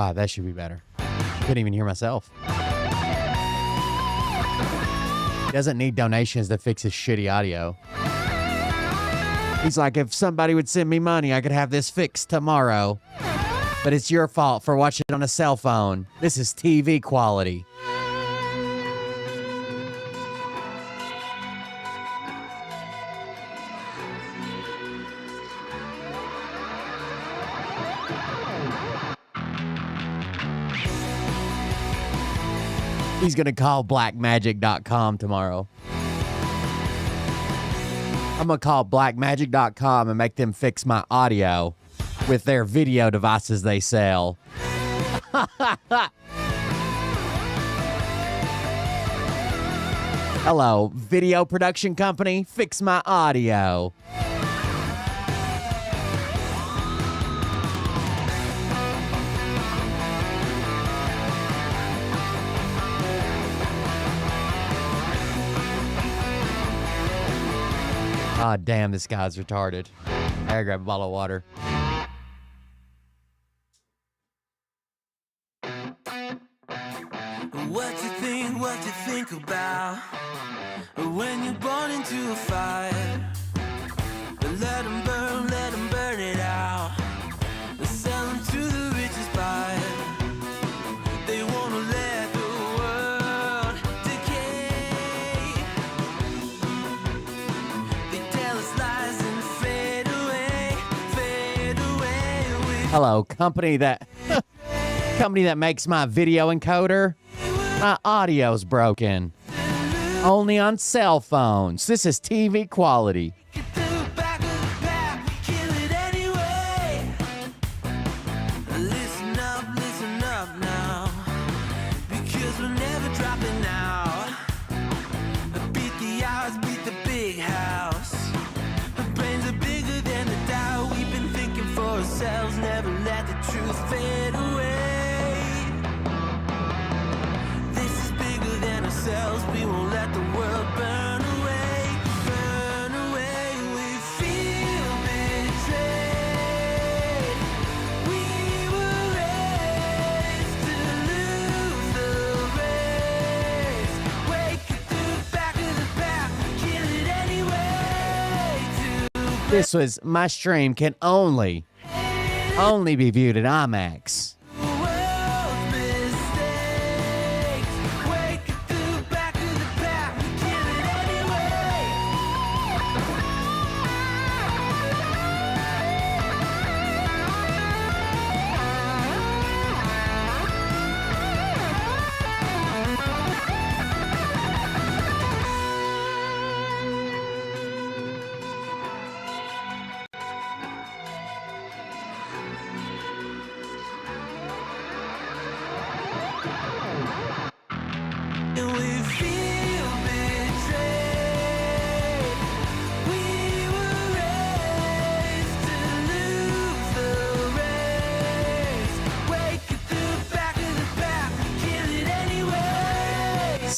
Ah, that should be better. Couldn't even hear myself. He doesn't need donations to fix his shitty audio. He's like, if somebody would send me money, I could have this fixed tomorrow. But it's your fault for watching it on a cell phone. This is TV quality. He's going to call blackmagic.com tomorrow. I'm going to call blackmagic.com and make them fix my audio with their video devices they sell. Hello, video production company, fix my audio. Ah, damn, this guy's retarded. I gotta grab a bottle of water. What you think about when you're born into a fire? Let them burn it out. Sell them to the richest buyer. They wanna let the world decay. They tell us lies and fade away. Hello, company that makes my video encoder. My audio's broken. Only on cell phones. This is TV quality. Listen up now, because we're never dropping out. Beat the odds, beat the big house. Our brains are bigger than the doubt. We've been thinking for ourselves, never let the truth fade away. We won't let the world burn away, burn away. We feel betrayed. We were raised to lose the race. Wake it through the back of the pack, kill it anyway. This was my stream can only be viewed at IMAX.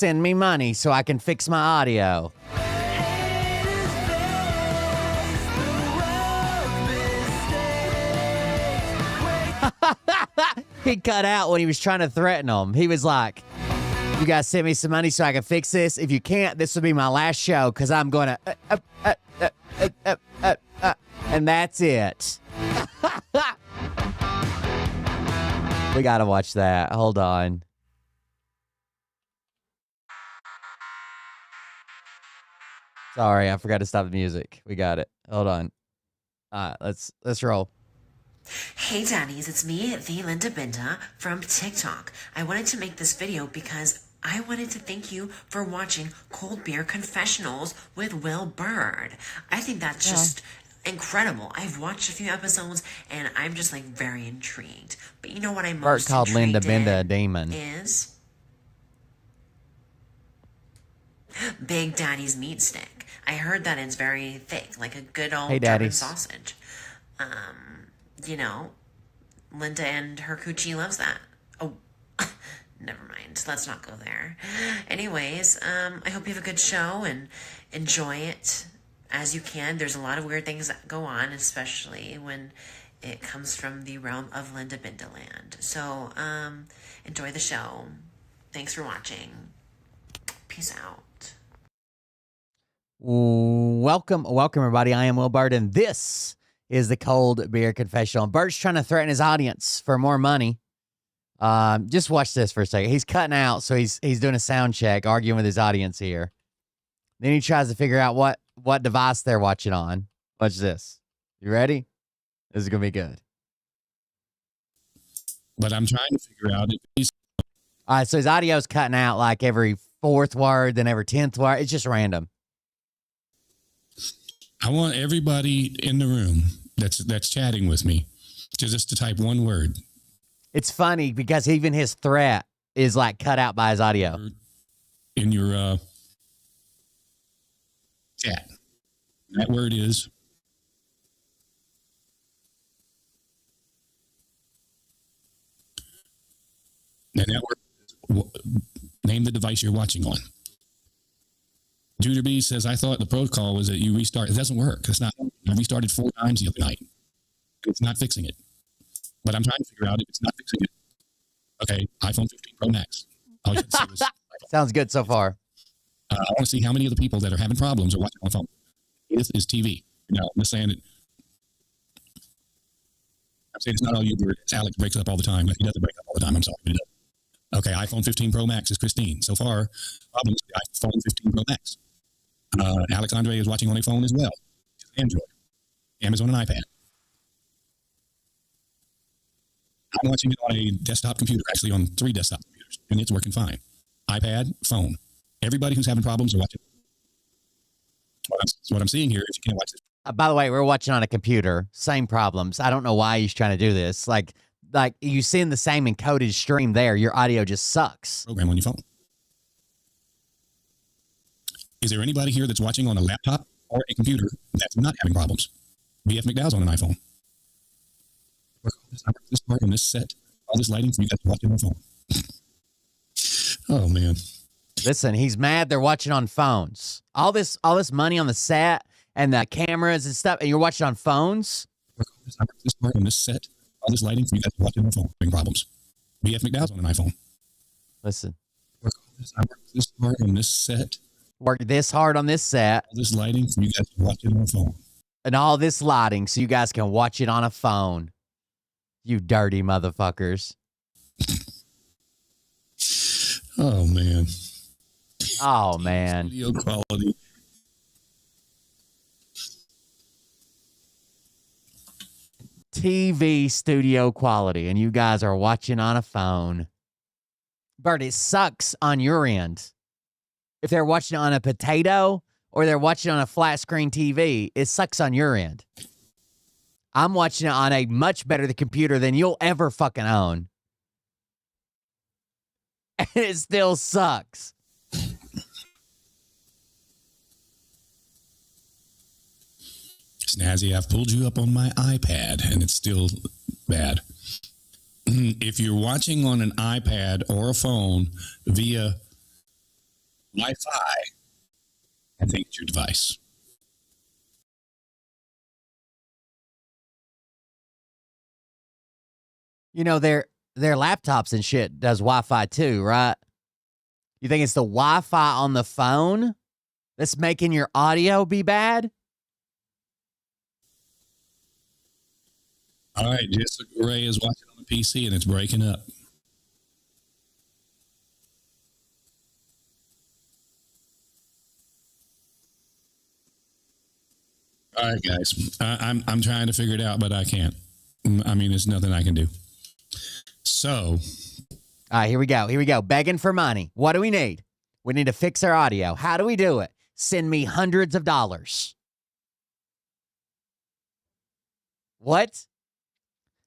send me money so I can fix my audio. He cut out when he was trying to threaten them. He was like, you guys send me some money so I can fix this. If you can't, this will be my last show because I'm going to... and that's it. We got to watch that. Hold on. Sorry, I forgot to stop the music. We got it. Hold on. All right, let's roll. Hey Daddies, it's me, the Linda Binda from TikTok. I wanted to make this video because I wanted to thank you for watching Cold Beer Confessionals with Will Bird. I think that's just incredible. I've watched a few episodes and I'm just like very intrigued. But you know what I'm most called intrigued Linda Binda a in demon. is Big Daddy's meat stick. I heard that it's very thick, like a good old German Daddies. sausage. You know, Linda and her coochie loves that. Oh, never mind. Let's not go there. Anyways, I hope you have a good show and enjoy it as you can. There's a lot of weird things that go on, especially when it comes from the realm of Linda Bindaland. So, enjoy the show. Thanks for watching. Peace out. Welcome, everybody. I am Will Bird, and this is the Cold Beer Confessional. Bert's trying to threaten his audience for more money. Just watch this for a second. He's cutting out, so he's doing a sound check, arguing with his audience here. Then he tries to figure out what device they're watching on. Watch this. You ready? This is gonna be good. But I'm trying to figure out if he's... All right, so his audio's cutting out like every 4th word, then every 10th word. It's just random. I want everybody in the room that's chatting with me just to type one word. It's funny because even his threat is like cut out by his audio. In your chat. That word is... And that word is, name the device you're watching on. Judah B says, I thought the protocol was that you restart. It doesn't work. It's not. I restarted 4 times the other night. It's not fixing it. But I'm trying to figure out if it's not fixing it. Okay, iPhone 15 Pro Max. All you had to say was Sounds good so far. I want to see how many of the people that are having problems are watching on the phone. This is TV. You know, I'm just saying it. I'm saying it's not all you. Alex breaks up all the time. He doesn't break up all the time. I'm sorry. But he does. Okay, iPhone 15 Pro Max is Christine. So far, problems with the iPhone 15 Pro Max. Alexandre is watching on a phone as well. Android. Amazon and iPad. I'm watching it on a desktop computer, actually on 3 desktop computers, and it's working fine. iPad, phone. Everybody who's having problems are watching. What I'm seeing here is you can't watch this. By the way, we're watching on a computer. Same problems. I don't know why he's trying to do this. Like you send the same encoded stream there. Your audio just sucks. Program on your phone. Is there anybody here that's watching on a laptop or a computer that's not having problems? BF McDowell's on an iPhone. This part on this set, all this lighting for you guys watching on the phone. Oh man. Listen, he's mad they're watching on phones. All this money on the set and the cameras and stuff, and you're watching on phones? This part on this set, all this lighting for you guys watching on the phone. Having problems. BF McDowell's on an iPhone. Listen. This part on this set. Work this hard on this set. All this lighting for you guys watching on the phone. And all this lighting so you guys can watch it on a phone. You dirty motherfuckers. Oh, man. Oh, man. Video quality. TV studio quality, and you guys are watching on a phone. Bert, it sucks on your end. If they're watching on a potato or they're watching on a flat screen TV, it sucks on your end. I'm watching it on a much better computer than you'll ever fucking own. And it still sucks. Snazzy, I've pulled you up on my iPad and it's still bad. If you're watching on an iPad or a phone via Wi-Fi, I think it's your device. You know, their laptops and shit does Wi-Fi too, right? You think it's the Wi-Fi on the phone that's making your audio be bad? All right, Jessica Ray is watching on the PC and it's breaking up. All right, guys. I'm trying to figure it out, but I can't. I mean, there's nothing I can do. So, All right, here we go. Here we go. Begging for money. What do we need? We need to fix our audio. How do we do it? Send me hundreds of dollars. What?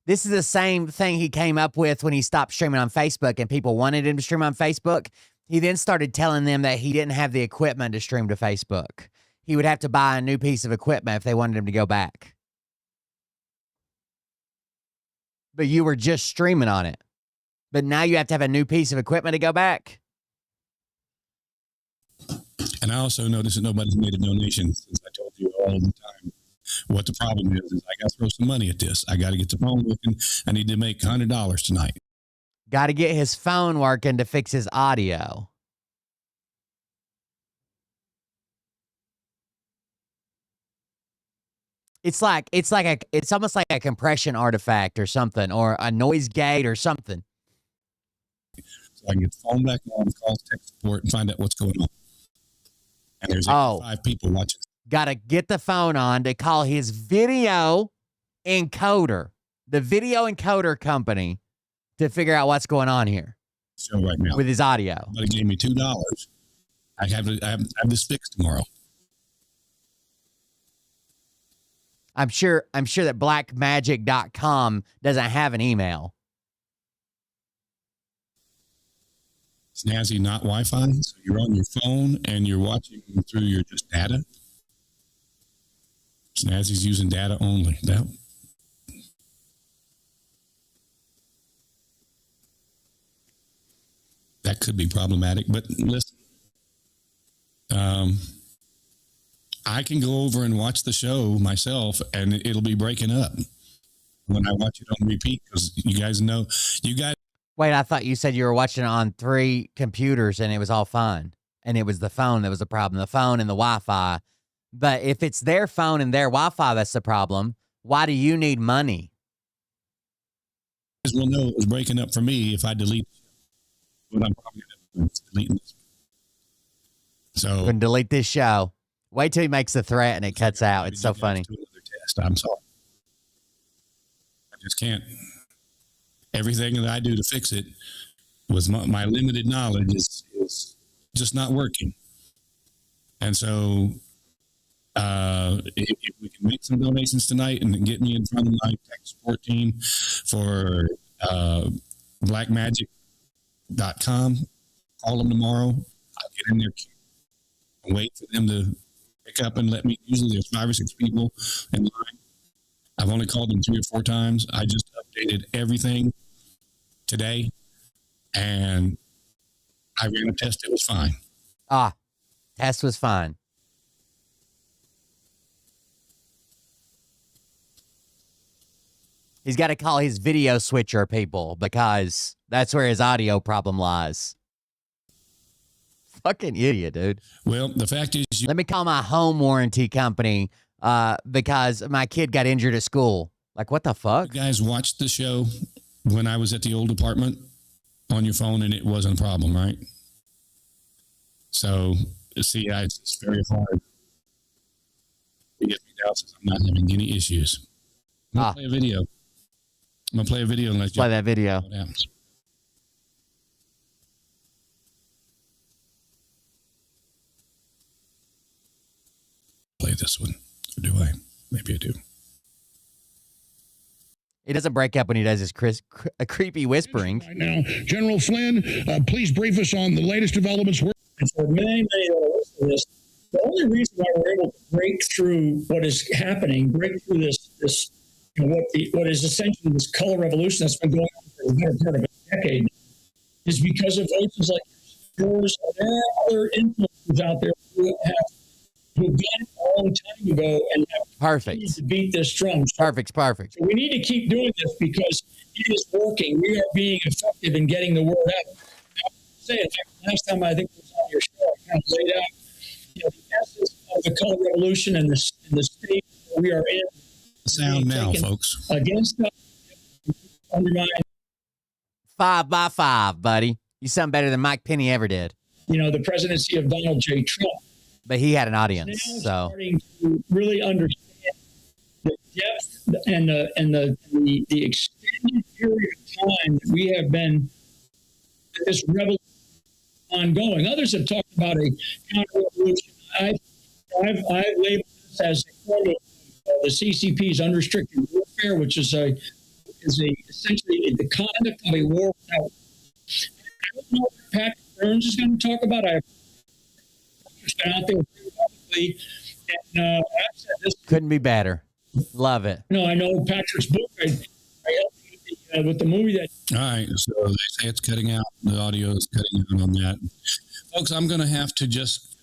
This is the same thing he came up with when he stopped streaming on Facebook and people wanted him to stream on Facebook. He then started telling them that he didn't have the equipment to stream to Facebook. He would have to buy a new piece of equipment if they wanted him to go back. But you were just streaming on it. But now you have to have a new piece of equipment to go back. and I also noticed that nobody's made a donation since I told you all the time what the problem is I got to throw some money at this. I got to get the phone working. I need to make $100 tonight. Got to get his phone working to fix his audio. It's almost like a compression artifact or something, or a noise gate or something. So I can get the phone back on, call tech support, and find out what's going on. And there's 5 people watching. Got to get the phone on to call his video encoder, the video encoder company, to figure out what's going on here. So right now, with his audio. But he gave me $2. I have this fixed tomorrow. I'm sure that blackmagic.com doesn't have an email. Snazzy, not Wi-Fi. So you're on your phone and you're watching through your just data. Snazzy's using data only. That could be problematic, but listen, I can go over and watch the show myself, and it'll be breaking up when I watch it on repeat because you guys know. Wait, I thought you said you were watching it on 3 computers and it was all fine, and it was the phone that was the problem, the phone and the Wi-Fi. But if it's their phone and their Wi-Fi that's the problem, why do you need money? You guys will know it was breaking up for me if I delete it. But I'm probably going to delete this. So I'm going to delete this show. Wait till he makes the threat and it cuts out. It's so funny. I'm sorry. I just can't. Everything that I do to fix it with my limited knowledge is just not working. And so if we can make some donations tonight and get me in front of my tech support team for blackmagic.com, call them tomorrow. I'll get in there and wait for them to pick up and let me. Usually there's 5 or 6 people in line. I've only called them 3 or 4 times. I just updated everything today, and I ran a test. It was fine. Test was fine. He's got to call his video switcher people because that's where his audio problem lies. Fucking idiot, dude. Well, the fact is, let me call my home warranty company because my kid got injured at school. Like, what the fuck? You guys watched the show when I was at the old apartment on your phone, and it wasn't a problem, right? So, see, it's just very hard to get me down since I'm not having any issues. I'm going to play a video. I'm going to play a video and let you play that video. What happens. Play this one. Or do I? Maybe I do. It doesn't break up when he does his creepy whispering. Right now, General Flynn, please brief us on the latest developments. And for many that are listening to this, the only reason why we're able to break through what is happening, break through this what is essentially this color revolution that's been going on for the better part of a decade, is because of voices like yours. there are other influencers out there who got it a long time ago and have Perfect. to beat this drum. So Perfect. so we need to keep doing this because it is working. We are being effective in getting the word out. Now, say, in fact, last time I think it was on your show, I kind of laid out the essence of the color revolution and the state that we are in. Sound now, folks. Against us, undermine. 5 by 5, buddy. You sound better than Mike Penny ever did. The presidency of Donald J. Trump. But he had an audience, Now so starting to really understand the depth and the extended period of time that we have been this revolution ongoing. Others have talked about a counter revolution. I've labeled this as a form of the CCP's unrestricted warfare, which is essentially the conduct of a war without. I don't know what Patrick Burns is going to talk about. I've been out there publicly, and I've said this. couldn't be better. Love it. I know Patrick's book. I helped with the movie that. All right, so they say it's cutting out. The audio is cutting out on that. Folks, I'm going to have to just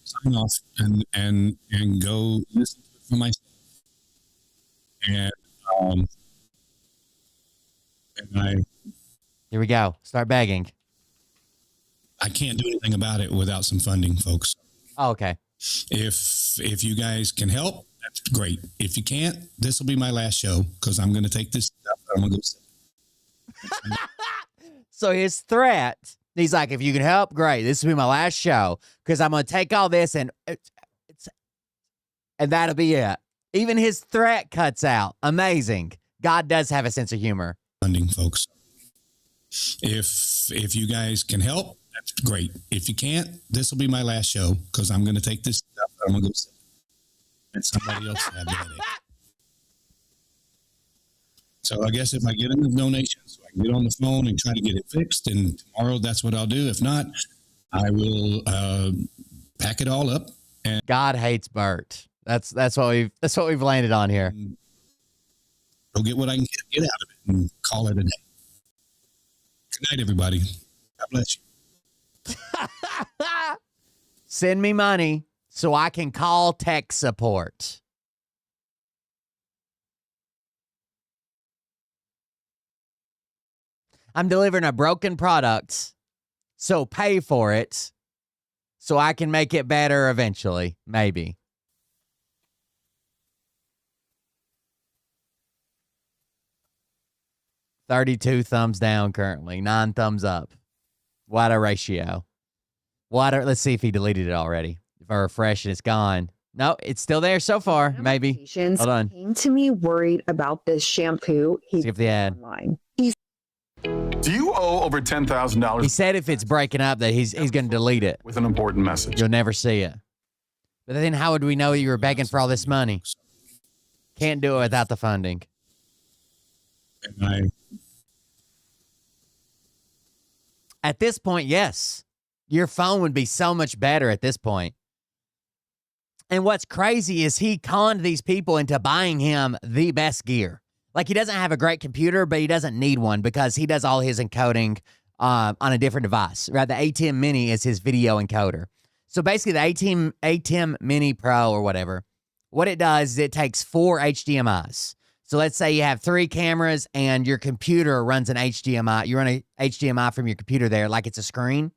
sign off and go listen to it for myself. And Here we go. Start begging. I can't do anything about it without some funding, folks. Oh, okay. If you guys can help, that's great. If you can't, this will be my last show because I'm going to take this stuff. I'm going to go sit. So his threat, he's like, if you can help, great. This will be my last show because I'm going to take all this and that'll be it. Even his threat cuts out. Amazing. God does have a sense of humor. Funding, folks. If you guys can help, that's great. If you can't, this will be my last show because I'm going to take this stuff. I'm going to go sit. And somebody else have the headache. So I guess if I get enough donations, so I can get on the phone and try to get it fixed, and tomorrow that's what I'll do. If not, I will pack it all up. And God hates Bert. That's what we've landed on here. go get what I can get out of it and call it a day. Good night, everybody. God bless you. Send me money so I can call tech support. I'm delivering a broken product, so pay for it so I can make it better eventually, maybe. $32 thumbs down currently, 9 thumbs up. What a ratio. Let's see if he deleted it already. If I refresh and it's gone. No, it's still there so far, maybe. Patients Hold on. came to me worried about this shampoo. See if the ad. Online. Do you owe over He $10,000 said if it's breaking up that he's going to delete it. with an important message? You'll never see it. But then how would we know you were begging for all this money? Can't do it without the funding. And At this point, yes. Your phone would be so much better at this point. And what's crazy is he conned these people into buying him the best gear. Like, he doesn't have a great computer, but he doesn't need one because he does all his encoding on a different device. Right? The ATEM Mini is his video encoder. So basically, the ATEM Mini Pro or whatever, what it does is it takes 4 HDMIs. So let's say you have 3 cameras and your computer runs an HDMI. You run a HDMI from your computer there like it's a screen.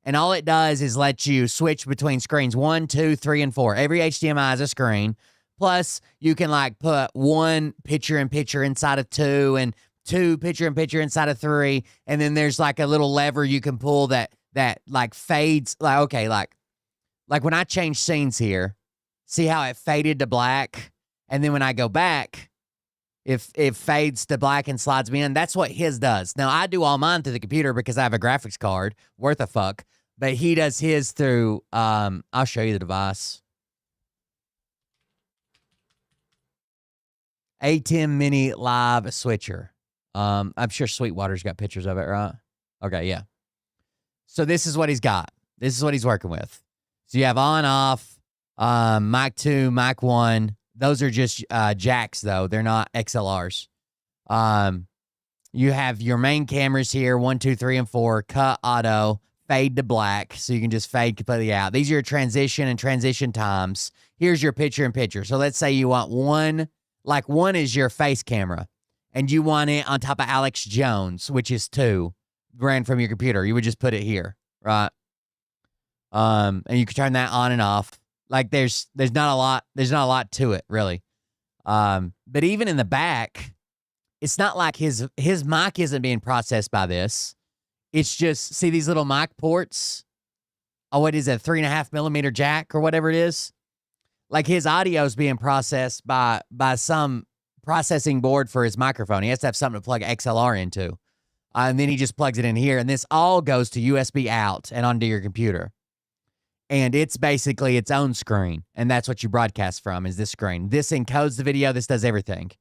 And all it does is let you switch between screens 1, 2, 3, and 4. Every HDMI is a screen. Plus, you can like put 1 picture-in-picture inside of 2 and 2 picture-in-picture inside of 3. And then there's like a little lever you can pull that like fades. Like, okay, like when I change scenes here, see how it faded to black? And then when I go back, if it fades to black and slides me in, that's what his does. Now, I do all mine through the computer because I have a graphics card worth a fuck, but he does his through, I'll show you the device. ATEM Mini Live Switcher. I'm sure Sweetwater's got pictures of it, right? Okay, yeah. So this is what he's got. This is what he's working with. So you have on, off, mic 2, mic 1. Those are just jacks, though. They're not XLRs. You have your main cameras here, 1, 2, 3, and 4. Cut, auto, fade to black, so you can just fade completely out. These are your transition and transition times. Here's your picture in picture. So let's say you want one is your face camera, and you want it on top of Alex Jones, which is 2, ran from your computer. You would just put it here, right? And you can turn that on and off. Like there's not a lot to it, really. But even in the back, it's not like his mic isn't being processed by this. It's just, see these little mic ports? Oh, what is that, 3.5 millimeter jack or whatever it is? Like his audio is being processed by some processing board for his microphone. He has to have something to plug XLR into. And then he just plugs it in here. And this all goes to USB out and onto your computer. And it's basically its own screen. And that's what you broadcast from, is this screen. This encodes the video. This does everything.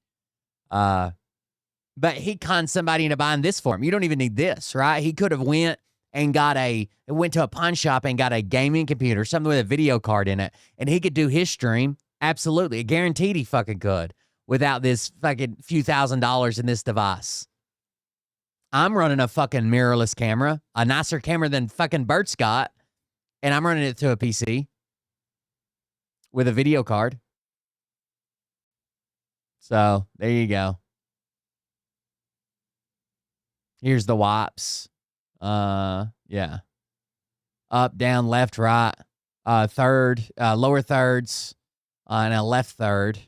But he conned somebody into buying this for him. You don't even need this, right? He could have went to a pawn shop and got a gaming computer, something with a video card in it, and he could do his stream. Absolutely. Guaranteed he fucking could without this fucking few $1,000s in this device. I'm running a fucking mirrorless camera, a nicer camera than fucking Bert's got, and I'm running it through a PC with a video card. So there you go. Here's the wipes. Yeah. Up, down, left, right, third, lower thirds, and a left third.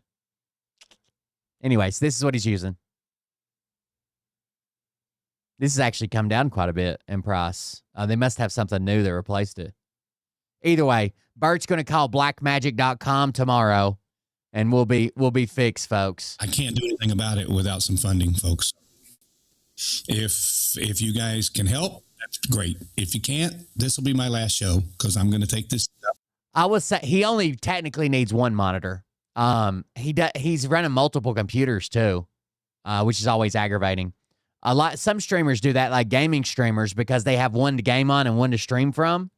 Anyways, this is what he's using. This has actually come down quite a bit in price. They must have something new that replaced it. Either way, Bert's going to call blackmagic.com tomorrow, and we'll be fixed, folks. I can't do anything about it without some funding, folks. If you guys can help, that's great. If you can't, this will be my last show because I'm going to take this stuff. I would say he only technically needs one monitor. He's running multiple computers too, which is always aggravating. Some streamers do that, like gaming streamers, because they have one to game on and one to stream from.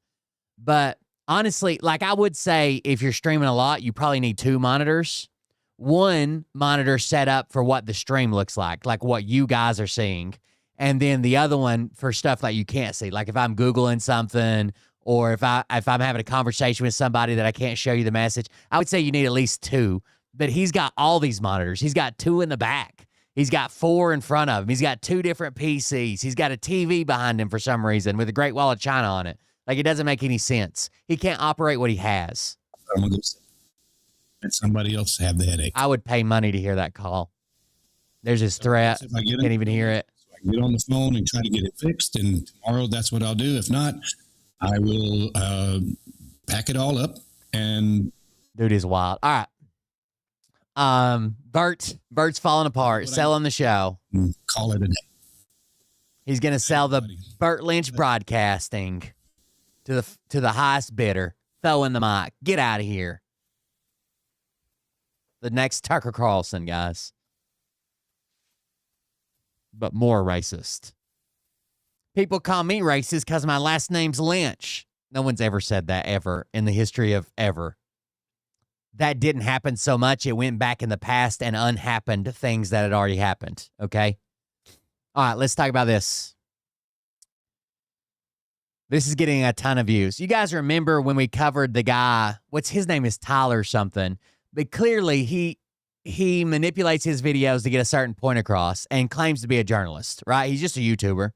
But honestly, like I would say, if you're streaming a lot, you probably need 2 monitors. One monitor set up for what the stream looks like what you guys are seeing. And then the other one for stuff that you can't see. Like if I'm Googling something, or if I'm having a conversation with somebody that I can't show you the message, I would say you need at least 2. But he's got all these monitors. He's got 2 in the back. He's got 4 in front of him. He's got 2 different PCs. He's got a TV behind him for some reason with a Great Wall of China on it. Like, it doesn't make any sense. He can't operate what he has. I'm going to go let somebody else have the headache. I would pay money to hear that call. There's his threat. If I get Can't even hear it. So I can get on the phone and try to get it fixed, and tomorrow that's what I'll do. If not, I will pack it all up and... Dude is wild. All right. Bert's falling apart. Selling the show. Call it a day. He's going to sell the Bert Lynch Broadcasting to the highest bidder. Throw in the mic. Get out of here. The next Tucker Carlson, guys. But more racist. People call me racist because my last name's Lynch. No one's ever said that ever in the history of ever. That didn't happen so much. It went back in the past and unhappened things that had already happened. Okay? All right, let's talk about this. This is getting a ton of views. You guys remember when we covered the guy, his name is Tyler something, but clearly he manipulates his videos to get a certain point across and claims to be a journalist, right? He's just a YouTuber.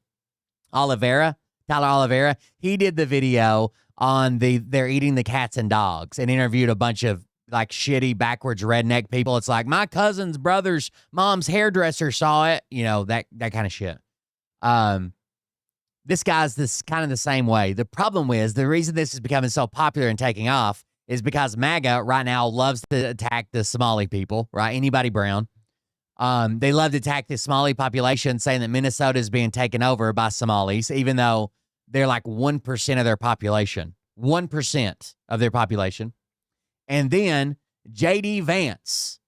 Tyler Oliveira, he did the video on they're eating the cats and dogs and interviewed a bunch of like shitty backwards redneck people. It's like, my cousin's brother's mom's hairdresser saw it, that kind of shit. This guy's this kind of the same way. The problem is the reason this is becoming so popular and taking off is because MAGA right now loves to attack the Somali people, right? Anybody brown. They love to attack the Somali population, saying that Minnesota is being taken over by Somalis, even though they're like 1% of their population. 1% of their population. And then J.D. Vance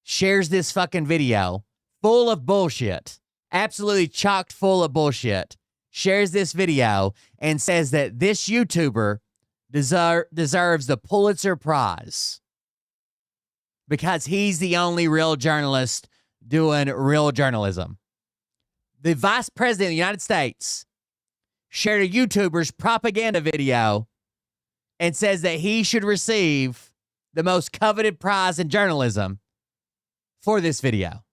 shares this fucking video full of bullshit, absolutely chocked full of bullshit, shares this video and says that this YouTuber deserves the Pulitzer Prize because he's the only real journalist doing real journalism. The vice president of the United States shared a YouTuber's propaganda video and says that he should receive the most coveted prize in journalism for this video.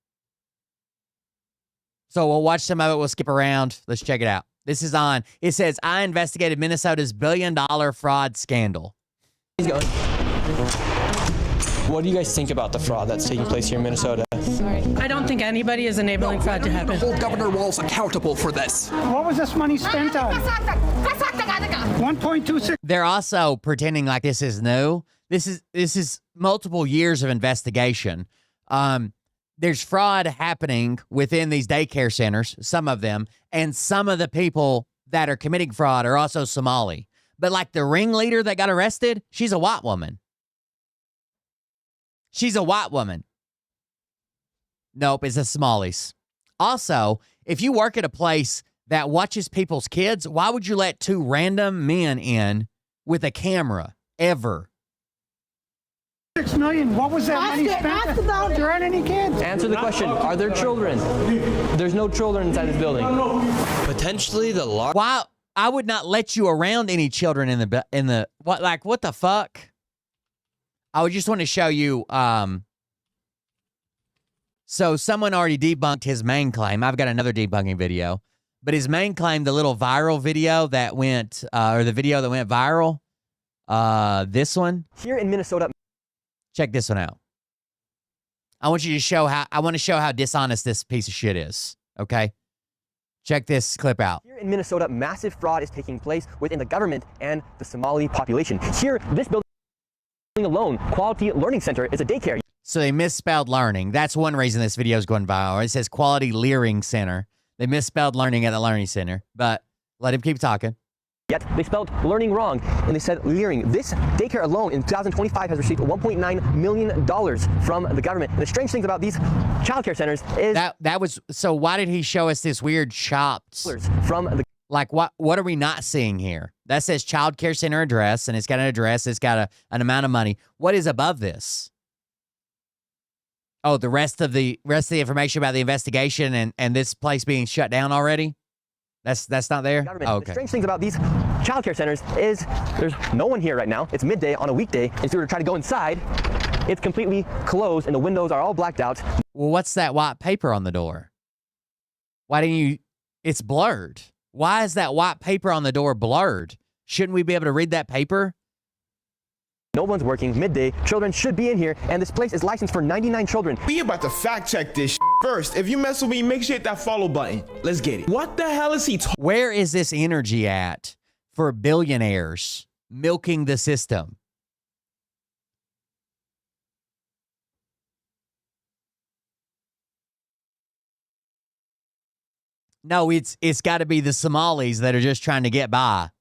So we'll watch some of it. We'll skip around. Let's check it out. This is on. It says, I investigated Minnesota's billion-dollar fraud scandal. He's going. What do you guys think about the fraud that's taking place here in Minnesota? I don't think anybody is enabling fraud to happen. Hold Governor Walz accountable for this. What was this money spent on? 1.26. They're also pretending like this is new. This is multiple years of investigation. There's fraud happening within these daycare centers, some of them, and some of the people that are committing fraud are also Somali. But like the ringleader that got arrested, she's a white woman. She's a white woman. Nope, it's the Somalis. Also, if you work at a place that watches people's kids, why would you let two random men in with a camera ever? $6 million. What was that money spent? Ask about there aren't any kids. Answer the question. Are there children? There's no children inside this building. Potentially the large. Why? I would not let you around any children in the what? Like what the fuck? I would just want to show you. So someone already debunked his main claim. I've got another debunking video, but his main claim, the little viral video that went, or the video that went viral, this one here in Minnesota. Check this one out. I want to show how dishonest this piece of shit is. Okay, check this clip out. Here in Minnesota, massive fraud is taking place within the government and the Somali population. Here, this building alone, Quality Learning Center, is a daycare. So they misspelled learning. That's one reason this video is going viral. It says Quality Learning Center. They misspelled learning at the learning center, but let him keep talking. Yet they spelled learning wrong, and they said leering. This daycare alone in 2025 has received $1.9 million from the government. And the strange things about these childcare centers is that was so. Why did he show us this weird chopped from the like what are we not seeing here? That says child care center address, and it's got an address. It's got an amount of money. What is above this? Oh, the rest of the information about the investigation and this place being shut down already. That's not there? Oh, okay. The strange things about these childcare centers is there's no one here right now. It's midday on a weekday. If you were to try to go inside, it's completely closed and the windows are all blacked out. Well, what's that white paper on the door? Why didn't you? It's blurred. Why is that white paper on the door blurred? Shouldn't we be able to read that paper? No one's working midday. Children should be in here, and this place is licensed for 99 children. We about to fact check this first. If you mess with me, make sure you hit that follow button. Let's get it. What the hell is he talking? Where is this energy at for billionaires milking the system? No, it's got to be the Somalis that are just trying to get by.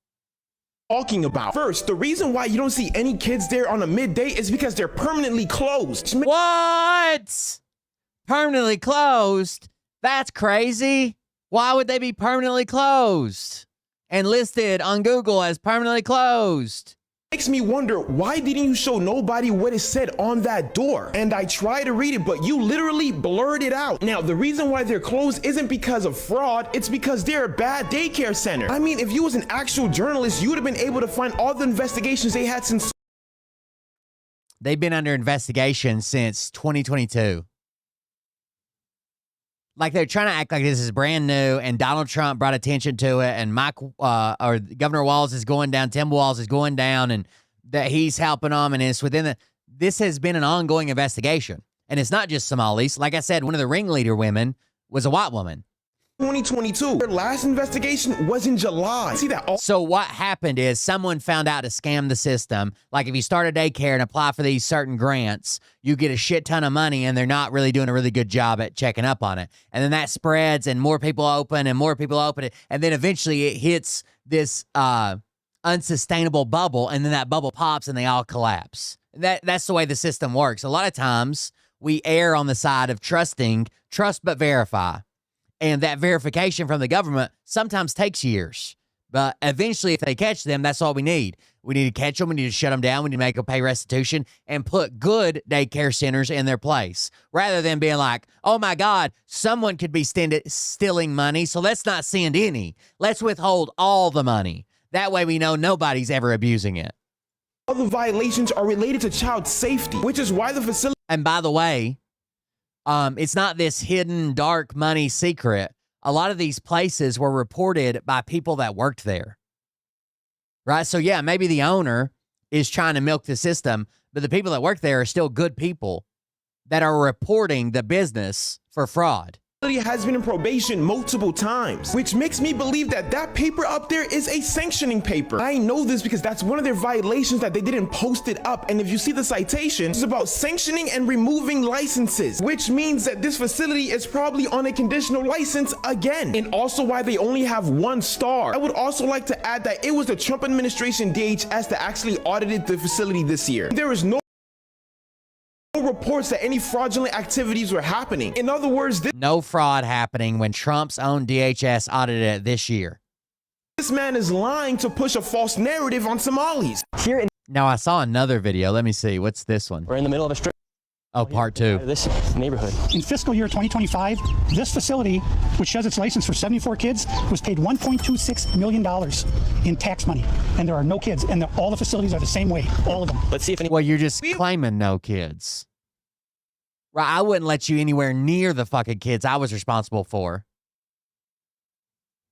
Talking about first, the reason why you don't see any kids there on a midday is because they're permanently closed. What? Permanently closed? That's crazy. Why would they be permanently closed and listed on Google as permanently closed? Makes me wonder, why didn't you show nobody what it said on that door? And I tried to read it, but you literally blurred it out. Now, the reason why they're closed isn't because of fraud, it's because they're a bad daycare center. I mean, if you was an actual journalist, you would have been able to find all the investigations they had since. They've been under investigation since 2022. Like they're trying to act like this is brand new, and Donald Trump brought attention to it, and or Governor Walz is going down, Tim Walz is going down, and that he's helping them, and it's within the. This has been an ongoing investigation, and it's not just Somalis. Like I said, one of the ringleader women was a white woman. 2022. Their last investigation was in July. See that? So what happened is someone found out to scam the system. Like if you start a daycare and apply for these certain grants, you get a shit ton of money and they're not really doing a really good job at checking up on it. And then that spreads and more people open and more people open it. And then eventually it hits this unsustainable bubble, and then that bubble pops and they all collapse. That's the way the system works. A lot of times we err on the side of trust but verify. And that verification from the government sometimes takes years. But eventually, if they catch them, that's all we need. We need to catch them. We need to shut them down. We need to make them pay restitution and put good daycare centers in their place rather than being like, oh, my God, someone could be stealing money, so let's not send any. Let's withhold all the money. That way we know nobody's ever abusing it. All the violations are related to child safety, which is why the facility... And by the way, it's not this hidden dark money secret. A lot of these places were reported by people that worked there. Right? So, yeah, maybe the owner is trying to milk the system, but the people that work there are still good people that are reporting the business for fraud. Has been in probation multiple times, which makes me believe that that paper up there is a sanctioning paper. I know this because that's one of their violations that they didn't post it up. And if you see the citation, it's about sanctioning and removing licenses, which means that this facility is probably on a conditional license again. And also why they only have 1 star. I would also like to add that it was the Trump administration DHS that actually audited the facility this year. There is no reports that any fraudulent activities were happening. In other words, no fraud happening when Trump's own DHS audited it this year. This man is lying to push a false narrative on Somalis. Now, I saw another video. Let me see. What's this one? We're in the middle of a strip. Oh, part 2. This neighborhood. In fiscal year 2025, this facility, which has its license for 74 kids, was paid $1.26 million in tax money. And there are no kids. And all the facilities are the same way. All of them. Let's see if any... Well, you're just claiming no kids. Right, I wouldn't let you anywhere near the fucking kids I was responsible for.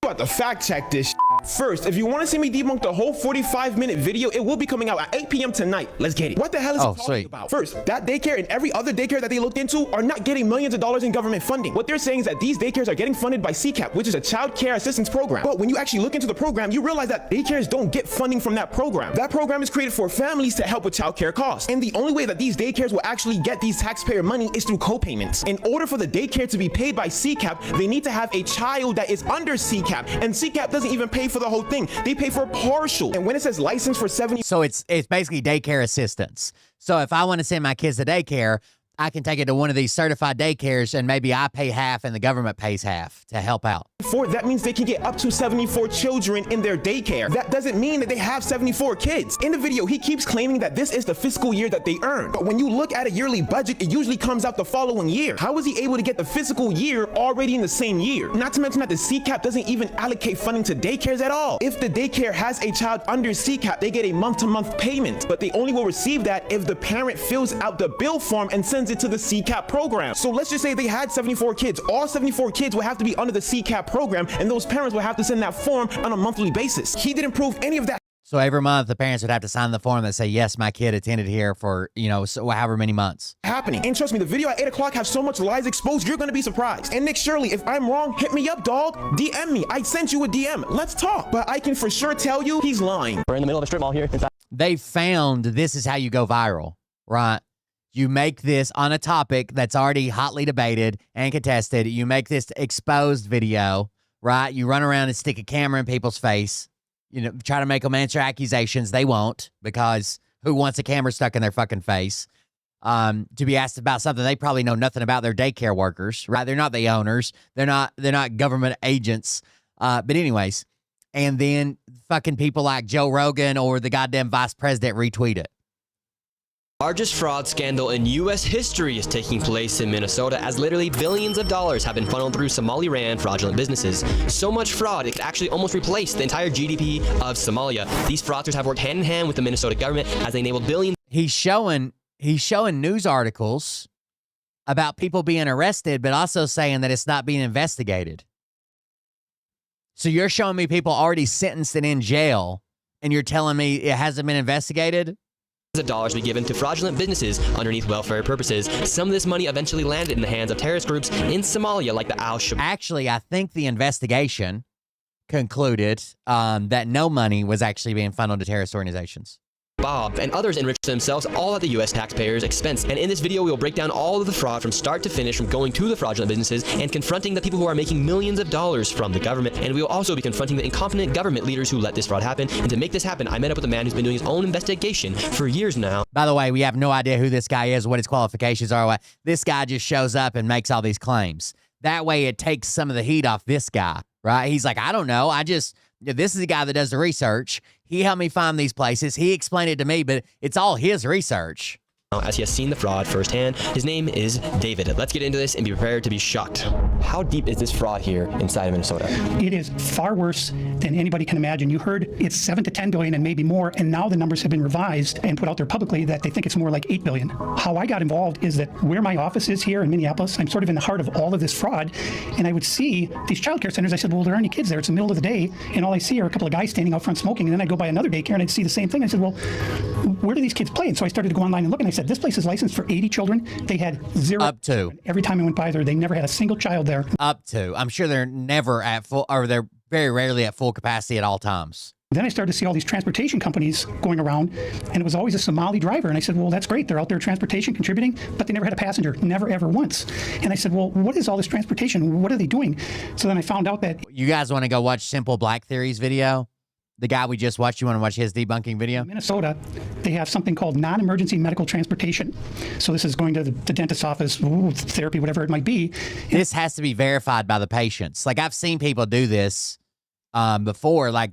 About to fact check this first. If you want to see me debunk the whole 45-minute video, it will be coming out at 8 p.m. tonight. Let's get it. What the hell is he talking about? First, that daycare and every other daycare that they looked into are not getting millions of dollars in government funding. What they're saying is that these daycares are getting funded by CCAP, which is a child care assistance program. But when you actually look into the program, you realize that daycares don't get funding from that program. That program is created for families to help with child care costs. And the only way that these daycares will actually get these taxpayer money is through co-payments. In order for the daycare to be paid by CCAP, they need to have a child that is under CCAP. And CCAP doesn't even pay for the whole thing. They pay for partial. And when it says license for 70... So it's basically daycare assistance. So if I want to send my kids to daycare, I can take it to one of these certified daycares and maybe I pay half and the government pays half to help out. That means they can get up to 74 children in their daycare. That doesn't mean that they have 74 kids. In the video, he keeps claiming that this is the fiscal year that they earn. But when you look at a yearly budget, it usually comes out the following year. How is he able to get the fiscal year already in the same year? Not to mention that the CCAP doesn't even allocate funding to daycares at all. If the daycare has a child under CCAP, they get a month-to-month payment. But they only will receive that if the parent fills out the bill form and sends it to the CCAP program. So let's just say they had 74 kids. All 74 kids will have to be under the CCAP program, and those parents will have to send that form on a monthly basis. He didn't prove any of that. So every month, the parents would have to sign the form that say, yes, my kid attended here for, so however many months. Happening. And trust me, the video at 8 o'clock has so much lies exposed, you're going to be surprised. And Nick Shirley, if I'm wrong, hit me up, dog. DM me. I sent you a DM. Let's talk. But I can for sure tell you he's lying. We're in the middle of a strip mall here. They found this is how you go viral, right? You make this on a topic that's already hotly debated and contested. You make this exposed video, right? You run around and stick a camera in people's face, try to make them answer accusations. They won't, because who wants a camera stuck in their fucking face? To be asked about something they probably know nothing about. Their daycare workers, right? They're not the owners. They're not government agents. But anyways, and then fucking people like Joe Rogan or the goddamn vice president retweet it. Largest fraud scandal in U.S. history is taking place in Minnesota as literally billions of dollars have been funneled through Somali-ran fraudulent businesses. So much fraud, it could actually almost replace the entire GDP of Somalia. These fraudsters have worked hand in hand with the Minnesota government as they enabled billions. He's showing news articles about people being arrested, but also saying that it's not being investigated. So you're showing me people already sentenced and in jail, and you're telling me it hasn't been investigated? Of dollars be given to fraudulent businesses underneath welfare purposes. Some of this money eventually landed in the hands of terrorist groups in Somalia like the Al-Shabaab. Actually, I think the investigation concluded that no money was actually being funneled to terrorist organizations. Bob and others enriched themselves all at the U.S. taxpayers' expense. And in this video, we will break down all of the fraud from start to finish, from going to the fraudulent businesses and confronting the people who are making millions of dollars from the government. And we will also be confronting the incompetent government leaders who let this fraud happen. And to make this happen, I met up with a man who's been doing his own investigation for years now. By the way, we have no idea who this guy is, what his qualifications are. This guy just shows up and makes all these claims. That way, it takes some of the heat off this guy, right? He's like, I don't know. Yeah, this is the guy that does the research. He helped me find these places. He explained it to me, but it's all his research. As he has seen the fraud firsthand. His name is David. Let's get into this and be prepared to be shocked. How deep is this fraud here inside of Minnesota? It is far worse than anybody can imagine. You heard it's 7 to 10 billion and maybe more, and now the numbers have been revised and put out there publicly that they think it's more like 8 billion. How I got involved is that where my office is here in Minneapolis, I'm sort of in the heart of all of this fraud, and I would see these childcare centers. I said, well, there aren't any kids there. It's the middle of the day, and all I see are a couple of guys standing out front smoking, and then I'd go by another daycare and I'd see the same thing. I said, well, where do these kids play? And so I started to go online and look, and I said, this place is licensed for 80 children. They had 0. Up to. Every time I went by there, they never had a single child there. Up to. I'm sure they're never at full, or they're very rarely at full capacity at all times. Then I started to see all these transportation companies going around, and it was always a Somali driver. And I said, well, that's great. They're out there transportation contributing, but they never had a passenger, never, ever once. And I said, well, what is all this transportation? What are they doing? So then I found out that... You guys want to go watch Simple Black Theory's video? The guy we just watched, you want to watch his debunking video? In Minnesota, they have something called non-emergency medical transportation. So this is going to the dentist's office, therapy, whatever it might be. This has to be verified by the patients. Like, I've seen people do this before. Like,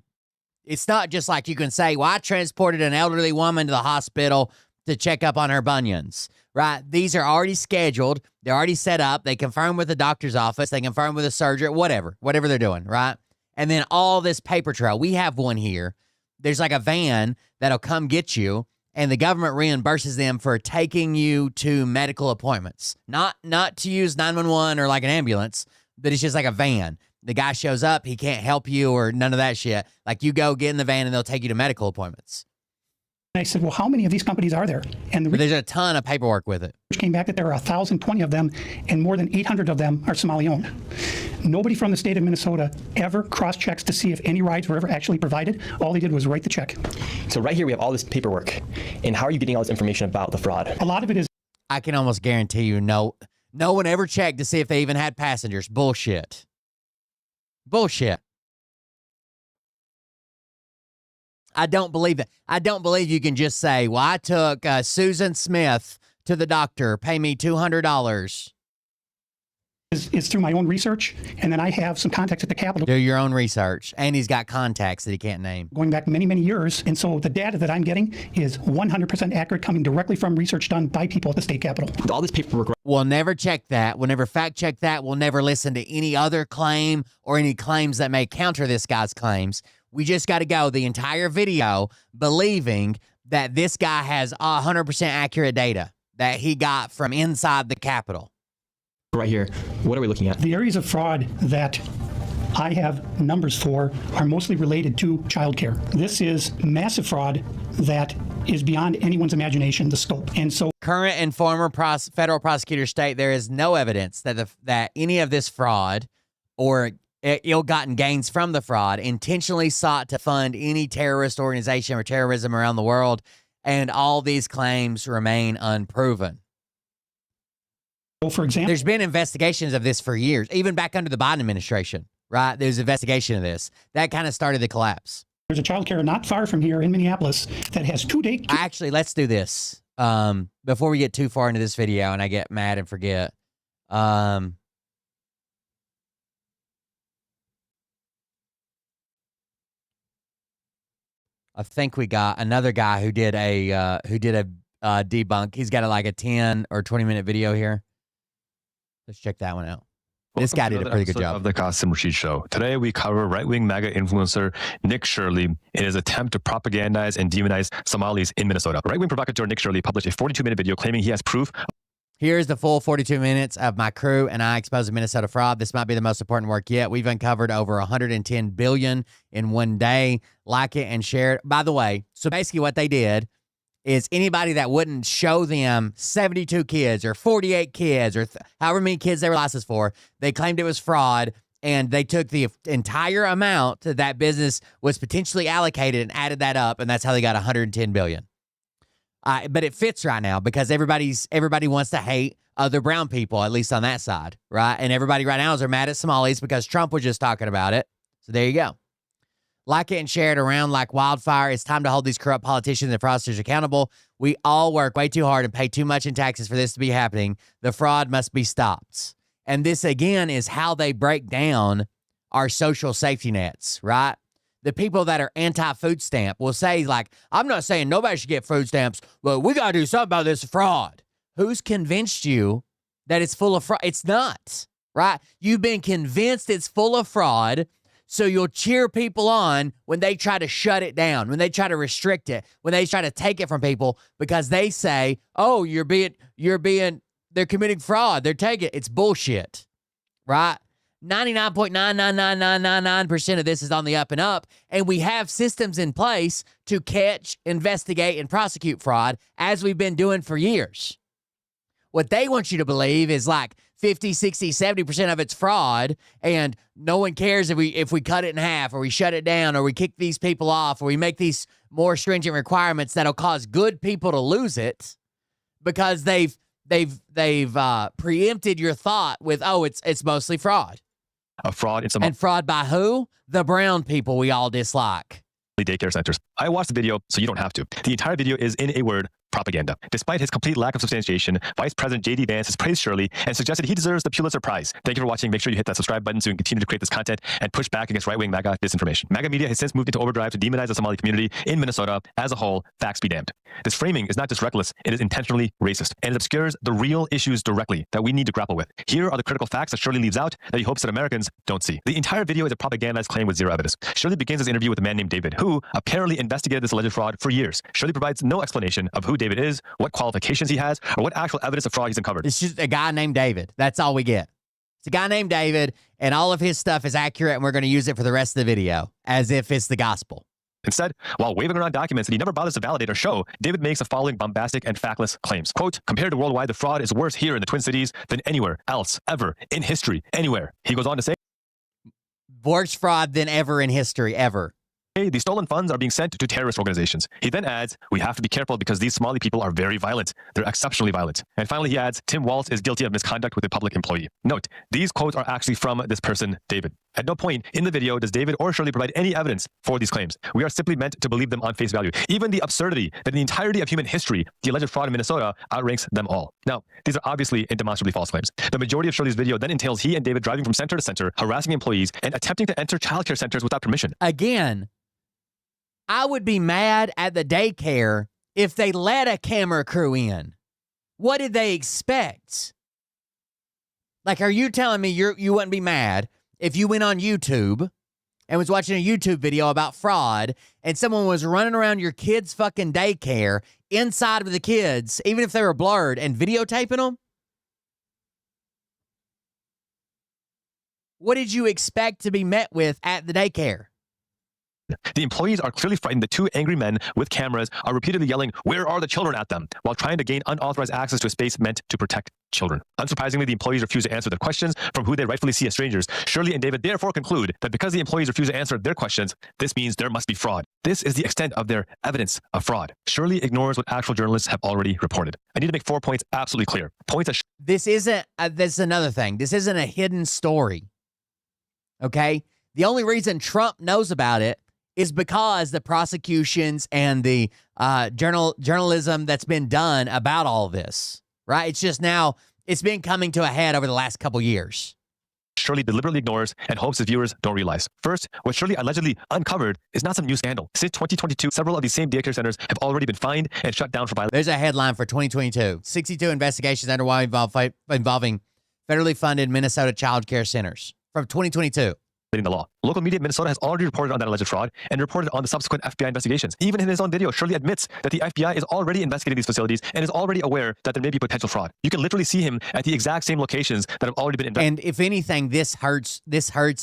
it's not just like you can say, well, I transported an elderly woman to the hospital to check up on her bunions, right? These are already scheduled. They're already set up. They confirm with the doctor's office. They confirm with a surgeon, whatever they're doing, right? And then all this paper trail. We have one here. There's like a van that'll come get you, and the government reimburses them for taking you to medical appointments. Not to use 911 or like an ambulance, but it's just like a van. The guy shows up, he can't help you or none of that shit. Like, you go get in the van and they'll take you to medical appointments. And I said, well, how many of these companies are there? And there's a ton of paperwork with it. Which came back that there are 1,020 of them, and more than 800 of them are Somali-owned. Nobody from the state of Minnesota ever cross-checks to see if any rides were ever actually provided. All they did was write the check. So right here we have all this paperwork. And how are you getting all this information about the fraud? A lot of it is... I can almost guarantee you no one ever checked to see if they even had passengers. Bullshit. I don't believe that. I don't believe you can just say, well, I took Susan Smith to the doctor, pay me $200. Is through my own research, and then I have some contacts at the Capitol. Do your own research, and he's got contacts that he can't name. Going back many, many years, and so the data that I'm getting is 100% accurate, coming directly from research done by people at the state Capitol. All this paperwork... We'll never check that. We'll never fact check that. We'll never listen to any other claim or any claims that may counter this guy's claims. We just got to go the entire video believing that this guy has 100% accurate data that he got from inside the Capitol. Right here, what are we looking at? The areas of fraud that I have numbers for are mostly related to childcare. This is massive fraud that is beyond anyone's imagination, the scope. And so current and former federal prosecutors state there is no evidence that any of this fraud or ill-gotten gains from the fraud intentionally sought to fund any terrorist organization or terrorism around the world, and all these claims remain unproven. For example, there's been investigations of this for years, even back under the Biden administration, right? There's investigation of this. That kind of started the collapse. There's a childcare not far from here in Minneapolis that has 2 day. Actually, let's do this before we get too far into this video and I get mad and forget. I think we got another guy who did a debunk. He's got like a 10 or 20-minute video here. Let's check that one out. This guy did a pretty good job. Of the Qasim Rashid Show. Today we cover right-wing MAGA influencer Nick Shirley in his attempt to propagandize and demonize Somalis in Minnesota. Right-wing provocateur Nick Shirley published a 42-minute video claiming he has proof. Here's the full 42 minutes of my crew and I exposing Minnesota fraud. This might be the most important work yet. We've uncovered over 110 billion in one day. Like it and share it. By the way, so basically what they did is anybody that wouldn't show them 72 kids or 48 kids or however many kids they were licensed for, they claimed it was fraud, and they took the entire amount that business was potentially allocated and added that up, and that's how they got 110 billion. But it fits right now because everybody wants to hate other brown people, at least on that side, right? And everybody right now is mad at Somalis because Trump was just talking about it. So there you go. Like it and share it around like wildfire. It's time to hold these corrupt politicians and fraudsters accountable. We all work way too hard and pay too much in taxes for this to be happening. The fraud must be stopped. And this, again, is how they break down our social safety nets, right? the people that are anti-food stamp will say, like, I'm not saying nobody should get food stamps, but we got to do something about this fraud. Who's convinced you that it's full of fraud? It's not, right? You've been convinced it's full of fraud, so you'll cheer people on when they try to shut it down, when they try to restrict it, when they try to take it from people because they say, oh, they're committing fraud. They're taking it. It's bullshit, right? 99.99999% of this is on the up and up, and we have systems in place to catch, investigate, and prosecute fraud as we've been doing for years. What they want you to believe is like 50, 60, 70% of it's fraud, and no one cares if we cut it in half or we shut it down or we kick these people off or we make these more stringent requirements that'll cause good people to lose it because they've preempted your thought with, oh, it's mostly fraud. A fraud in some and fraud by who? The brown people we all dislike. Daycare centers. I watched the video, so you don't have to. The entire video is, in a word, propaganda. Despite his complete lack of substantiation, Vice President J.D. Vance has praised Shirley and suggested he deserves the Pulitzer Prize. Thank you for watching. Make sure you hit that subscribe button so we can continue to create this content and push back against right-wing MAGA disinformation. MAGA media has since moved into overdrive to demonize the Somali community in Minnesota as a whole. Facts be damned. This framing is not just reckless, it is intentionally racist, and it obscures the real issues directly that we need to grapple with. Here are the critical facts that Shirley leaves out that he hopes that Americans don't see. The entire video is a propagandized claim with zero evidence. Shirley begins his interview with a man named David, who apparently investigated this alleged fraud for years. Shirley provides no explanation of who David is, what qualifications he has, or what actual evidence of fraud he's uncovered. It's just a guy named David. That's all we get. It's a guy named David, and all of his stuff is accurate, and we're going to use it for the rest of the video as if it's the gospel. Instead, while waving around documents that he never bothers to validate or show, David makes the following bombastic and factless claims. Quote, compared to worldwide, the fraud is worse here in the Twin Cities than anywhere else, ever, in history, anywhere. He goes on to say, worse fraud than ever in history, ever. The stolen funds are being sent to terrorist organizations. He then adds, we have to be careful because these Somali people are very violent. They're exceptionally violent. And finally, he adds, Tim Walz is guilty of misconduct with a public employee. Note, these quotes are actually from this person, David. At no point in the video does David or Shirley provide any evidence for these claims. We are simply meant to believe them on face value. Even the absurdity that in the entirety of human history, the alleged fraud in Minnesota outranks them all. Now, these are obviously and demonstrably false claims. The majority of Shirley's video then entails he and David driving from center to center, harassing employees, and attempting to enter childcare centers without permission. Again, I would be mad at the daycare if they let a camera crew in. What did they expect? Like, are you telling me you wouldn't be mad if you went on YouTube and was watching a YouTube video about fraud and someone was running around your kid's fucking daycare inside of the kids, even if they were blurred, and videotaping them? What did you expect to be met with at the daycare? The employees are clearly frightened. The two angry men with cameras are repeatedly yelling, where are the children at them, while trying to gain unauthorized access to a space meant to protect children. Unsurprisingly, the employees refuse to answer their questions from who they rightfully see as strangers. Shirley and David therefore conclude that because the employees refuse to answer their questions, this means there must be fraud. This is the extent of their evidence of fraud. Shirley ignores what actual journalists have already reported. I need to make 4 points absolutely clear. Points that this isn't, this is another thing. This isn't a hidden story. Okay? The only reason Trump knows about it is because the prosecutions and the journalism that's been done about all this, right? It's just now, it's been coming to a head over the last couple years. Shirley deliberately ignores and hopes his viewers don't realize. First, what Shirley allegedly uncovered is not some new scandal. Since 2022, several of these same daycare centers have already been fined and shut down for violence. There's a headline for 2022. 62 investigations underway involving federally funded Minnesota child care centers from 2022. The law. Local media in Minnesota has already reported on that alleged fraud and reported on the subsequent FBI investigations. Even in his own video, Shirley admits that the FBI is already investigating these facilities and is already aware that there may be potential fraud. You can literally see him at the exact same locations that have already been investigated. And if anything, this hurts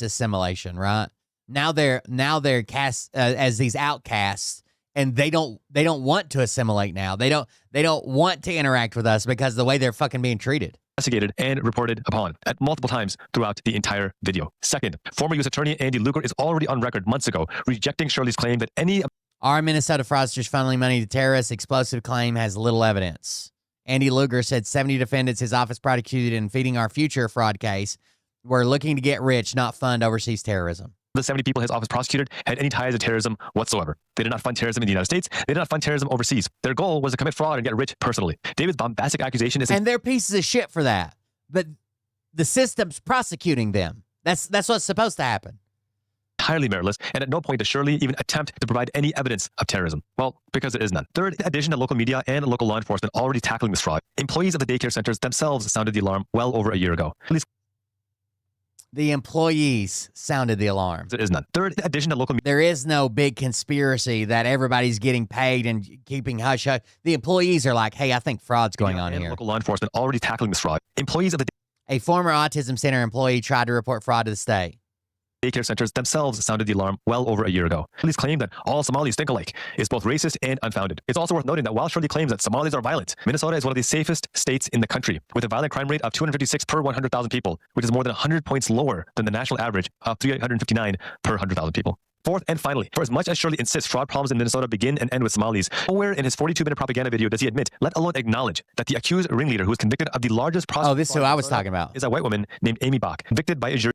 assimilation, right? Now they're cast as these outcasts, and they don't want to assimilate now. They don't want to interact with us because of the way they're fucking being treated. Investigated and reported upon at multiple times throughout the entire video. Second, former U.S. Attorney Andy Lugar is already on record months ago rejecting Shirley's claim that any Are Minnesota fraudsters funneling money to terrorists? Explosive claim has little evidence. Andy Lugar said 70 defendants his office prosecuted in Feeding Our Future fraud case were looking to get rich, not fund overseas terrorism. The 70 people his office prosecuted had any ties to terrorism whatsoever. They did not fund terrorism in the United States. They did not fund terrorism overseas. Their goal was to commit fraud and get rich personally. David's bombastic accusation is... And they're pieces of shit for that. But the system's prosecuting them. That's what's supposed to happen. entirely meritless, and at no point does Shirley even attempt to provide any evidence of terrorism. Well, because there is none. Third, in addition to local media and local law enforcement already tackling this fraud, employees of the daycare centers themselves sounded the alarm well over a year ago. The employees sounded the alarm. There is none. Third, in addition to local media. There is no big conspiracy that everybody's getting paid and keeping hush hush. The employees are like, hey, I think fraud's going on here. Local law enforcement already tackling this fraud. Employees of the A former autism center employee tried to report fraud to the state. Daycare centers themselves sounded the alarm well over a year ago. Shirley's claim that all Somalis think alike is both racist and unfounded. It's also worth noting that while Shirley claims that Somalis are violent, Minnesota is one of the safest states in the country, with a violent crime rate of 256 per 100,000 people, which is more than 100 points lower than the national average of 359 per 100,000 people. Fourth and finally, for as much as Shirley insists fraud problems in Minnesota begin and end with Somalis, nowhere in his 42-minute propaganda video does he admit, let alone acknowledge, that the accused ringleader who was convicted of the largest prostitution. Oh, this is who I was talking about. Is a white woman named Amy Bach, convicted by a jury.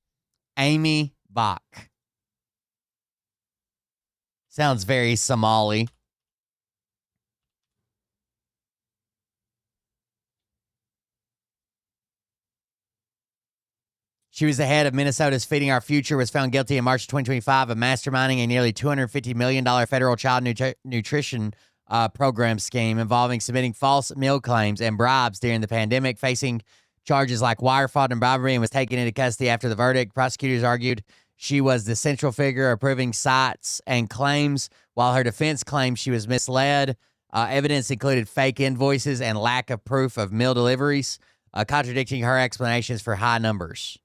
Amy Bach. Sounds very Somali. She was the head of Minnesota's Feeding Our Future, was found guilty in March 2025 of masterminding a nearly $250 million federal child nutrition program scheme involving submitting false meal claims and bribes during the pandemic, facing charges like wire fraud and bribery, and was taken into custody after the verdict. Prosecutors argued she was the central figure approving sites and claims, while her defense claimed she was misled. Evidence included fake invoices and lack of proof of meal deliveries, contradicting her explanations for high numbers.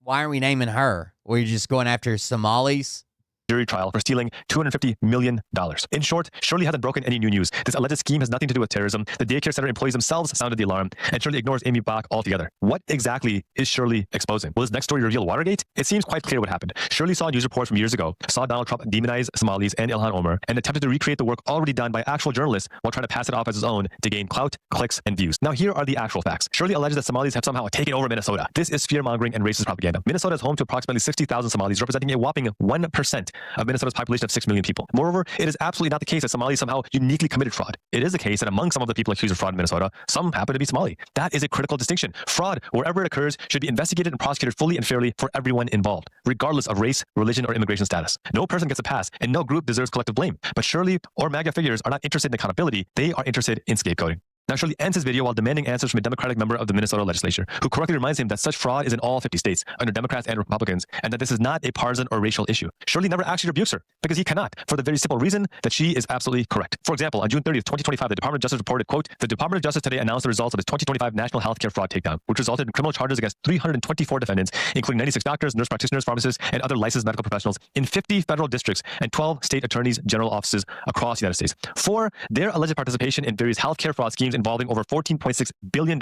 Why aren't we naming her? We're just going after Somalis? Jury trial for stealing $250 million. In short, Shirley hasn't broken any new news. This alleged scheme has nothing to do with terrorism. The daycare center employees themselves sounded the alarm, and Shirley ignores Amy Bach altogether. What exactly is Shirley exposing? Will this next story reveal Watergate? It seems quite clear what happened. Shirley saw news reports from years ago, saw Donald Trump demonize Somalis and Ilhan Omar, and attempted to recreate the work already done by actual journalists while trying to pass it off as his own to gain clout, clicks, and views. Now here are the actual facts. Shirley alleges that Somalis have somehow taken over Minnesota. This is fear-mongering and racist propaganda. Minnesota is home to approximately 60,000 Somalis, representing a whopping 1% of Minnesota's population of 6 million people. Moreover, it is absolutely not the case that Somalis somehow uniquely committed fraud. It is the case that among some of the people accused of fraud in Minnesota, some happen to be Somali. That is a critical distinction. Fraud, wherever it occurs, should be investigated and prosecuted fully and fairly for everyone involved, regardless of race, religion, or immigration status. No person gets a pass, and no group deserves collective blame. But Shirley or MAGA figures are not interested in accountability. They are interested in scapegoating. Now, Shirley ends his video while demanding answers from a Democratic member of the Minnesota legislature, who correctly reminds him that such fraud is in all 50 states, under Democrats and Republicans, and that this is not a partisan or racial issue. Shirley never actually rebukes her, because he cannot, for the very simple reason that she is absolutely correct. For example, on June 30th, 2025, the Department of Justice reported, quote, "The Department of Justice today announced the results of its 2025 National Healthcare Fraud Takedown, which resulted in criminal charges against 324 defendants, including 96 doctors, nurse practitioners, pharmacists, and other licensed medical professionals in 50 federal districts and 12 state attorneys general offices across the United States for their alleged participation in various healthcare fraud schemes involving over $14.6 billion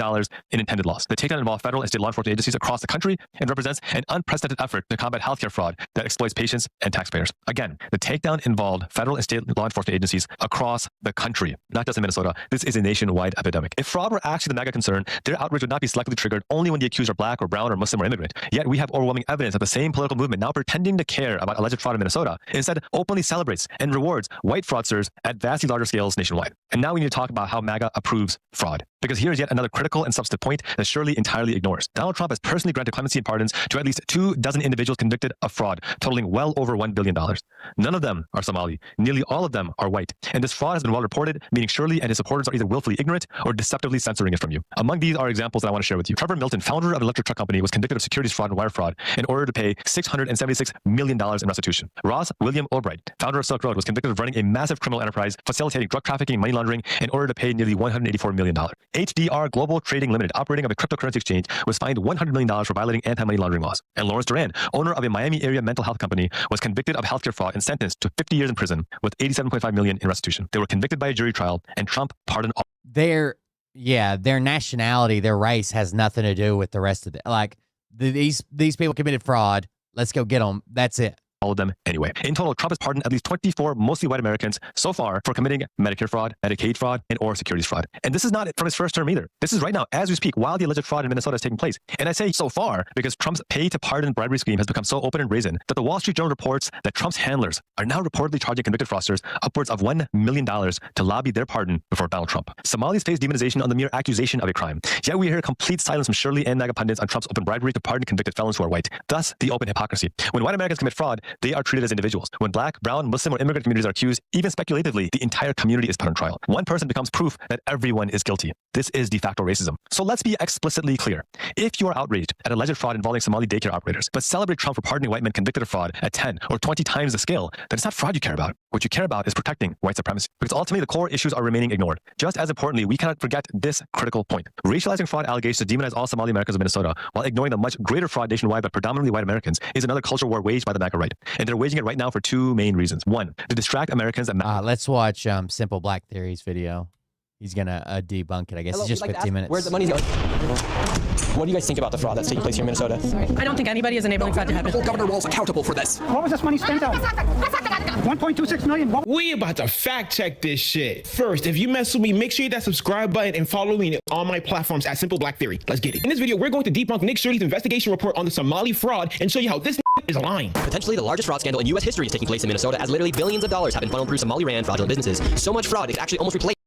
in intended loss. The takedown involved federal and state law enforcement agencies across the country and represents an unprecedented effort to combat healthcare fraud that exploits patients and taxpayers. Again, the takedown involved federal and state law enforcement agencies across the country, not just in Minnesota. This is a nationwide epidemic. If fraud were actually the mega concern, their outrage would not be selectively triggered only when the accused are black or brown or Muslim or immigrant. Yet we have overwhelming evidence that the same political movement, now pretending to care about alleged fraud in Minnesota, instead openly celebrates and rewards white fraudsters at vastly larger scales nationwide. And now we need to talk about how MAGA approves fraud. Because here's yet another critical and substantive point that Shirley entirely ignores. Donald Trump has personally granted clemency and pardons to at least 24 individuals convicted of fraud, totaling well over $1 billion. None of them are Somali. Nearly all of them are white. And this fraud has been well reported, meaning Shirley and his supporters are either willfully ignorant or deceptively censoring it from you. Among these are examples that I want to share with you. Trevor Milton, founder of an electric truck company, was convicted of securities fraud and wire fraud in order to pay $676 million in restitution. Ross William Albright, founder of Silk Road, was convicted of running a massive criminal enterprise facilitating drug trafficking and money laundering in order to pay nearly $184 million. HDR Global Trading Limited, operating of a cryptocurrency exchange, was fined $100 million for violating anti-money laundering laws. And Lawrence Duran, owner of a Miami area mental health company, was convicted of healthcare fraud and sentenced to 50 years in prison with $87.5 million in restitution. They were convicted by a jury trial, and Trump pardoned all. Their nationality, their race has nothing to do with the rest of it. Like these people committed fraud. Let's go get them. That's it. of them anyway. In total, Trump has pardoned at least 24 mostly white Americans so far for committing Medicare fraud, Medicaid fraud, and or securities fraud. And this is not from his first term either. This is right now, as we speak, while the alleged fraud in Minnesota is taking place. And I say so far because Trump's pay-to-pardon bribery scheme has become so open and brazen that the Wall Street Journal reports that Trump's handlers are now reportedly charging convicted fraudsters upwards of $1 million to lobby their pardon before Donald Trump. Somalis face demonization on the mere accusation of a crime. Yet we hear complete silence from Shirley and MAGA pundits on Trump's open bribery to pardon convicted felons who are white. Thus, the open hypocrisy. When white Americans commit fraud, they are treated as individuals. When black, brown, Muslim, or immigrant communities are accused, even speculatively, the entire community is put on trial. One person becomes proof that everyone is guilty. This is de facto racism. So let's be explicitly clear. If you are outraged at alleged fraud involving Somali daycare operators, but celebrate Trump for pardoning white men convicted of fraud at 10 or 20 times the scale, then it's not fraud you care about. What you care about is protecting white supremacy. Because ultimately, the core issues are remaining ignored. Just as importantly, we cannot forget this critical point. Racializing fraud allegations to demonize all Somali Americans of Minnesota while ignoring the much greater fraud nationwide but predominantly white Americans is another cultural war waged by the MAGA right. And they're waging it right now for two main reasons. One, to distract Americans that let's watch Simple Black Theory's video. He's gonna debunk it, I guess. Hello, it's just we'd like to 15 ask minutes. Where's the money going? What do you guys think about the fraud that's taking place here in Minnesota? I don't think anybody is enabling fraud to happen. Governor Walz accountable for this. What was this money spent on? 1.26 million. We about to fact check this shit. First, if you mess with me, make sure you hit that subscribe button and follow me on my platforms at Simple Black Theory. Let's get it. In this video, we're going to debunk Nick Shirley's investigation report on the Somali fraud and show you how this is lying. Potentially the largest fraud scandal in U.S. history is taking place in Minnesota, as literally billions of dollars have been funneled through Somali-ran fraudulent businesses. So much fraud, it's actually almost replaced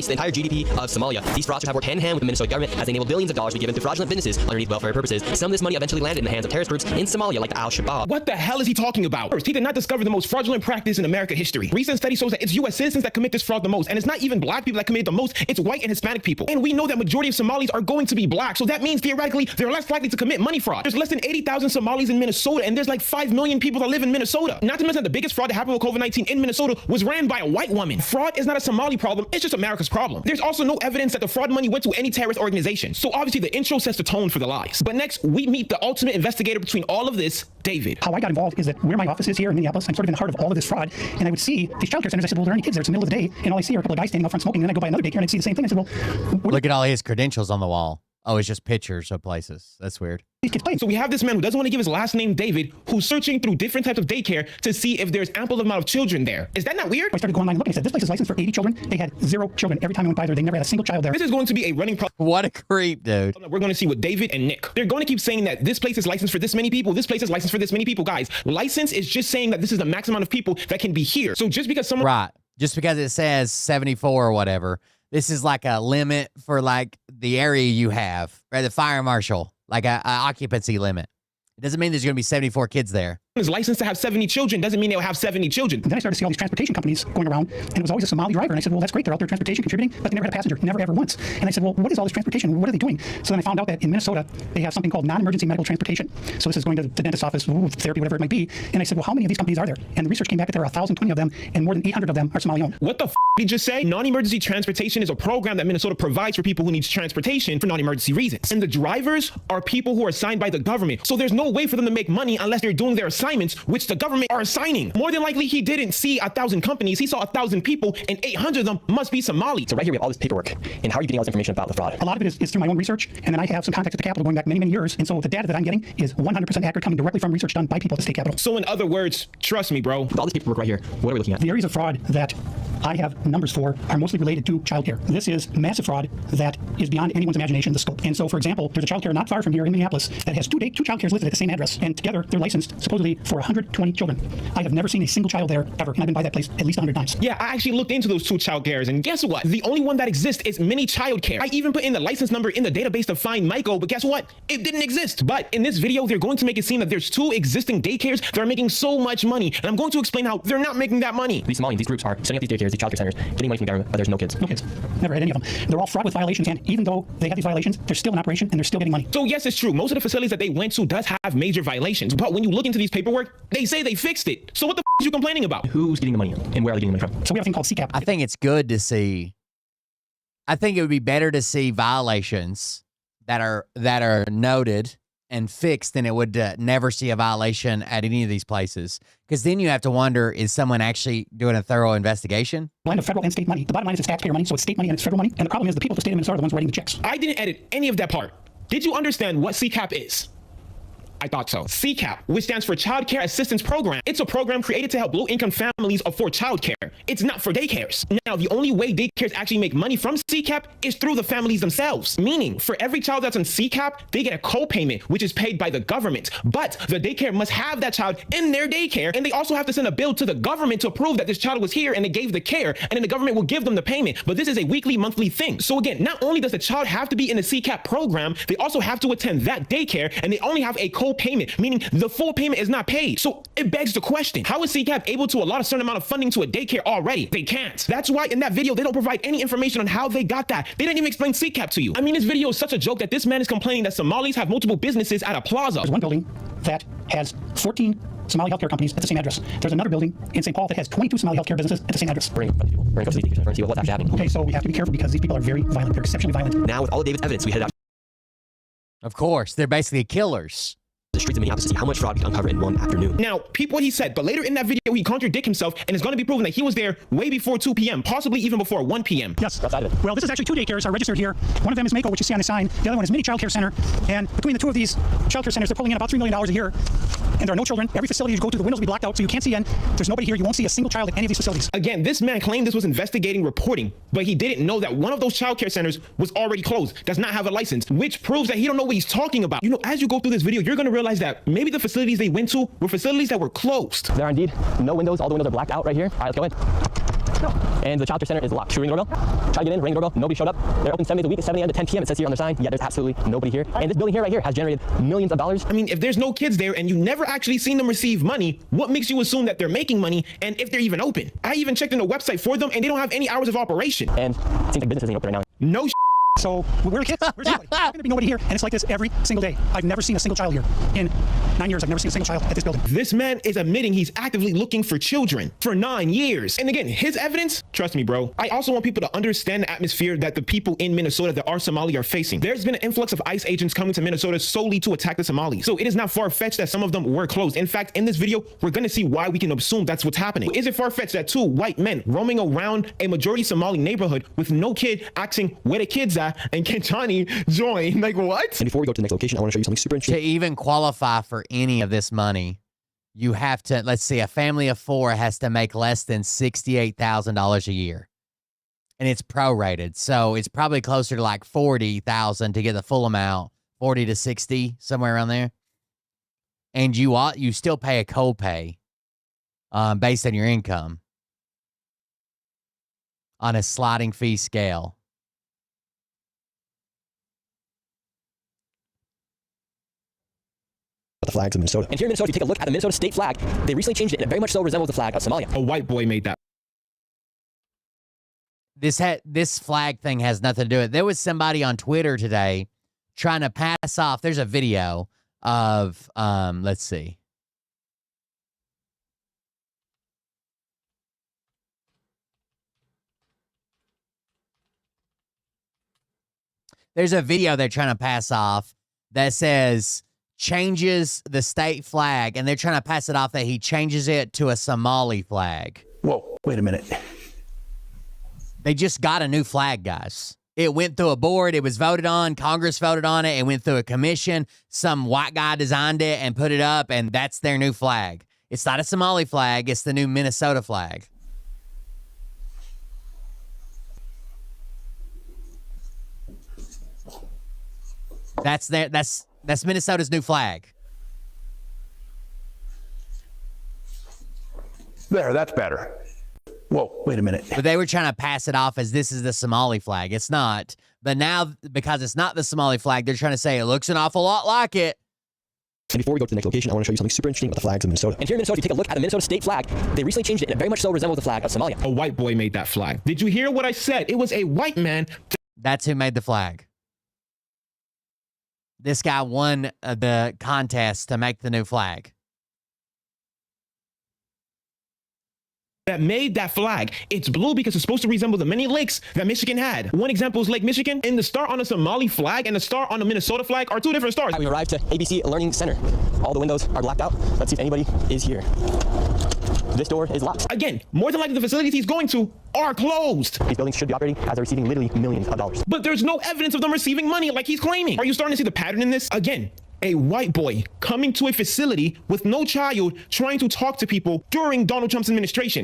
the entire GDP of Somalia. These fraudsters have worked hand in hand with the Minnesota government as they enable billions of dollars to be given to fraudulent businesses underneath welfare purposes. Some of this money eventually landed in the hands of terrorist groups in Somalia like the Al-Shabaab. What the hell is he talking about? First, he did not discover the most fraudulent practice in American history. Recent study shows that it's U.S. citizens that commit this fraud the most, and it's not even black people that commit the most, it's white and Hispanic people. And we know that majority of Somalis are going to be black, so that means theoretically they're less likely to commit money fraud. There's less than 80,000 Somalis in Minnesota, and there's like 5 million people that live in Minnesota. Not to mention that the biggest fraud that happened with COVID-19 in Minnesota was ran by a white woman. Fraud is not a Somali problem, it's just America's problem. There's also no evidence that the fraud money went to any terrorist organization. So obviously the intro sets the tone for the lies. But next, we meet the ultimate investigator between all of this, David. How I got involved is that where my office is here in Minneapolis, I'm sort of in the heart of all of this fraud. And I would see these childcare centers. I said, well, are there any kids there? It's the middle of the day. And all I see are a couple of guys standing out front smoking. And then I go by another daycare and I'd see the same thing. I said, well, look at all his credentials on the wall. Oh, it's just pictures of places. That's weird. So we have this man who doesn't want to give his last name, David, who's searching through different types of daycare to see if there's ample amount of children there. Is that not weird? I started going online and looking. I said, this place is licensed for 80 children. They had 0 children every time I went by there. They never had a single child there. This is going to be a running problem. What a creep, dude. We're going to see with David and Nick. They're going to keep saying that this place is licensed for this many people. This place is licensed for this many people. Guys, license is just saying that this is the max amount of people that can be here. So just because someone... Right. Just because it says 74 or whatever, this is like a limit for like the area you have, right? The fire marshal, like a occupancy limit. It doesn't mean there's going to be 74 kids there. Is licensed to have 70 children doesn't mean they'll have 70 children. And then I started to see all these transportation companies going around, and it was always a Somali driver. And I said, well, that's great. They're out there transportation contributing, but they never had a passenger, never ever once. And I said, well, what is all this transportation? What are they doing? So then I found out that in Minnesota, they have something called non-emergency medical transportation. So this is going to the dentist's office, therapy, whatever it might be. And I said, well, how many of these companies are there? And the research came back that there are 1,020 of them, and more than 800 of them are Somali owned. What the f did you just say? Non-emergency transportation is a program that Minnesota provides for people who need transportation for non-emergency reasons. And the drivers are people who are assigned by the government. So there's no way for them to make money unless they're doing their assignments, which the government are assigning. More than likely, he didn't see 1,000 companies. He saw 1,000 people, and 800 of them must be Somali. So right here we have all this paperwork. And how are you getting all this information about the fraud? A lot of it is through my own research, and then I have some contacts at the Capitol going back many, many years. And so the data that I'm getting is 100% accurate, coming directly from research done by people at the state Capitol. So in other words, trust me, bro. With all this paperwork right here, what are we looking at? The areas of fraud that I have numbers for are mostly related to childcare. This is massive fraud that is beyond anyone's imagination, the scope. And so, for example, there's a childcare not far from here in Minneapolis that has two childcares listed at the same address, and together they're licensed supposedly for 120 children. I have never seen a single child there ever, and I've been by that place at least 100 times. Yeah, I actually looked into those two childcares, and guess what? The only one that exists is mini childcare. I even put in the license number in the database to find Michael, but guess what? It didn't exist. But in this video, they're going to make it seem that there's two existing daycares that are making so much money, and I'm going to explain how they're not making that money. These Somalians, these groups are setting up these daycares, these childcare centers, getting money from the government, but there's no kids. No kids. Never had any of them. They're all fraud with violations, and even though they have these violations, they're still in operation and they're still getting money. So yes, it's true. Most of the facilities that they went to does have major violations, but when you look into these paperwork, they say they fixed it. So what the f is you complaining about? Who's getting the money and where are they getting the money from? So we have a thing called CCAP. I think it's good to see. I think it would be better to see violations that are noted and fixed than it would to never see a violation at any of these places. Because then you have to wonder, is someone actually doing a thorough investigation? Blend of federal and state money. The bottom line is it's taxpayer money, so it's state money and it's federal money. And the problem is the people of the state of Minnesota are the ones writing the checks. I didn't edit any of that part. Did you understand what CCAP is? I thought so. CCAP, which stands for Child Care Assistance Program. It's a program created to help low-income families afford childcare. It's not for daycares. Now, the only way daycares actually make money from CCAP is through the families themselves. Meaning, for every child that's on CCAP, they get a co-payment, which is paid by the government. But the daycare must have that child in their daycare, and they also have to send a bill to the government to prove that this child was here and they gave the care, and then the government will give them the payment. But this is a weekly, monthly thing. So again, not only does the child have to be in the CCAP program, they also have to attend that daycare, and they only have a co-payment, meaning the full payment is not paid. So it begs the question, how is CCAP able to allot a certain amount of funding to a daycare already? They can't. That's why in that video, they don't provide any information on how they got that. They didn't even explain CCAP to you. I mean, this video is such a joke that this man is complaining that Somalis have multiple businesses at a plaza. There's one building that has 14 Somali healthcare companies at the same address. There's another building in St. Paul that has 22 Somali healthcare businesses at the same address. We're going to go to these daycares and see what's actually happening. Okay, so we have to be careful because these people are very violent. They're exceptionally violent. Now, with all of David's evidence, we headed out Of course, they're basically killers. the streets of Minneapolis to see how much fraud we can uncover in one afternoon. Now, peep what he said, but later in that video, he contradicted himself, and it's going to be proven that he was there way before 2 p.m., possibly even before 1 p.m. Yes. Well, this is actually 2 daycares are registered here. One of them is Mako, which you see on the sign. The other one is Mini Child Care Center. And between the two of these child care centers, they're pulling in about $3 million a year. And there are no children. Every facility you go to, the windows will be blacked out, so you can't see in. There's nobody here. You won't see a single child at any of these facilities. Again, this man claimed this was investigating reporting, but he didn't know that one of those child care centers was already closed, does not have a license, which proves that he don't know what he's talking about. You know, as you go through this video, you're going to realize that maybe the facilities they went to were facilities that were closed. There are indeed no windows. All the windows are blacked out right here. All right, let's go in. And the child care center is locked. Should we ring the doorbell? Try to get in, ring the doorbell. Nobody showed up. They're open 7 days a week, 7 a.m. to 10 p.m. It says here on their sign. Yeah, there's absolutely nobody here. And this building here right here has generated millions of dollars. I mean, if there's no kids there and you never actually seen them receive money, what makes you assume that they're making money and if they're even open? I even checked in the website for them and they don't have any hours of operation. And it seems like business isn't open right now. No. So where are the kids? Where's anybody? There's going to be nobody here, and it's like this every single day. I've never seen a single child here. In 9 years, I've never seen a single child at this building. This man is admitting he's actively looking for children for 9 years. And again, his evidence, trust me, bro. I also want people to understand the atmosphere that the people in Minnesota that are Somali are facing. There's been an influx of ICE agents coming to Minnesota solely to attack the Somalis. So it is not far-fetched that some of them were closed. In fact, in this video, we're going to see why we can assume that's what's happening. Is it far-fetched that 2 white men roaming around a majority Somali neighborhood with no kid asking where the kids at and can Johnny join? Like, what? And before we go to the next location, I want to show you something super interesting. To even qualify for any of this money, you have to, let's see, a family of 4 has to make less than $68,000 a year. And it's prorated. So it's probably closer to like 40,000 to get the full amount, 40 to 60, somewhere around there. And you still pay a copay based on your income on a sliding fee scale. The flags of Minnesota. And here in Minnesota, if you take a look at the Minnesota state flag, they recently changed it, and it very much so resembles the flag of Somalia. A white boy made that. This flag thing has nothing to do with it. There was somebody on Twitter today trying to pass off. There's a video of, let's see. There's a video they're trying to pass off that says changes the state flag, and they're trying to pass it off that he changes it to a Somali flag. Whoa, wait a minute. They just got a new flag, guys. It went through a board. It was voted on. Congress voted on it. It went through a commission. Some white guy designed it and put it up, and that's their new flag. It's not a Somali flag. It's the new Minnesota flag. That's Minnesota's new flag. There, that's better. Whoa, wait a minute. But they were trying to pass it off as this is the Somali flag. It's not. But now, because it's not the Somali flag, they're trying to say it looks an awful lot like it. And before we go to the next location, I want to show you something super interesting about the flags of Minnesota. And here in Minnesota, if you take a look at the Minnesota state flag, they recently changed it, and it very much so resembles the flag of Somalia. A white boy made that flag. Did you hear what I said? It was a white man. That's who made the flag. This guy won the contest to make the new flag. That made that flag. It's blue because it's supposed to resemble the many lakes that Michigan had. One example is Lake Michigan, and the star on the Somali flag and the star on the Minnesota flag are 2 different stars. We arrived to ABC Learning Center. All the windows are blacked out. Let's see if anybody is here. This door is locked. Again, more than likely the facilities he's going to are closed. These buildings should be operating as they're receiving literally millions of dollars. But there's no evidence of them receiving money like he's claiming. Are you starting to see the pattern in this? Again, a white boy coming to a facility with no child trying to talk to people during Donald Trump's administration.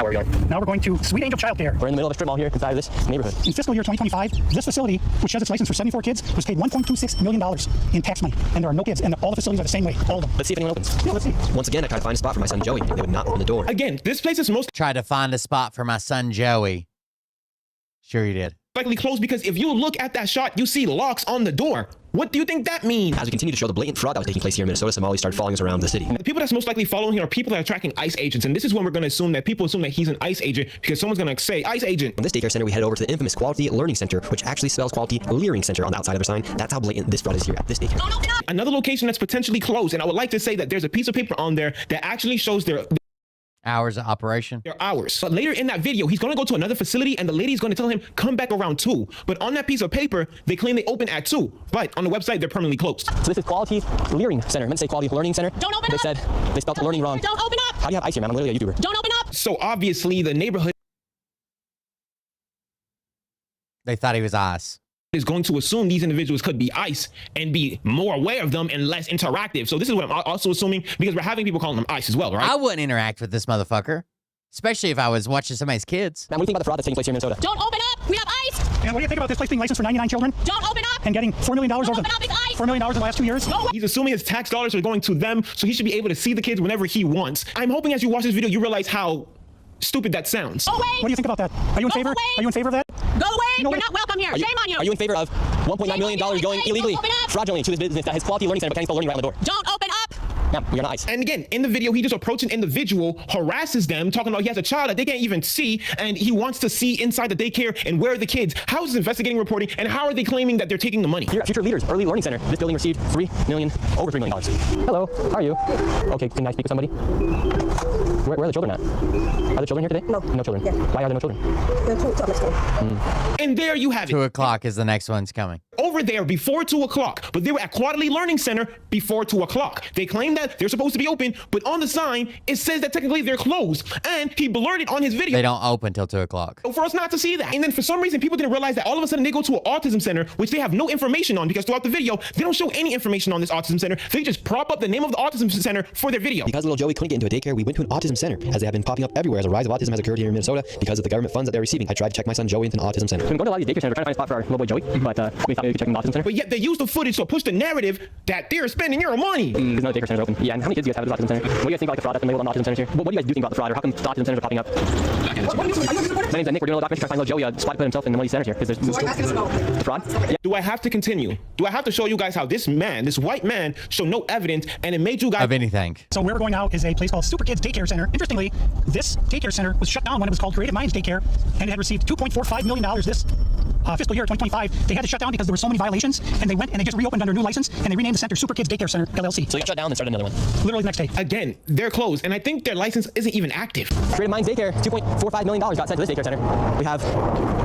Now we're going to Sweet Angel Child Care. We're in the middle of a strip mall here inside of this neighborhood. In fiscal year 2025, this facility, which has its license for 74 kids, was paid $1.26 million in tax money. And there are no kids, and all the facilities are the same way, all of them. Let's see if anyone opens. Yeah, let's see. Once again, I tried to find a spot for my son Joey. They would not open the door. Again, this place is most Tried to find a spot for my son Joey. Sure he did. likely closed because if you look at that shot, you see locks on the door. What do you think that means? As we continue to show the blatant fraud that was taking place here in Minnesota, Somalis started following us around the city. The people that's most likely following him are people that are tracking ICE agents, and this is when we're going to assume that people assume that he's an ICE agent because someone's going to say ICE agent. From this daycare center, we headed over to the infamous Quality Learning Center, which actually spells Quality Leering Center on the outside of their sign. That's how blatant this fraud is here at this daycare. Don't open up! Another location that's potentially closed, and I would like to say that there's a piece of paper on there that actually shows their hours of operation. Their hours. But later in that video, he's going to go to another facility and the lady's going to tell him, come back around 2. But on that piece of paper, they claim they open at 2. But on the website, they're permanently closed. So this is Quality Leering Center. I meant to say Quality Learning Center. Don't open they up! They said they spelled learning wrong. Don't open up! How do you have ice here, man? I'm literally a YouTuber. Don't open up! So obviously, the neighborhood They thought he was ICE. is going to assume these individuals could be ICE and be more aware of them and less interactive. So this is what I'm also assuming because we're having people calling them ICE as well, right? I wouldn't interact with this motherfucker. Especially if I was watching somebody's kids. Man, what do you think about the fraud that's taking place here in Minnesota? Don't open up! We have ice! And what do you think about this place being licensed for 99 children? Don't open up! And getting $4 million over Don't open up, it's ice! $4 million in the last 2 years? Go away! He's assuming his tax dollars are going to them, so he should be able to see the kids whenever he wants. I'm hoping as you watch this video, you realize how stupid that sounds. Go away! What do you think about that? Are you in favor? away! Are you in favor of that? Go away! You know You're what? not welcome here. Are you, Shame on you! Are you in favor of $1.9 million going illegally, Open up! fraudulently to this business that has Quality Learning Center but can't spell learning right on the door? Don't open up! Ma'am, we are not ICE. And again, in the video, he just approaches an individual, harasses them, talking about he has a child that they can't even see, and he wants to see inside the daycare and where are the kids. How is this investigating reporting, and how are they claiming that they're taking the money? Here at Future Leaders Early Learning Center, this building received over $3 million. Hello, how are you? Okay, can I speak with somebody? Where are the children at? Are the children here today? No. No children. Yeah. Why are there no children? They're 2 o'clock next time. And there you have it. 2 o'clock is the next one's coming. Over there before 2 o'clock, but they were at Quality Learning Center before 2 o'clock. They claim that they're supposed to be open, but on the sign, it says that technically they're closed. And he blurred it on his video. They don't open till 2 o'clock. For us not to see that. And then for some reason, people didn't realize that all of a sudden they go to an autism center, which they have no information on because throughout the video, they don't show any information on this autism center. They just prop up the name of the autism center for their video. Because little Joey couldn't get into a daycare, we went to an autism center, as they have been popping up everywhere as a rise of autism has occurred here in Minnesota because of the government funds that they're receiving. I tried to check my son Joey into an autism center. So we're going to a lot of these daycare centers, trying to find a spot for our little boy Joey, but we thought we could check in the autism center. But yet they use the footage to push the narrative that they're spending your money. There's no daycare centers open. Yeah, and how many kids do you guys have at this autism center? What do you guys think about the fraud that's been labeled on the autism centers here? What do you guys do think about the fraud, or how come the autism centers are popping up? My name's Nick. We're doing a little documentary trying to find little Joey spot to put himself in one of these centers here. Because there's the fraud. Yeah. Do I have to continue? Do I have to show you guys how this man, this white man, showed no evidence and it made you guys of anything? So where we're going now is a place called Super Kids Daycare Center. Interestingly, this daycare center was shut down when it was called Creative Minds Daycare, and it had received $2.45 million this fiscal year 2025. They had to shut down because there were so many violations, and they went and they just reopened under a new license, and they renamed the center Super Kids Daycare Center LLC. So they got shut down and started another one. Literally the next day. Again, they're closed, and I think their license isn't even active. Creative Minds Daycare, $2.45 million got sent to this daycare center. We have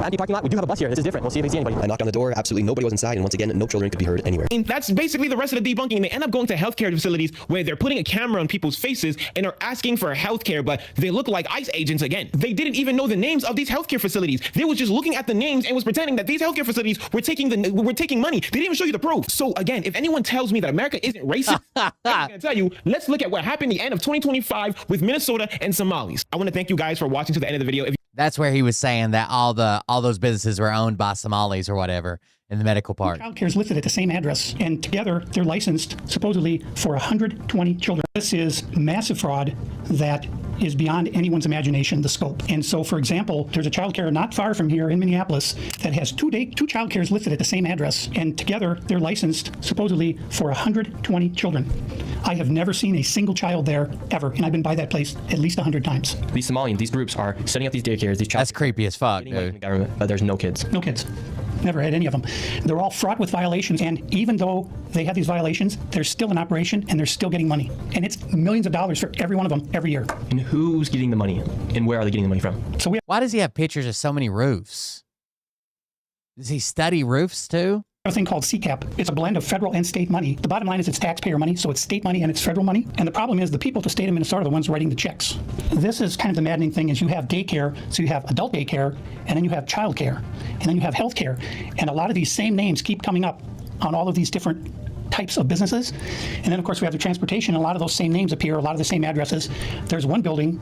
empty parking lot. We do have a bus here. This is different. We'll see if we see anybody. I knocked on the door. Absolutely nobody was inside, and once again, no children could be heard anywhere. And that's basically the rest of the debunking. They end up going to healthcare facilities where they're putting a camera on people's faces and are asking for healthcare, but they look like ICE agents again. They didn't even know the names of these healthcare facilities. They was just looking at the names and was pretending that these healthcare facilities were taking money. They didn't even show you the proof. So again, if anyone tells me that America isn't racist, I'm gonna tell you, let's look at what happened at the end of 2025 with Minnesota and Somalis. I want to thank you guys for watching to the end of the video. That's where he was saying that all those businesses were owned by Somalis or whatever in the medical part. Child care is listed at the same address, and together they're licensed supposedly for 120 children. This is massive fraud that is beyond anyone's imagination, the scope. And so, for example, there's a child care not far from here in Minneapolis that has two child cares listed at the same address, and together they're licensed supposedly for 120 children. I have never seen a single child there ever, and I've been by that place at least 100 times. These Somalians, these groups are setting up these daycares, these child. That's creepy as fuck, dude. The government, but there's no kids. No kids. Never had any of them. They're all fraught with violations, and even though they have these violations, they're still in operation and they're still getting money. And it's millions of dollars for every one of them every year. And who's getting the money? And where are they getting the money from? So why does he have pictures of so many roofs? Does he study roofs too? A thing called CCAP. It's a blend of federal and state money. The bottom line is it's taxpayer money, so it's state money and it's federal money. And the problem is the people at the state of Minnesota are the ones writing the checks. This is kind of the maddening thing is you have daycare, so you have adult daycare, and then you have child care, and then you have health care. And a lot of these same names keep coming up on all of these different types of businesses. And then, of course, we have the transportation. A lot of those same names appear, a lot of the same addresses. There's one building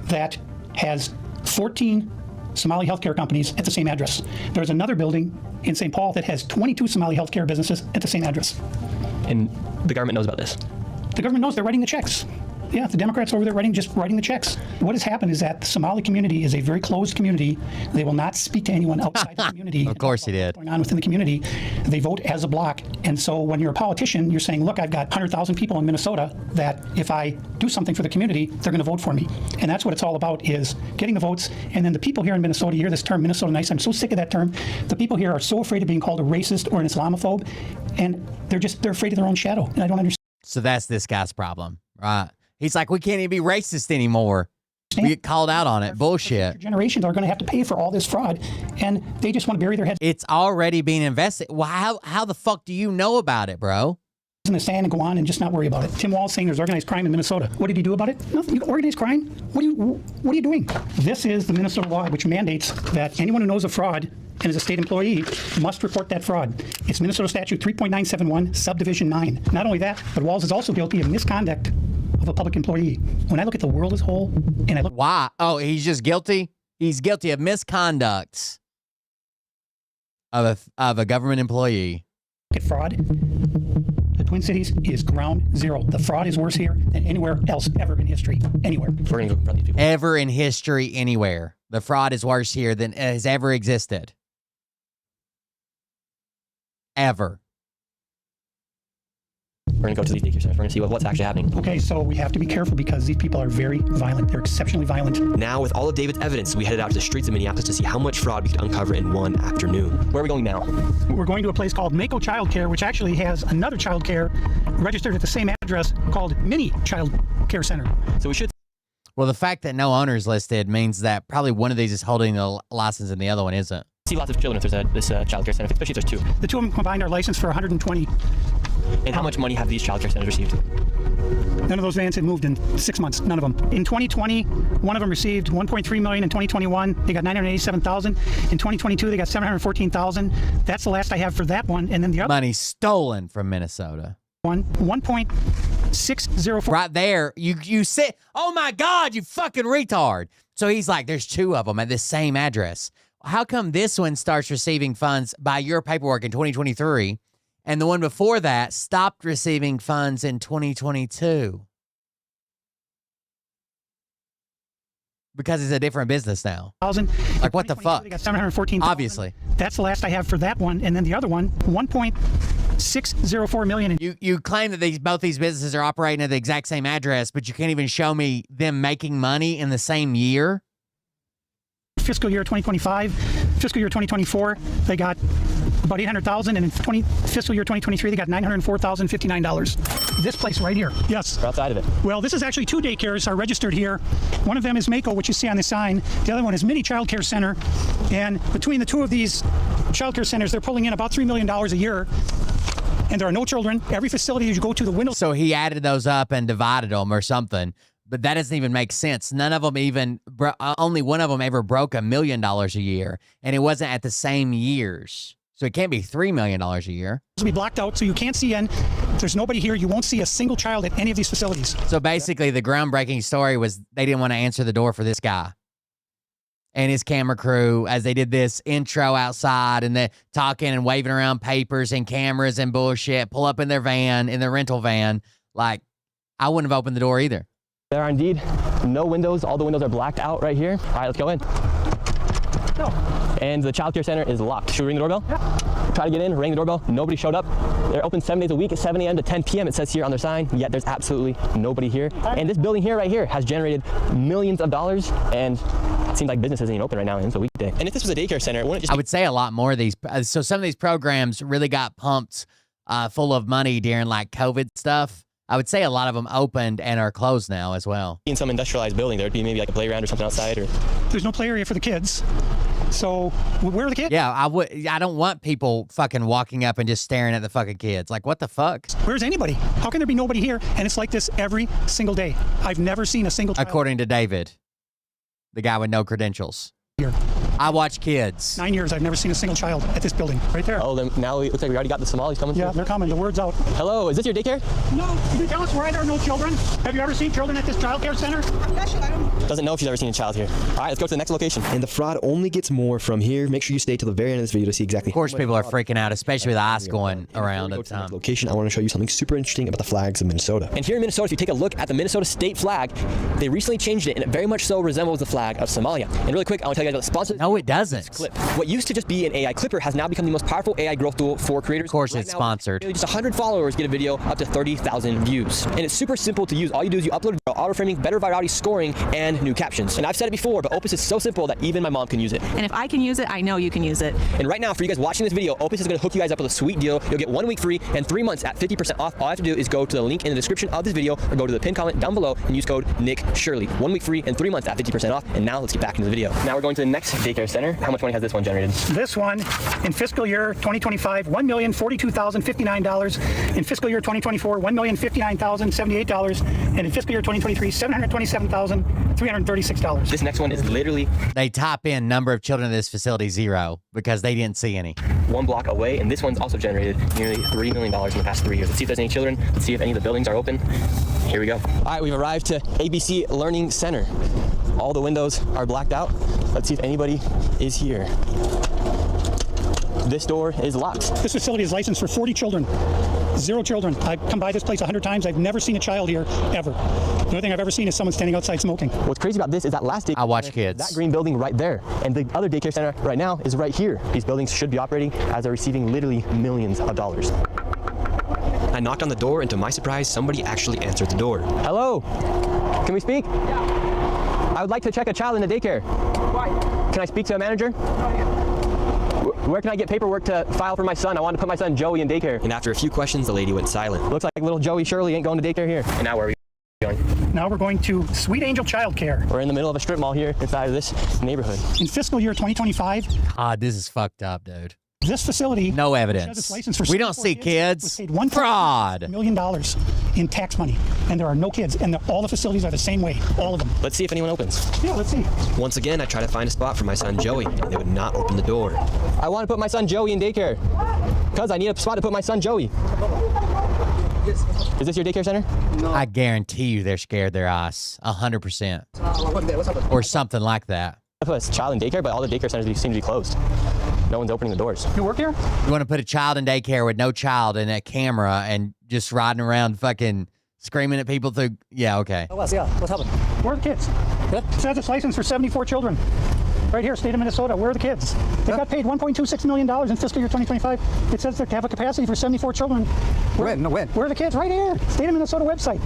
that has 14 Somali healthcare companies at the same address. There's another building in St. Paul that has 22 Somali healthcare businesses at the same address. And the government knows about this? The government knows. They're writing the checks. Yeah, the Democrats over there writing the checks. What has happened is that the Somali community is a very closed community. They will not speak to anyone outside the community. Of course he did. What's going on within the community. They vote as a block. And so when you're a politician, you're saying, look, I've got 100,000 people in Minnesota that if I do something for the community, they're going to vote for me. And that's what it's all about, is getting the votes. And then the people here in Minnesota, you hear this term, Minnesota nice. I'm so sick of that term. The people here are so afraid of being called a racist or an Islamophobe. And they're afraid of their own shadow. And I don't understand. So that's this guy's problem, right? He's like, we can't even be racist anymore. We get called out on it. Bullshit. Generations are going to have to pay for all this fraud, and they just want to bury their heads. It's already being invested. Well, how the fuck do you know about it, bro? In the sand and go on and just not worry about it. Tim Wall's saying there's organized crime in Minnesota. What did he do about it? Nothing. Organized crime? What are you doing? This is the Minnesota law, which mandates that anyone who knows of fraud and is a state employee must report that fraud. It's Minnesota Statute 3.971, Subdivision 9. Not only that, but Walls is also guilty of misconduct of a public employee. When I look at the world as a whole, and I look... Why? Oh, he's just guilty? He's guilty of misconduct of a government employee. At fraud, the Twin Cities is ground zero. The fraud is worse here than anywhere else ever in history. Anywhere. Ever in history, anywhere. The fraud is worse here than has ever existed. Ever. We're going to go to these daycare centers. We're going to see what's actually happening. Okay, so we have to be careful because these people are very violent. They're exceptionally violent. Now, with all of David's evidence, we headed out to the streets of Minneapolis to see how much fraud we could uncover in one afternoon. Where are we going now? We're going to a place called Mako Child Care, which actually has another child care registered at the same address called Mini Child Care Center. So we should... Well, the fact that no owner's listed means that probably one of these is holding the license and the other one isn't. See lots of children if there's this child care center, especially if there's two. The two of them combined are licensed for $120. And how much money have these child care centers received? None of those vans had moved in 6 months. None of them. In 2020, one of them received $1.3 million. In 2021, they got $987,000. In 2022, they got $714,000. That's the last I have for that one. And then the other money stolen from Minnesota. 1.604. Right there, you said, oh my God, you fucking retard. So he's like, there's two of them at the same address. How come this one starts receiving funds by your paperwork in 2023, and the one before that stopped receiving funds in 2022? Because it's a different business now. Like, what the fuck? They got $714,000. Obviously. That's the last I have for that one. And then the other one, $1.604 million. You claim that both these businesses are operating at the exact same address, but you can't even show me them making money in the same year? Fiscal year 2025, fiscal year 2024, they got about $800,000, and in fiscal year 2023, they got $904,059. This place right here. Yes. We're outside of it. Well, this is actually two daycares are registered here. One of them is Mako, which you see on the sign. The other one is Mini Child Care Center. And between the two of these child care centers, they're pulling in about $3 million a year. And there are no children. Every facility you go to, the windows. So he added those up and divided them or something. But that doesn't even make sense. None of them even, only one of them ever broke $1 million a year. And it wasn't at the same years. So it can't be $3 million a year. It'll be blocked out, so you can't see in. If there's nobody here, you won't see a single child at any of these facilities. So basically, the groundbreaking story was they didn't want to answer the door for this guy and his camera crew as they did this intro outside and they're talking and waving around papers and cameras and bullshit, pull up in their van, in their rental van. Like, I wouldn't have opened the door either. There are indeed no windows. All the windows are blacked out right here. All right, let's go in. No. And the child care center is locked. Should we ring the doorbell? Yeah. Try to get in, ring the doorbell. Nobody showed up. They're open 7 days a week at 7 a.m. to 10 p.m. It says here on their sign, yet there's absolutely nobody here. And this building here, right here, has generated millions of dollars, and it seems like business isn't even open right now, and it's a weekday. And if this was a daycare center, wouldn't it just I would say a lot more of these. So some of these programs really got pumped full of money during like COVID stuff. I would say a lot of them opened and are closed now as well. In some industrialized building, there would be maybe like a playground or something outside. Or there's no play area for the kids. So where are the kids? Yeah, I don't want people fucking walking up and just staring at the fucking kids. Like, what the fuck? Where's anybody? How can there be nobody here? And it's like this every single day. I've never seen a single child. According to David, the guy with no credentials. here. I watch kids. 9 years, I've never seen a single child at this building. Right there. Oh, then now it looks like we already got the Somalis coming Yeah, through. they're coming. The word's out. Hello, is this your daycare? No. Can you tell us why there are no children? Have you ever seen children at this child care center? Doesn't know if she's ever seen a child here. All right, let's go to the next location. And the fraud only gets more from here. Make sure you stay till the very end of this video to see exactly. Of course, people are freaking out, especially with ice going around at the time. Location. I want to show you something super interesting about the flags of Minnesota. And here in Minnesota, if you take a look at the Minnesota state flag, they recently changed it, and it very much so resembles the flag of Somalia. And really quick, I want to tell you guys about the sponsor. No, it doesn't. Clip. What used to just be an AI clipper has now become the most powerful AI growth tool for creators. Of course, it's sponsored. Just 100 followers get a video up to 30,000 views. And it's super simple to use. All you do is you upload auto framing, better virality scoring, and new captions. And I've said it before, but Opus is so simple that even my mom can use it. And if I can use it, I know you can use it. And right now, for you guys watching this video, Opus is going to hook you guys up with a sweet deal. You'll get 1 week free and 3 months at 50% off. All I have to do is go to the link in the description of this video or go to the pinned comment down below and use code Nick Shirley. 1 week free and 3 months at 50% off. And now let's get back into the video. Now we're going to the next daycare center. How much money has this one generated? This one, in fiscal year 2025, $1,042,059. In fiscal year 2024, $1,059,078. And in fiscal year 2023, $727,336. This next one is literally... They type in number of children in this facility 0 because they didn't see any. 1 block away, and this one's also generated nearly $3 million in the past 3 years. Let's see if there's any children. Let's see if any of the buildings are open. Here we go. All right, we've arrived to ABC Learning Center. All the windows are blacked out. Let's see if anybody is here. This door is locked. This facility is licensed for 40 children. 0 children. I've come by this place 100 times. I've never seen a child here, ever. The only thing I've ever seen is someone standing outside smoking. What's crazy about this is that last day I watch kids. That green building right there. And the other daycare center right now is right here. These buildings should be operating as they're receiving literally millions of dollars. I knocked on the door, and to my surprise, somebody actually answered the door. Hello? Can we speak? Yeah. I would like to check a child in the daycare. Why? Can I speak to a manager? Where can I get paperwork to file for my son? I want to put my son Joey in daycare. And after a few questions, the lady went silent. Looks like little Joey Shirley ain't going to daycare here. And now where are we going? Now we're going to Sweet Angel Child Care. We're in the middle of a strip mall here inside of this neighborhood. In fiscal year 2025. This is fucked up, dude. This facility, no evidence. We don't see kids. Fraud. $1 million in tax money, and there are no kids, and all the facilities are the same way, all of them. Let's see if anyone opens. Yeah, let's see. Once again, I tried to find a spot for my son Joey, and they would not open the door. I want to put my son Joey in daycare, because I need a spot to put my son Joey. Is this your daycare center? No. I guarantee you they're scared their ass. 100%. Or something like that. I put a child in daycare, but all the daycare centers seem to be closed. No one's opening the doors. You work here? You want to put a child in daycare with no child and a camera and just riding around fucking screaming at people through... Yeah, okay. Yeah, what's happening? Where are the kids? It says it's licensed for 74 children. Right here, state of Minnesota. Where are the kids? They got paid $1.26 million in fiscal year 2025. It says they have a capacity for 74 children. When? Where are the kids? Right here. State of Minnesota website.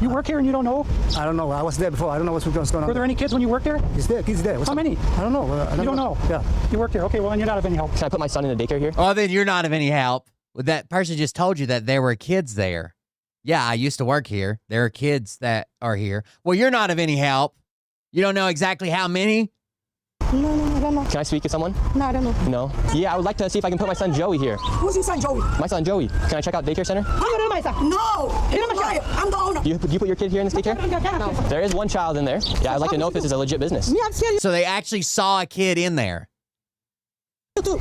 You work here and you don't know? I don't know. I was there before. I don't know what's going on. Were there any kids when you worked there? He's there. Kids there. How many? I don't know. You don't know? Yeah. You work there. Okay, well, then you're not of any help. Can I put my son in the daycare here? Oh, then you're not of any help. Well, that person just told you that there were kids there. Yeah, I used to work here. There are kids that are here. Well, you're not of any help. You don't know exactly how many? No, I don't know. Can I speak to someone? No, I don't know. No? Yeah, I would like to see if I can put my son Joey here. Who's your son, Joey? My son Joey. Can I check out daycare center? I'm not my son. No! I'm the owner. You put your kid here in this daycare? No. There is one child in there. Yeah, I'd like to know if this is a legit business. So they actually saw a kid in there.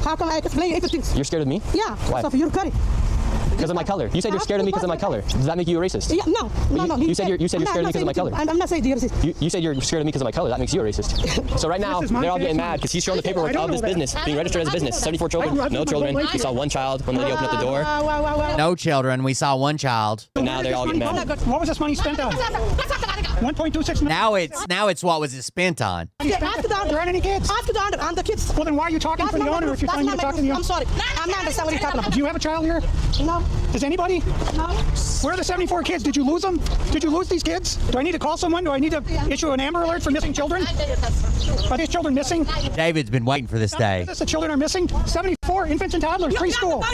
How can I explain everything? You're scared of me? Yeah. Why? So you're cutting. Because of my color. You said you're scared of me because of my color. Does that make you a racist? Yeah, no. You said you're scared of me because of my color. I'm not saying you're racist. You said you're scared of me because of my color. That makes you a racist. So right now, they're all getting mad because he's showing the paperwork of this business, being registered as a business. 74 children, no children. We saw one child when they opened up the door. No children. We saw one child. And now they're all getting mad. What was this money spent on? 1.26 million. Now it's what was it spent on? There aren't any kids. Ask the owner. I'm the kids. Well, then why are you talking for the owner if you're telling me to talk to the owner? I'm sorry. I'm not understand what you're talking about. Do you have a child here? No. Does anybody? No. Where are the 74 kids? Did you lose them? Did you lose these kids? Do I need to call someone? Do I need to issue an Amber Alert for missing children? Are these children missing? David's been waiting for this day. The children are missing? 74 infants and toddlers, preschool.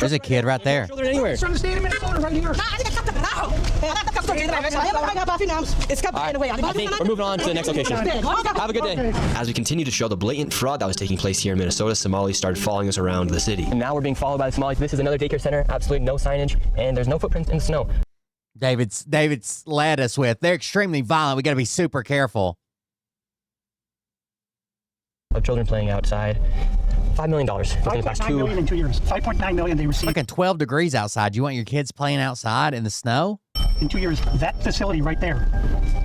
There's a kid right there. Children anywhere. It's from the state of Minnesota right here. I think we're moving on to the next location. Have a good day. As we continue to show the blatant fraud that was taking place here in Minnesota, Somalis started following us around the city. And now we're being followed by the Somalis. This is another daycare center. Absolutely no signage, and there's no footprints in the snow. David's led us with. They're extremely violent. We got to be super careful. of children playing outside. $5 million. $5.9 million in 2 years. $5.9 million they received. Fucking 12 degrees outside. You want your kids playing outside in the snow? In 2 years, that facility right there.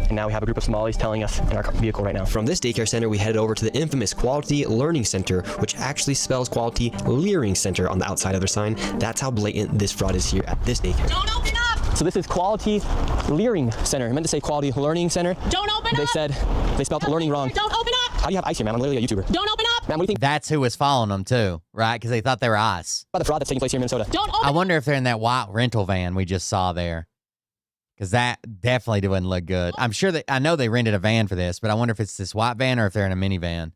And now we have a group of Somalis telling us in our vehicle right now. From this daycare center, we headed over to the infamous Quality Learning Center, which actually spells Quality Leering Center on the outside of their sign. That's how blatant this fraud is here at this daycare. Don't open up! So this is Quality Leering Center. I meant to say Quality Learning Center. Don't open They up! said they spelled learning wrong. Don't open up! How do you have ice here, man? I'm literally a YouTuber. Don't open up! Man, what do you think That's who was following them too, right? Because they thought they were ice. about the fraud that's taking place here in Minnesota? Don't open I wonder if they're in that white rental van we just saw there. Because that definitely wouldn't look good. I'm sure I know they rented a van for this, but I wonder if it's this white van or if they're in a minivan.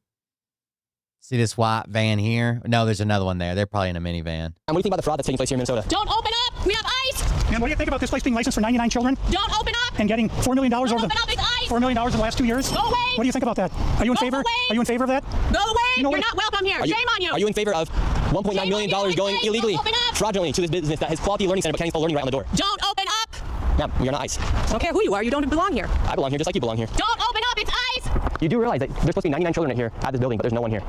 See this white van here? No, there's another one there. They're probably in a minivan. And what do you think about the fraud that's taking place here in Minnesota? Don't open up! We have ice! And what do you think about this place being licensed for 99 children Don't open up! and getting $4 million over Don't the open up! It's ice! $4 million in the last 2 years? Go away! What do you think about that? Are you in Go favor? away! Are you in favor of that? Go away! You know You're what? not welcome here. Shame on you! Are you in favor of $1.9 Shame million on you, going I say, illegally, don't open up! fraudulently to this business that has Quality Learning Center but can't spell learning right on the door? Don't open up! Ma'am, you're not ice. I don't care who you are. You don't belong here. I belong here just like you belong here. Don't open up! It's ice! You do realize that there's supposed to be 99 children right here at this building, but there's no one here.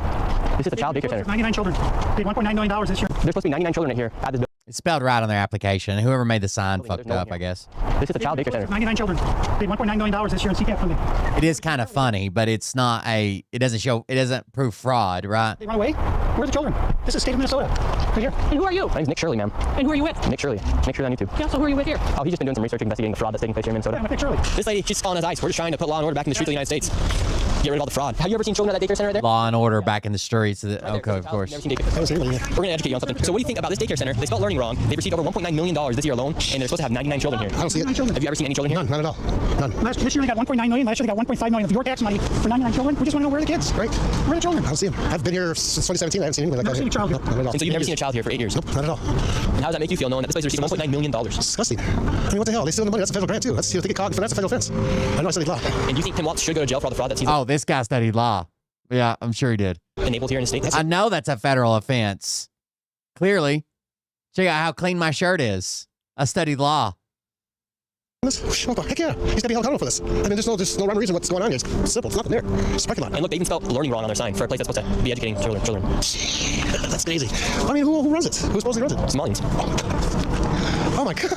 This is a child daycare center. 99 children. Paid $1.9 million this year. There's supposed to be 99 children right here at this building. It's spelled right on their application. Whoever made the sign There's fucked no one up, here. I guess. This is a child daycare center. 99 children. Paid $1.9 million this year in CCAP funding. It is kind of funny, but it's not it doesn't prove fraud, right? They run away? Where are the children? This is state of Minnesota. Right here. And who are you? My name's Nick Shirley, ma'am. And who are you with? Nick Shirley. Nick Shirley on YouTube. Yeah, so who are you with here? Oh, he's just been doing some research investigating the fraud that's taking place here in Minnesota. Yeah, I'm with Nick Shirley. This lady, she's calling us ice. We're just trying to put law and order back in the streets of the United States. Get rid of all the fraud. Have you ever seen children at that daycare center right there? Law and order back in the streets. Right there. Okay, of course. Never seen daycare. We're going to educate you on something. So what do you think about this daycare center? They spelled learning wrong. They received over $1.9 million this year alone, and they're supposed to have 99 children here. I don't see it. Have you ever seen any children here? None, not at all. None. This year they got $1.9 million. Last year they got $1.5 million of your tax money for 99 children. We just want to know where are the kids. Right. Where are the children? I don't see them. I've been here since 2017. I haven't seen anything like Never that. seen a child here. Nope, not at all. And so you've never seen a child here for 8 years? Nope, not at all. And how does that make you feel knowing that this place received $1.9 million? Disgusting. I mean, what the hell? They steal the money. That's a federal grant, too. That's, they get caught. That's a federal offense. I know I studied law. And do you think Tim Watts should go to jail for all the fraud that he's Oh, this guy studied law. Yeah, I'm sure he did. enabled here in the state? I know that's a federal offense. Clearly. Check out how clean my shirt is. I studied law. What the heck yeah? He's gonna be held accountable for this. I mean, there's no rhyme or reason what's going on here. It's simple. It's nothing there. It's a parking lot. And look, they even spelled learning wrong on their sign for a place that's supposed to be educating children. That's crazy. I mean, who runs it? Who supposedly runs it? Somalians. Oh my god.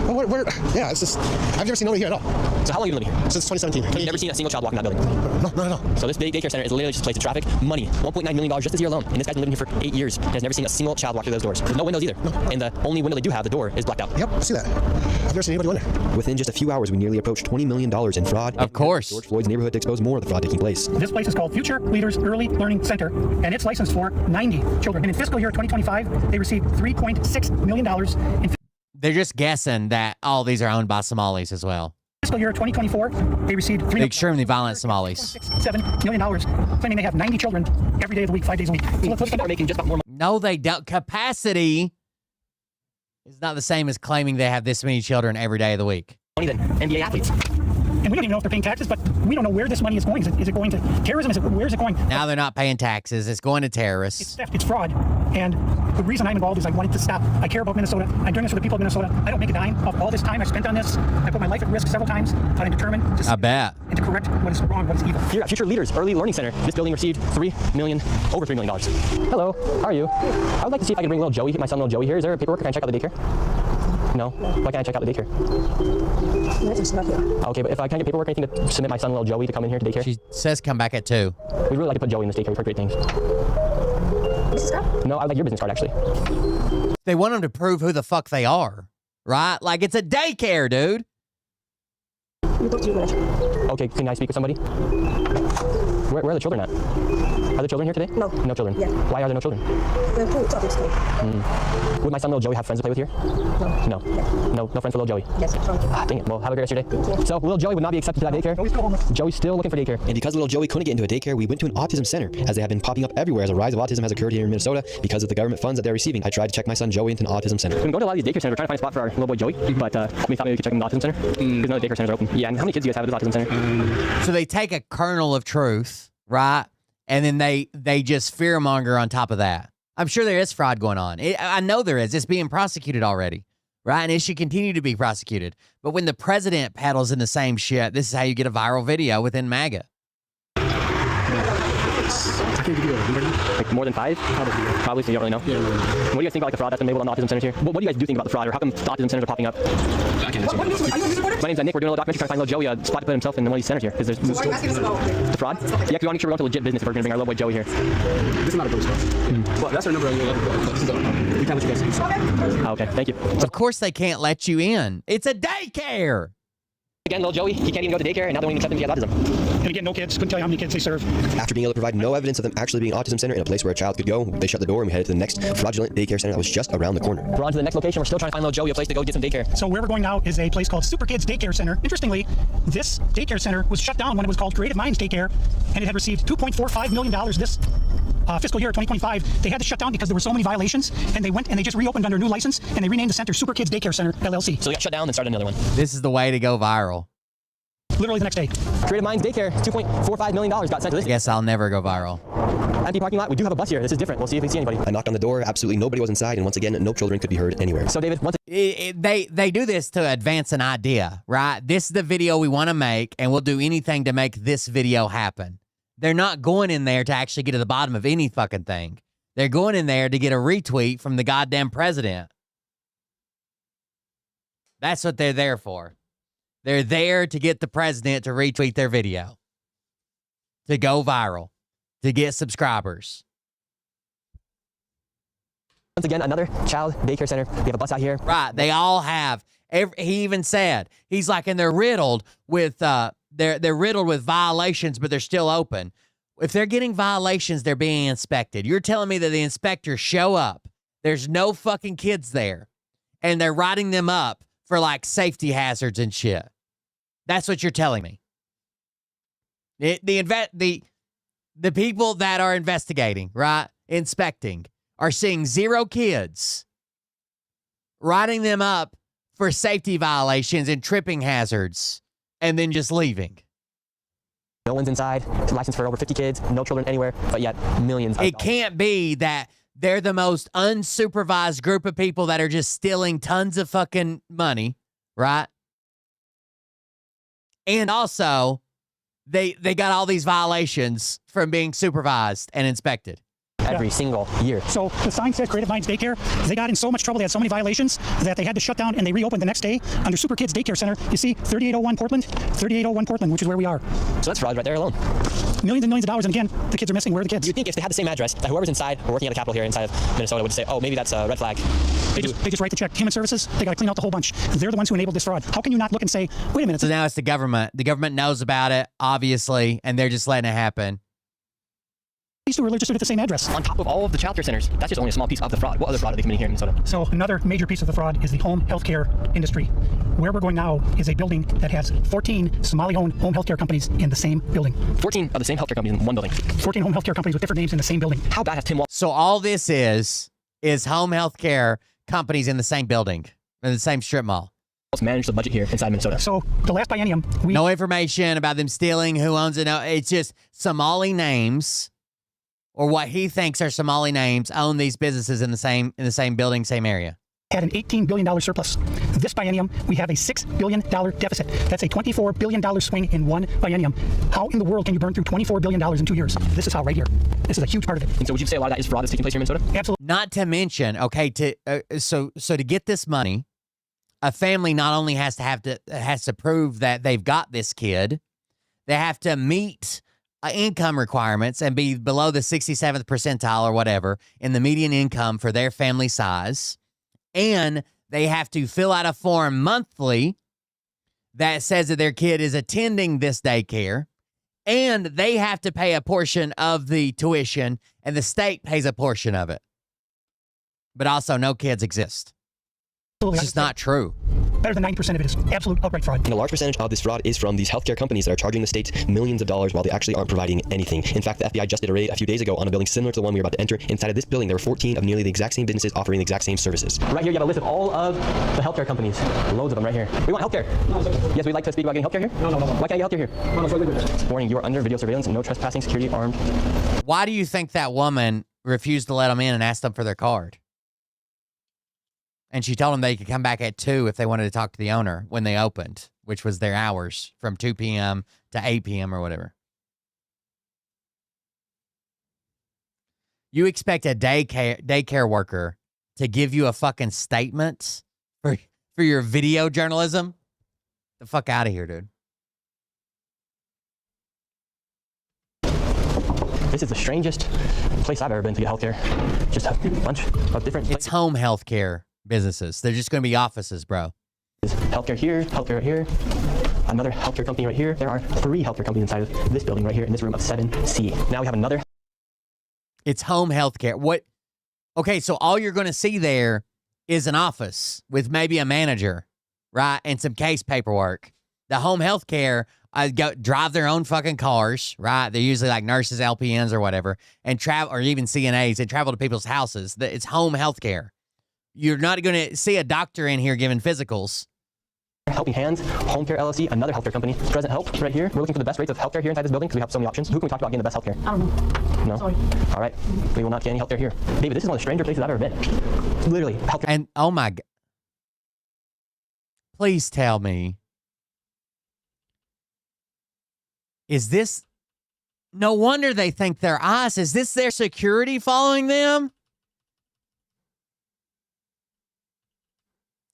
Well, where? Yeah, it's just, I've never seen nobody here at all. So how long have you been living here? Since 2017. You've never seen a single child walk in that building? No, not at all. So this big daycare center is literally just a place to traffic money. $1.9 million just this year alone. And this guy's been living here for 8 years and has never seen a single child walk through those doors. There's no windows either. No. And the only window they do have, the door, is blacked out. Yep, I see that. I've never seen anybody in there. Within just a few hours, we nearly approached $20 million in fraud. Of course. George Floyd's neighborhood to expose more of the fraud taking place. This place is called Future Leaders Early Learning Center, and it's licensed for 90 children. And in fiscal year 2025, they received $3.6 million. In They're just guessing that all these are owned by Somalis as well. fiscal year 2024, they received The extremely violent Somalis. $7 million, claiming they have 90 children every day of the week, 5 days a week. So let's are making just about more money. No, they don't. Capacity is not the same as claiming they have this many children every day of the week. Than NBA athletes. And we don't even know if they're paying taxes, but we don't know where this money is going. Is it going to terrorism? Where is it going? Now they're not paying taxes. It's going to It's terrorists. theft. It's fraud. And the reason I'm involved is I wanted to stop. I care about Minnesota. I'm doing this for the people of Minnesota. I don't make a dime of all this time I spent on this. I put my life at risk several times, but I'm determined to I bet. and to correct what is wrong, what is evil. Here at Future Leaders Early Learning Center, this building received over $3 million. Hello, how are you? I would like to see if I can bring little Joey, my son little Joey here. Is there paperwork? Can I check out the daycare? No? Why can't I check out the daycare? Okay, but if I can get paperwork or anything to submit my son little Joey to come in here to daycare? She says come back at 2. We'd really like to put Joey in this daycare. We've heard great things. No, I would like your business card, actually. They want them to prove who the fuck they are, right? Like it's a daycare, dude. Okay, can I speak with somebody? Where are the children at? Are there children here today? No. No children? Yeah. Why are there no children? Would my son little Joey have friends to play with here? No. No. No friends for little Joey? Yes, Dang it. Well, have a great rest of your day. So little Joey would not be accepted to that daycare? Joey's still looking for daycare. And because little Joey couldn't get into a daycare, we went to an autism center, as they have been popping up everywhere as a rise of autism has occurred here in Minnesota because of the government funds that they're receiving. I tried to check my son Joey into an autism center. We've been going to a lot of these daycare centers. We're trying to find a spot for our little boy Joey, but we thought maybe we could check in the autism center because none of the daycare centers are open. Yeah, and how many kids do you guys have at this autism center? So they take a kernel of truth, right? And then they just fearmonger on top of that. I'm sure there is fraud going on. I know there is. It's being prosecuted already, right? And it should continue to be prosecuted. But when the president peddles in the same shit, this is how you get a viral video within MAGA. I can't give you a number. Like more than 5? Probably, so you don't really know? Yeah. What do you guys think about like the fraud that's been labeled on the autism centers here? What do you guys do think about the fraud, or how come the autism centers are popping up? I can't answer. My name's Nick. We're doing a little documentary trying to find little Joey a spot to put himself in one of these centers here. So why are you asking us about the fraud? Yeah, because we want to make sure we're going to legit business if we're going to bring our little boy Joey here. This is not a post. Well, that's our number. We can't let you guys use. Oh, okay, thank you. Of course they can't let you in. It's a daycare. Again, little Joey, he can't even go to daycare, and now they won't even accept him because he has autism. And again, no kids. Couldn't tell you how many kids they serve. After being able to provide no evidence of them actually being an autism center in a place where a child could go, they shut the door and we headed to the next fraudulent daycare center that was just around the corner. We're on to the next location. We're still trying to find little Joey a place to go get some daycare. So where we're going now is a place called Super Kids Daycare Center. Interestingly, this daycare center was shut down when it was called Creative Minds Daycare, and it had received $2.45 million this fiscal year 2025. They had to shut down because there were so many violations, and they went and they just reopened under a new license, and they renamed the center Super Kids Daycare Center, LLC. So they got shut down and started another one. This is the way to go viral. Literally the next day. Creative Minds Daycare, $2.45 million got sent to this. I guess I'll never go viral. Empty parking lot. We do have a bus here. This is different. We'll see if we see anybody. I knocked on the door. Absolutely nobody was inside, and once again, no children could be heard anywhere. So David, they do this to advance an idea, right? This is the video we want to make, and we'll do anything to make this video happen. They're not going in there to actually get to the bottom of any fucking thing. They're going in there to get a retweet from the goddamn president. That's what they're there for. They're there to get the president to retweet their video, to go viral, to get subscribers. Once again, another child daycare center. We have a bus out here. Right. They all have. He even said, he's like, and they're riddled with they're riddled with violations, but they're still open. If they're getting violations, they're being inspected. You're telling me that the inspectors show up, there's no fucking kids there, and they're writing them up for like safety hazards and shit. That's what you're telling me. The people that are investigating, right, inspecting, are seeing 0 kids, writing them up for safety violations and tripping hazards, and then just leaving. No one's inside. It's licensed for over 50 kids. No children anywhere, but yet millions. It can't be that they're the most unsupervised group of people that are just stealing tons of fucking money, right? And also, they got all these violations from being supervised and inspected. Every single year. So the sign said Creative Minds Daycare. They got in so much trouble, they had so many violations that they had to shut down, and they reopened the next day under Super Kids Daycare Center. You see, 3801 Portland, which is where we are. So that's fraud right there alone. Millions and millions of dollars, and again, the kids are missing. Where are the kids? You'd think if they had the same address, that whoever's inside or working at the Capitol here inside of Minnesota would say, oh, maybe that's a red flag. They just write the check. Human Services, they got to clean out the whole bunch. They're the ones who enabled this fraud. How can you not look and say, wait a minute? So now it's the government. The government knows about it, obviously, and they're just letting it happen. These two are registered at the same address. On top of all of the childcare centers, that's just only a small piece of the fraud. What other fraud are they committing here in Minnesota? So another major piece of the fraud is the home healthcare industry. Where we're going now is a building that has 14 Somali-owned home healthcare companies in the same building. 14 of the same healthcare companies in one building. 14 home healthcare companies with different names in the same building. How bad has Tim Walton? So all this is home healthcare companies in the same building, in the same strip mall. Manage the budget here inside Minnesota. So the last biennium, no information about them stealing, who owns it. No, it's just Somali names, or what he thinks are Somali names, own these businesses in the same building, same area. Had an $18 billion surplus. This biennium, we have a $6 billion deficit. That's a $24 billion swing in one biennium. How in the world can you burn through $24 billion in 2 years? This is how right here. This is a huge part of it. And so would you say a lot of that is fraud that's taking place here in Minnesota? Absolutely. Not to mention, okay, so to get this money, a family not only has to prove that they've got this kid, they have to meet income requirements and be below the 67th percentile or whatever in the median income for their family size. And they have to fill out a form monthly that says that their kid is attending this daycare. And they have to pay a portion of the tuition, and the state pays a portion of it. But also, no kids exist. It's just not true. Better than 90% of it is absolute outright fraud. And a large percentage of this fraud is from these healthcare companies that are charging the state millions of dollars while they actually aren't providing anything. In fact, the FBI just did a raid a few days ago on a building similar to the one we were about to enter. Inside of this building, there were 14 of nearly the exact same businesses offering the exact same services. Right here, you have a list of all of the healthcare companies. Loads of them right here. We want healthcare. No, it's okay. Yes, we'd like to speak about getting healthcare here. No. Why can't I get healthcare here? No, it's really warning, you are under video surveillance and no trespassing, security, armed. Why do you think that woman refused to let them in and asked them for their card? And she told them they could come back at 2 if they wanted to talk to the owner when they opened, which was their hours from 2 p.m. to 8 p.m. or whatever. You expect a daycare worker to give you a fucking statement for your video journalism? The fuck out of here, dude. This is the strangest place I've ever been to get healthcare. Just a bunch of different. It's home healthcare businesses. They're just going to be offices, bro. Healthcare here, healthcare right here. Another healthcare company right here. There are 3 healthcare companies inside of this building right here in this room of 7C. Now we have another. It's home healthcare. What? Okay, so all you're going to see there is an office with maybe a manager, right, and some case paperwork. The home healthcare drive their own fucking cars, right? They're usually like nurses, LPNs, or whatever, and travel, or even CNAs. They travel to people's houses. It's home healthcare. You're not going to see a doctor in here giving physicals. Helping Hands, Home Care LLC, another healthcare company. Present Help right here. We're looking for the best rates of healthcare here inside this building because we have so many options. Who can we talk about getting the best healthcare? I don't know. No? Sorry. All right. We will not get any healthcare here. David, this is one of the stranger places I've ever been. Literally, healthcare. And oh my God. Please tell me. Is this, no wonder they think they're us. Is this their security following them?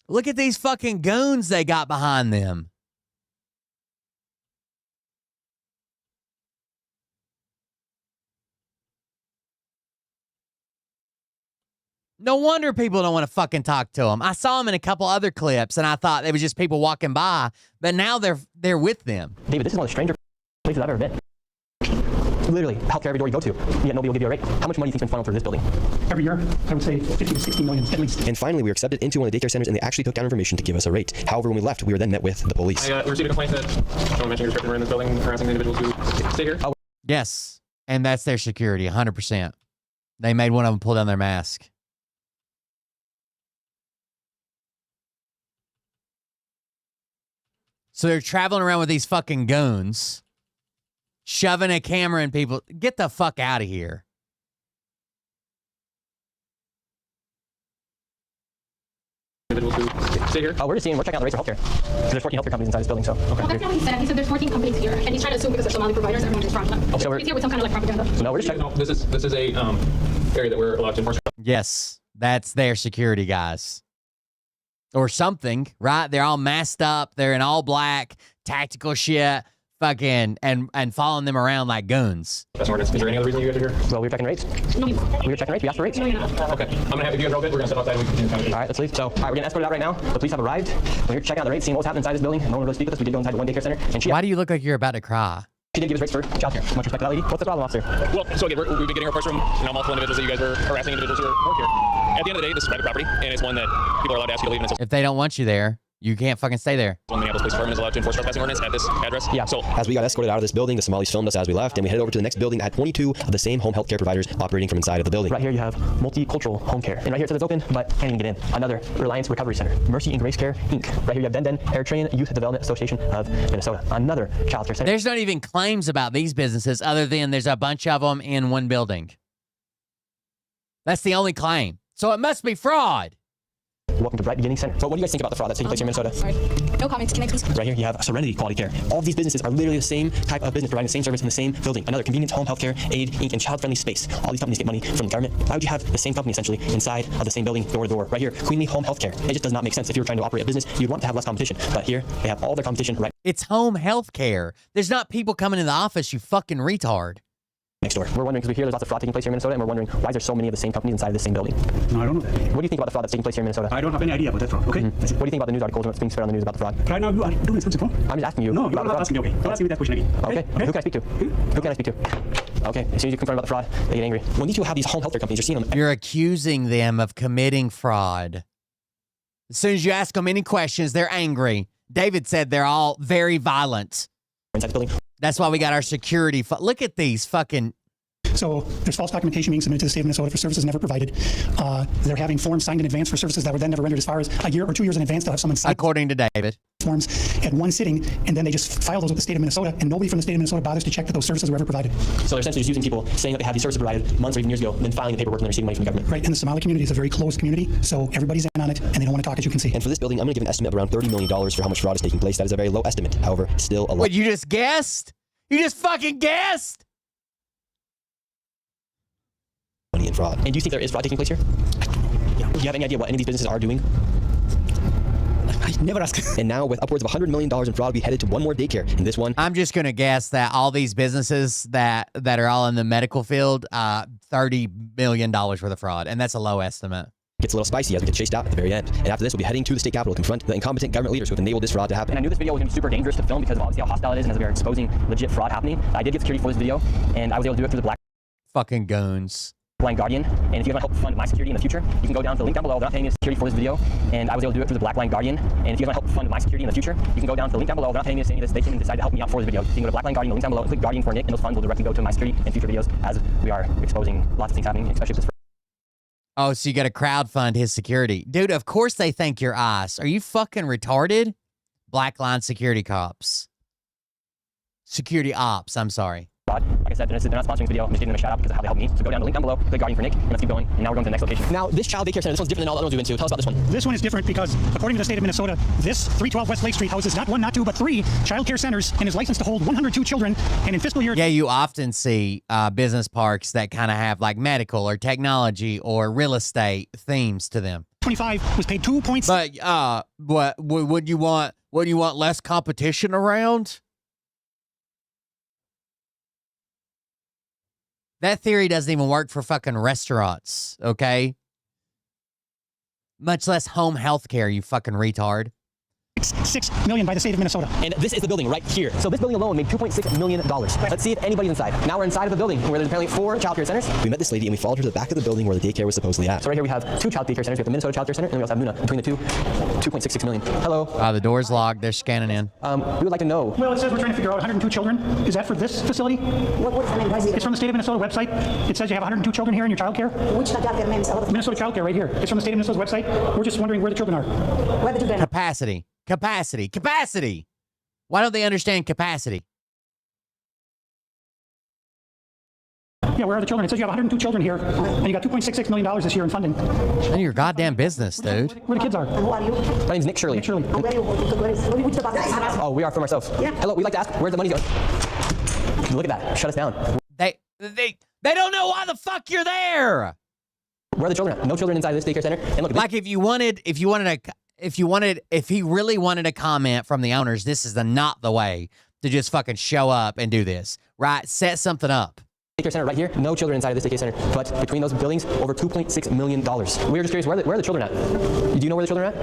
Look at these fucking goons they got behind them. No wonder people don't want to fucking talk to them. I saw them in a couple other clips, and I thought it was just people walking by, but now they're with them. David, this is one of the stranger places I've ever been. Literally, healthcare every door you go to, yet nobody will give you a rate. How much money do you think's been funneled through this building? Every year, I would say 50 to 60 million at least. And finally, we were accepted into one of the daycare centers, and they actually took down information to give us a rate. However, when we left, we were then met with the police. I received a complaint that someone mentioned your description were in this building harassing the individuals who stay here. Oh, yes, and that's their security, 100%. They made one of them pull down their mask. So they're traveling around with these fucking goons, shoving a camera in people. Get the fuck out of here. Stay here. Oh, we're checking out the rates for healthcare. So there's 14 healthcare companies inside this building, so. Okay. Well, that's not what he said. He said there's 14 companies here, and he's trying to assume because they're Somali providers, everyone is fraudulent. Oh, so he's here with some kind of like propaganda. So no, we're just checking. No, this is a area that we're allowed to enforce. Yes, that's their security guys. Or something, right? They're all masked up. They're in all black, tactical shit, fucking, and following them around like goons. That's ordinance. Is there any other reason you guys are here? Well, we were checking rates. No, We were checking rates. We asked for rates. no, you're not. Okay. I'm going to have, if you guys are all good, we're going to step outside and we can continue. All right, let's leave. So, all right, we're getting escorted out right now. The police have arrived. We're here checking out the rates, seeing what was happening inside this building. No one would really speak with us. We did go inside the one daycare center, and she Why do you look like you're about to cry? did give us rates for childcare. Much respect to that lady. What's the problem, officer? Well, so again, we've been getting reports from multiple individuals that you guys are harassing individuals who work here. At the end of the day, this is private property, and it's one that people are allowed to ask you to leave. And it's If they don't want you there, you can't fucking stay there. one Minneapolis Police Department is allowed to enforce trespassing ordinance at this address. Yeah. So As we got escorted out of this building, the Somalis filmed us as we left, and we headed over to the next building that had 22 of the same home health care providers operating from inside of the building. Right here you have multicultural home care. And right here it says it's open, but can't even get in. Another Reliance Recovery Center. Mercy and Grace Care, Inc. Right here you have Den Eritrean Youth Development Association of Minnesota. Another child care center. There's not even claims about these businesses other than there's a bunch of them in one building. That's the only claim. So it must be fraud. Welcome to Bright Beginning Center. So what do you guys think about the fraud that's taking place here in Minnesota? Sorry. No comments. Can I please? Right here you have Serenity Quality Care. All of these businesses are literally the same type of business, providing the same service in the same building. Another Convenience Home Healthcare, Aid, Inc., and Child-Friendly Space. All these companies get money from the government. Why would you have the same company essentially inside of the same building, door to door? Right here, Queenly Home Healthcare. It just does not make sense. If you were trying to operate a business, you'd want to have less competition. But here, they have all their competition right It's home health care. There's not people coming in the office, you fucking retard. next door. We're wondering, because we hear there's lots of fraud taking place here in Minnesota, and we're wondering why there's so many of the same companies inside of the same building. No, I don't know that. What do you think about the fraud that's taking place here in Minnesota? I don't have any idea about that fraud, okay? What do you think about the news articles and what's being spread on the news about the fraud? Right now, you are doing something wrong. I'm just asking you. No, you're about the not fraud. asking me, okay? Don't ask me that question again. Okay. Who can I speak to? Who can I speak to? Okay. As soon as you confirm about the fraud, they get angry. When these people have these home healthcare companies, you're seeing them. You're accusing them of committing fraud. As soon as you ask them any questions, they're angry. David said they're all very violent. Inside the building. That's why we got our security. Look at these fucking... So there's false documentation being submitted to the state of Minnesota for services never provided. They're having forms signed in advance for services that were then never rendered as far as a year or 2 years in advance. They'll have someone sign According to David. forms at one sitting, and then they just file those with the state of Minnesota, and nobody from the state of Minnesota bothers to check that those services were ever provided. So they're essentially just using people saying that they have these services provided months or even years ago, and then filing the paperwork and they're receiving money from the government. Right, and the Somali community is a very closed community, so everybody's in on it, and they don't want to talk, as you can see. And for this building, I'm going to give an estimate of around $30 million for how much fraud is taking place. That is a very low estimate. However, still a lot. What, you just guessed? You just fucking guessed? Money in. blatant fraud. And do you think there is fraud taking place here? Yeah. Do you have any idea what any of these businesses are doing? I never ask. And now with upwards of $100 million in fraud, we headed to one more daycare. And this one, I'm just gonna guess that all these businesses that are all in the medical field, $30 million worth of fraud, and that's a low estimate. gets a little spicy as we get chased out at the very end. And after this, we'll be heading to the state capitol to confront the incompetent government leaders who have enabled this fraud to happen. And I knew this video was going to be super dangerous to film because of obviously how hostile it is and as we are exposing legit fraud happening. I did get security for this video, and I was able to do it through the Black fucking goons. Blind Guardian. And if you want to help fund my security in the future, you can go down to the link down below. They're not paying me security for this video, and I was able to do it through the Black Blind Guardian. And if you want to help fund my security in the future, you can go down to the link down below. They're not paying me to say any of this. They can decide to help me out for this video. You can go to Black Blind Guardian, the link down below, and click Guardian for Nick, and those funds will directly go to my security and future videos as we are exposing lots of things happening, especially with this. Oh, so you got to crowdfund his security. Dude, of course they think you're ICE. Are you fucking retarded? Black Line Security Cops. Security Ops, I'm sorry. Like I said, they're not sponsoring this video. I'm just giving them a shout out because of how they helped me. So go down to the link down below, click Guardian for Nick, and let's keep going. And now we're going to the next location. Now, this child daycare center, this one's different than all the other ones we've been to. Tell us about this one. This one is different because, according to the state of Minnesota, this 312 West Lake Street houses not one, not two, but three child care centers and is licensed to hold 102 children. And in fiscal year... Yeah, you often see business parks that kind of have like medical or technology or real estate themes to them. 25 was paid 2 points. But what would you want? Would you want less competition around? That theory doesn't even work for fucking restaurants, okay? Much less home health care, you fucking retard. $6 million by the state of Minnesota. And this is the building right here. So this building alone made $2.6 million. Let's see if anybody's inside. Now we're inside of the building where there's apparently 4 child care centers. We met this lady and we followed her to the back of the building where the daycare was supposedly at. So right here we have 2 child daycare centers. We have the Minnesota Child Care Center and we also have Nuna. Between the two, $2.66 million. Hello. The door's locked. They're scanning in. We would like to know. Well, it says we're trying to figure out 102 children. Is that for this facility? What is the name? It's from the state of Minnesota website. It says you have 102 children here in your child care. Which child care name? Minnesota Child Care right here. It's from the state of Minnesota's website. We're just wondering where the children are. Where the children are? Capacity. Capacity. Capacity. Why don't they understand capacity? Yeah, where are the children? It says you have 102 children here, and you got $2.66 million this year in funding. None of your goddamn business, dude. Where the kids are. Who are you? My name's Nick Shirley. Nick Shirley. Which department? Oh, we are from ourselves. Yeah. Hello, we'd like to ask where's the money going? Look at that. Shut us down. They don't know why the fuck you're there. Where are the children at? No children inside this daycare center. And look, like if he really wanted a comment from the owners, this is not the way to just fucking show up and do this, right? Set something up. Daycare center right here, no children inside of this daycare center, but between those buildings, over $2.6 million. We were just curious, where are the children at? Do you know where the children are at?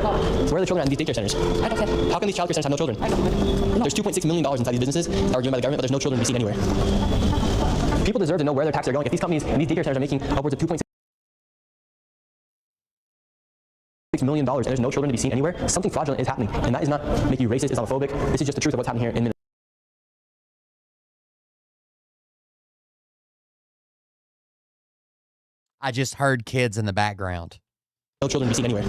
Where are the children at in these daycare centers? I don't care. How can these child care centers have no children? There's $2.6 million inside these businesses that are given by the government, but there's no children to be seen anywhere. People deserve to know where their taxes are going. If these companies and these daycare centers are making upwards of $2.6 million and there's no children to be seen anywhere, something fraudulent is happening. And that is not make you racist, Islamophobic. This is just the truth of what's happening here in Minnesota. I just heard kids in the background. No children to be seen anywhere.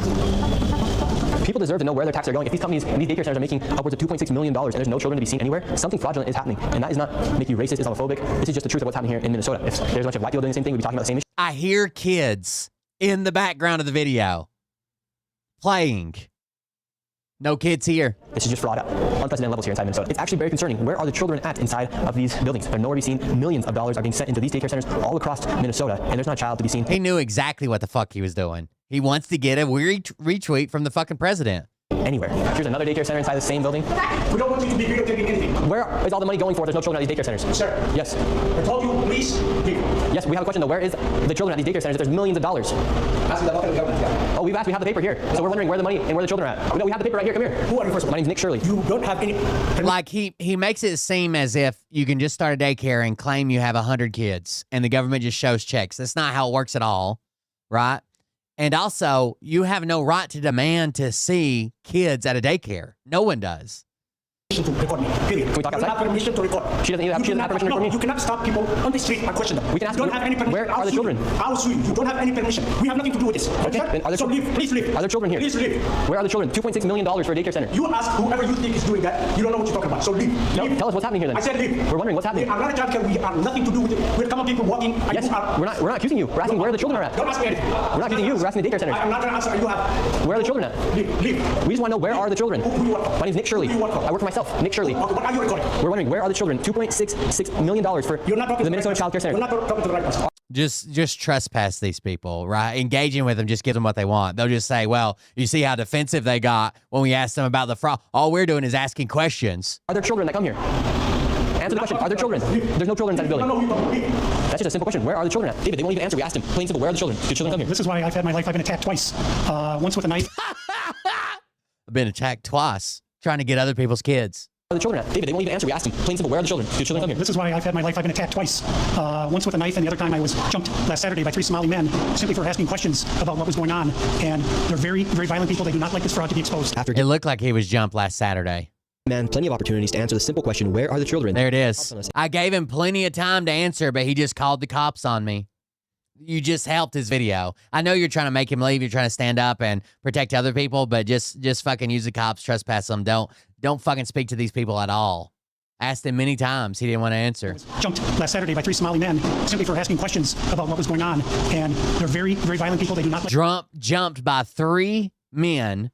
People deserve to know where their taxes are going. If these companies and these daycare centers are making upwards of $2.6 million and there's no children to be seen anywhere, something fraudulent is happening. And that is not make you racist, Islamophobic. This is just the truth of what's happening here in Minnesota. If there's a bunch of white people doing the same thing, we'd be talking about the same issue. I hear kids in the background of the video playing. No kids here. This is just fraud at unprecedented levels here inside Minnesota. It's actually very concerning. Where are the children at inside of these buildings? They're nowhere to be seen. Millions of dollars are being sent into these daycare centers all across Minnesota, and there's not a child to be seen. He knew exactly what the fuck he was doing. He wants to get a weird retweet from the fucking president. Anywhere. Here's another daycare center inside the same building. We don't want you to be videotaping anything. Where is all the money going for? There's no children at these daycare centers. Sir. Yes. I told you, please leave. Yes, we have a question though. Where is the children at these daycare centers? There's millions of dollars. Ask the government. Yeah. Oh, we've asked. We have the paper here. So we're wondering where the money and where the children are at. No, we have the paper right here. Come here. Who are you first? My name's Nick Shirley. You don't have any... Like he makes it seem as if you can just start a daycare and claim you have 100 kids and the government just shows checks. That's not how it works at all, right? And also, you have no right to demand to see kids at a daycare. No one does. To record me, period. Can we talk outside? You don't have permission to record. She doesn't even have permission to record me. You cannot stop people on the street and question them. We can ask you don't have any permission. Where are the children? I'll sue you. You don't have any permission. We have nothing to do with this. Okay. Then are there so leave. Please leave. Are there children here? Please leave. Where are the children? $2.6 million for a daycare center. You ask whoever you think is doing that. You don't know what you're talking about. So leave. No, leave. tell us what's happening here then. I said leave. We're wondering what's happening. We are not a childcare. We have nothing to do with it. We're common people walking. Yes, we're not accusing you. We're asking where the children are at. Don't ask me anything. We're not accusing you. We're asking the daycare centers. I'm not going to answer. You have. Where are the children at? Leave. Leave. We just want to know where are the children. Who you work for? My name's Nick Shirley. Who you work for? I work for myself. Nick Shirley. Okay, what are you recording? We're wondering where are the children? $2.66 million for You're not talking the Minnesota Child Care Center. You're not talking to the right person. Just trespass these people, right? Engaging with them, just give them what they want. They'll just say, well, you see how defensive they got when we asked them about the fraud. All we're doing is asking questions. Are there children that come here? Answer the question. Are there children? There's no children inside the building. That's just a simple question. Where are the children at? David, they won't even answer. We asked him. Plain simple. Where are the children? Do children come here? This is why I've had my life. I've been attacked twice. Once with a knife. I've been attacked twice trying to get other people's kids. Where are the children at? David, they won't even answer. We asked him. Plain simple. Where are the children? Do children come here? This is why I've had my life. I've been attacked twice. Once with a knife, and the other time I was jumped last Saturday by 3 Somali men simply for asking questions about what was going on. And they're very, very violent people. They do not like this fraud to be exposed. After it looked like he was jumped last Saturday. Man, plenty of opportunities to answer the simple question, where are the children? There it is. I gave him plenty of time to answer, but he just called the cops on me. You just helped his video. I know you're trying to make him leave. You're trying to stand up and protect other people, but just fucking use the cops, trespass them. Don't fucking speak to these people at all. Asked him many times. He didn't want to answer. Jumped last Saturday by 3 Somali men simply for asking questions about what was going on. And they're very, very violent people. They do not like... Jumped by 3 men.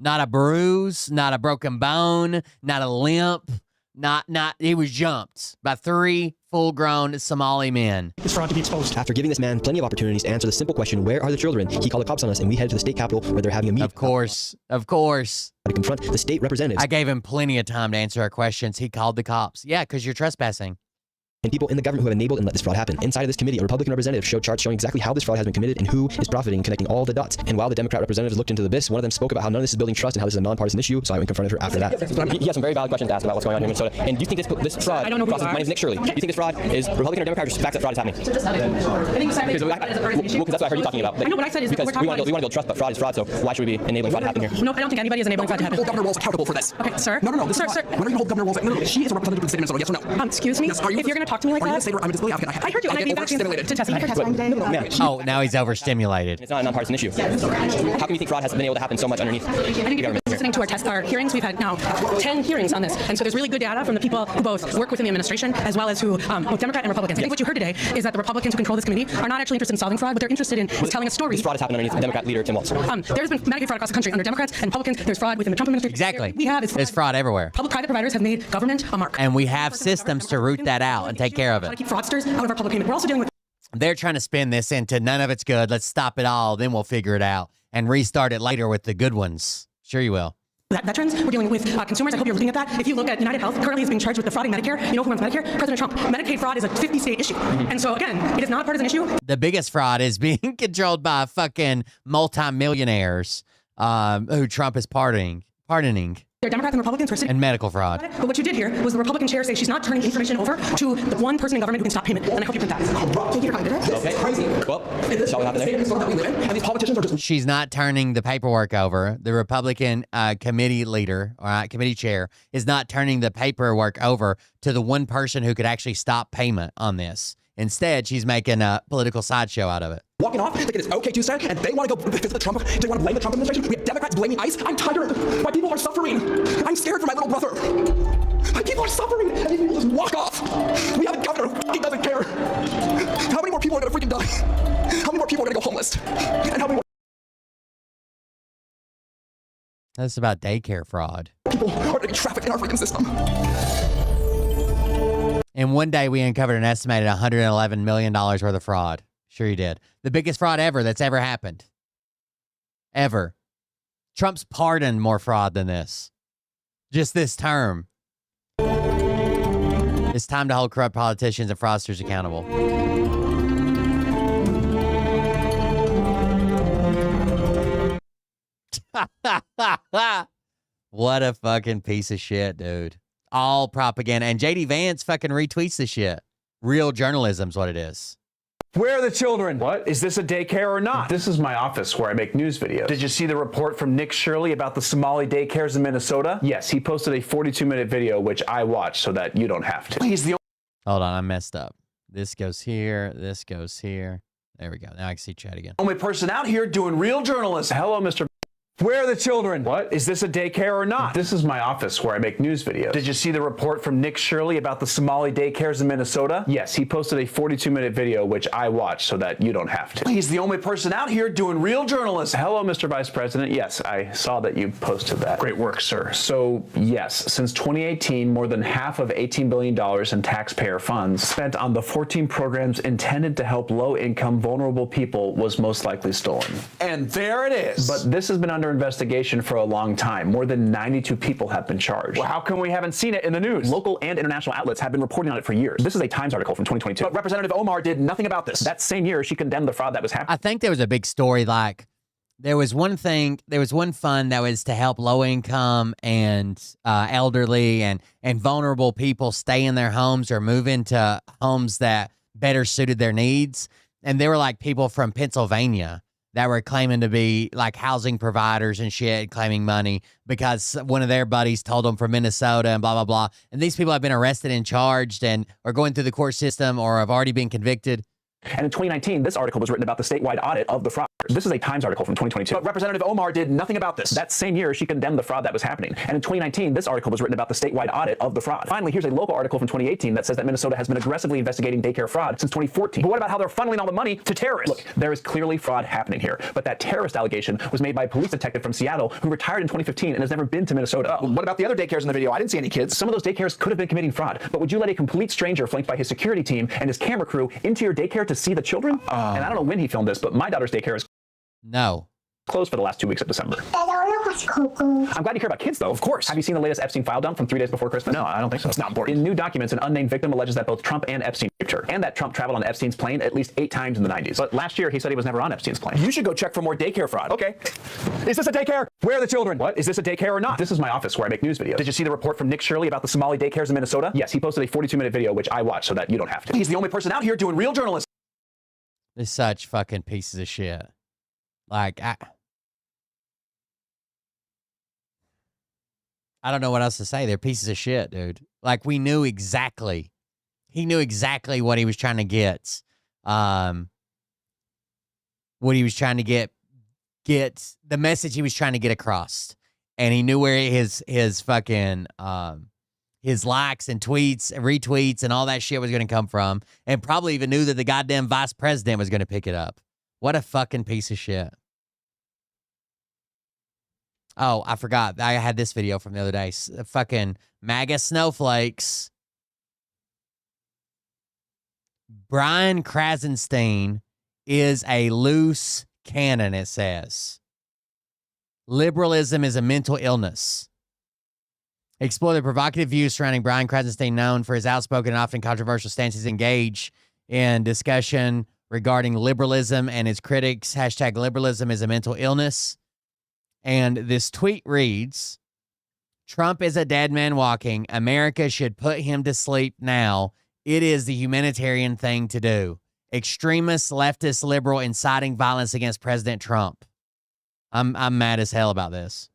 Not a bruise, not a broken bone, not a limp, he was jumped by 3 full-grown Somali men. This fraud to be exposed. After giving this man plenty of opportunities to answer the simple question, where are the children? He called the cops on us and we headed to the state capitol where they're having a meeting. Of course. To confront the state representatives. I gave him plenty of time to answer our questions. He called the cops. Yeah, because you're trespassing. And people in the government who have enabled and let this fraud happen. Inside of this committee, a Republican representative showed charts showing exactly how this fraud has been committed and who is profiting, connecting all the dots. And while the Democrat representatives looked into the abyss, one of them spoke about how none of this is building trust and how this is a nonpartisan issue. So I went and confronted her after that. He has some very valid questions to ask about what's going on here in Minnesota. And do you think this fraud? I don't know who you My are. name is Nick Shirley. Do you think this fraud is Republican or Democrat, or just facts that fraud is happening? So just I think you said Because that's what I heard you talking about. I know what I said is because we're we talking want to build trust, but fraud is fraud. So why should we be enabling fraud to happen here? No, I don't think anybody is enabling fraud to happen. Hold Governor Walz accountable for this. Okay, sir. No. This Sir, is sir. When are you going to hold Governor Walz? No. She is a representative of the state of Minnesota. Yes or no? Excuse me? Yes, are you? If you're going to talk to me like Are you that? going to say I'm a disability advocate? I heard you. I And I get gave back to overstimulated. testify. Oh, now he's overstimulated. It's not a nonpartisan issue. How come you think fraud has been able to happen so much underneath I think the if you're government? listening to our hearings, we've had now 10 hearings on this. And so there's really good data from the people who both work within the administration as well as who, both Democrat and Republicans. I think what you heard today is that the Republicans who control this committee are not actually interested in solving fraud. What they're interested in is telling a story. This fraud has happened underneath Democrat leader Tim Walz. There's been Medicaid fraud across the country under Democrats and Republicans. There's fraud within the Trump administration. Exactly. We have There's fraud everywhere. Public-private providers have made government a mark. And we have systems to root that out and take care of Try to it. keep fraudsters out of our public payment. We're also dealing with They're trying to spin this into none of it's good. Let's stop it all. Then we'll figure it out and restart it later with the good ones. Sure you will. veterans. We're dealing with consumers. I hope you're looking at that. If you look at United Health, currently is being charged with defrauding Medicare. You know who runs Medicare? President Trump. Medicaid fraud is a 50-state issue. And so, again, it is not a partisan issue. The biggest fraud is being controlled by fucking multimillionaires who Trump is pardoning. They're Democrats and Republicans who are sitting. And medical fraud. But what you did here was the Republican chair say she's not turning information over to the one person in government who can stop payment. And I hope you print that. Thank you for coming today. Okay. Crazy. Well, that's all happened there. And these politicians are just... She's not turning the paperwork over. The Republican committee leader, or committee chair, is not turning the paperwork over to the one person who could actually stop payment on this. Instead, she's making a political sideshow out of it. Walking off, thinking it's okay Tuesday, and they want to go visit the Trump. They want to blame the Trump administration. We have Democrats blaming ICE. I'm tired. My people are suffering. I'm scared for my little brother. My people are suffering, and these people just walk off. We have a governor who doesn't care. How many more people are going to freaking die? How many more people are going to go homeless? And how many more That's about daycare fraud. people are going to get trafficked in our freaking system? And one day we uncovered an estimated $111 million worth of fraud. Sure you did. The biggest fraud ever that's ever happened. Ever. Trump's pardoned more fraud than this. Just this term. It's time to hold corrupt politicians and fraudsters accountable. What a fucking piece of shit, dude. All propaganda. And JD Vance fucking retweets the shit. Real journalism's what it is. Where are the children? What? Is this a daycare or not? This is my office where I make news videos. Did you see the report from Nick Shirley about the Somali daycares in Minnesota? Yes, he posted a 42-minute video, which I watched so that you don't have to. He's the Hold on, I messed up. This goes here. This goes here. There we go. Now I can see chat again. only person out here doing real journalism. Hello, Mr. Where are the children? What? Is this a daycare or not? This is my office where I make news videos. Did you see the report from Nick Shirley about the Somali daycares in Minnesota? Yes, he posted a 42-minute video, which I watched so that you don't have to. He's the only person out here doing real journalism. Hello, Mr. Vice President. Yes, I saw that you posted that. Great work, sir. So, yes, since 2018, more than half of $18 billion in taxpayer funds spent on the 14 programs intended to help low-income, vulnerable people was most likely stolen. And there it is. But this has been under investigation for a long time. More than 92 people have been charged. Well, how come we haven't seen it in the news? Local and international outlets have been reporting on it for years. This is a Times article from 2022. But Representative Omar did nothing about this. That same year, she condemned the fraud that was happening. I think there was a big story, like there was one fund that was to help low income and elderly and vulnerable people stay in their homes or move into homes that better suited their needs. And there were like people from Pennsylvania that were claiming to be like housing providers and shit, claiming money because one of their buddies told them from Minnesota and blah, blah, blah. And these people have been arrested and charged and are going through the court system or have already been convicted. And in 2019, this article was written about the statewide audit of the fraud. This is a Times article from 2022. But Representative Omar did nothing about this. That same year, she condemned the fraud that was happening. And in 2019, this article was written about the statewide audit of the fraud. Finally, here's a local article from 2018 that says that Minnesota has been aggressively investigating daycare fraud since 2014. But what about how they're funneling all the money to terrorists? Look, there is clearly fraud happening here. But that terrorist allegation was made by a police detective from Seattle who retired in 2015 and has never been to Minnesota. What about the other daycares in the video? I didn't see any kids. Some of those daycares could have been committing fraud. But would you let a complete stranger flanked by his security team and his camera crew into your daycare to see the children? And I don't know when he filmed this, but my daughter's daycare is closed for the last 2 weeks of December. I'm glad you care about kids, though. Of course. Have you seen the latest Epstein file dump from 3 days before Christmas? No, I don't think so. It's not important. In new documents, an unnamed victim alleges that both Trump and Epstein raped her, and that Trump traveled on Epstein's plane at least 8 times in the 90s. But last year, he said he was never on Epstein's plane. You should go check for more daycare fraud. Okay. Is this a daycare? Where are the children? What? Is this a daycare or not? This is my office where I make news videos. Did you see the report from Nick Shirley about the Somali daycares in Minnesota? Yes, he posted a 42-minute video, which I watched so that you don't have to. He's the only person out here doing real journalism. They're such fucking pieces of shit. Like, I don't know what else to say. They're pieces of shit, dude. Like, we knew exactly. He knew exactly what he was trying to get. What he was trying to get the message he was trying to get across. And he knew where his fucking his likes and tweets and retweets and all that shit was going to come from, and probably even knew that the goddamn vice president was going to pick it up. What a fucking piece of shit. Oh, I forgot. I had this video from the other day. Fucking MAGA snowflakes. Brian Krasenstein is a loose cannon, it says. Liberalism is a mental illness. Explore the provocative views surrounding Brian Krasenstein, known for his outspoken and often controversial stances, engage in discussion regarding liberalism and his critics. Hashtag liberalism is a mental illness. And this tweet reads, Trump is a dead man walking. America should put him to sleep now. It is the humanitarian thing to do. Extremist, leftist, liberal inciting violence against President Trump. I'm mad as hell about this.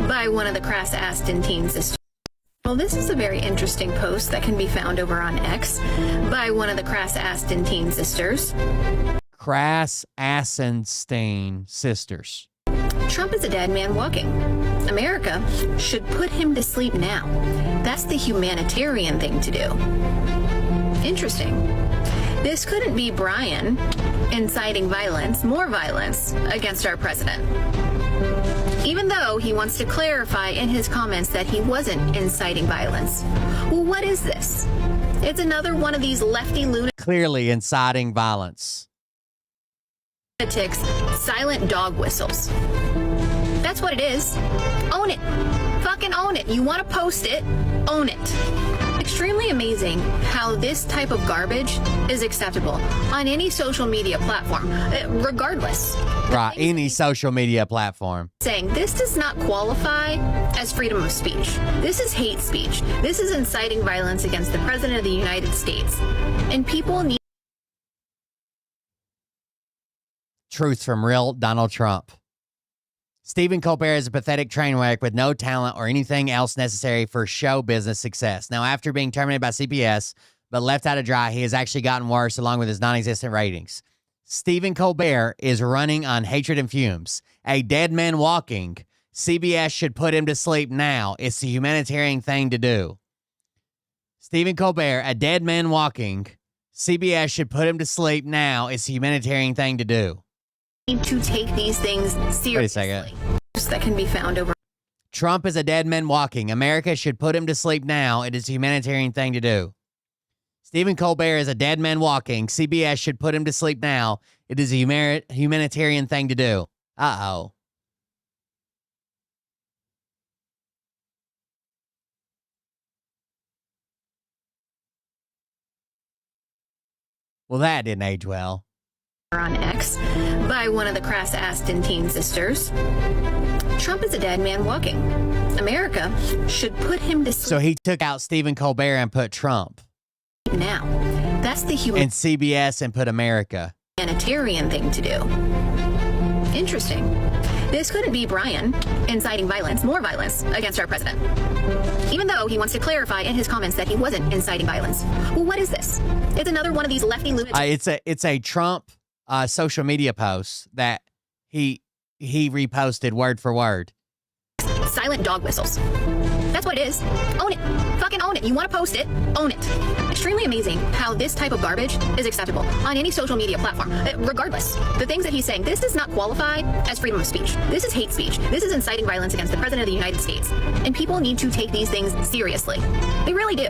By one of the crass Aston teen sisters. Well, this is a very interesting post that can be found over on X by one of the crass Aston teen sisters. Crass Assenstein sisters. Trump is a dead man walking. America should put him to sleep now. That's the humanitarian thing to do. Interesting. This couldn't be Brian inciting violence, more violence, against our president. Even though he wants to clarify in his comments that he wasn't inciting violence. Well, what is this? It's another one of these lefty lunatics. Clearly inciting violence. Silent dog whistles. That's what it is. Own it. Fucking own it. You want to post it, own it. Extremely amazing how this type of garbage is acceptable on any social media platform, regardless. Right, any social media platform. Saying this does not qualify as freedom of speech. This is hate speech. This is inciting violence against the President of the United States. And people need truth from real Donald Trump. Stephen Colbert is a pathetic train wreck with no talent or anything else necessary for show business success. Now, after being terminated by CBS, but left out to dry, he has actually gotten worse along with his non-existent ratings. Stephen Colbert is running on hatred and fumes. A dead man walking. CBS should put him to sleep now. It's the humanitarian thing to do. Stephen Colbert, a dead man walking. CBS should put him to sleep now. It's the humanitarian thing to do. Need to take these things seriously. Wait a second. That can be found over. Trump is a dead man walking. America should put him to sleep now. It is a humanitarian thing to do. Stephen Colbert is a dead man walking. CBS should put him to sleep now. It is a humanitarian thing to do. Uh-oh. Well, that didn't age well. On X by one of the crass Aston teen sisters. Trump is a dead man walking. America should put him to sleep So he took out Stephen Colbert and put Trump. now. That's the And CBS and put America. humanitarian thing to do. Interesting. This couldn't be Brian inciting violence, more violence, against our president. Even though he wants to clarify in his comments that he wasn't inciting violence. Well, what is this? It's another one of these lefty lunatics. It's a Trump social media post that he reposted word for word. Silent dog whistles. That's what it is. Own it. Fucking own it. You want to post it? Own it. Extremely amazing how this type of garbage is acceptable on any social media platform. Regardless, the things that he's saying, this does not qualify as freedom of speech. This is hate speech. This is inciting violence against the President of the United States. And people need to take these things seriously. They really do.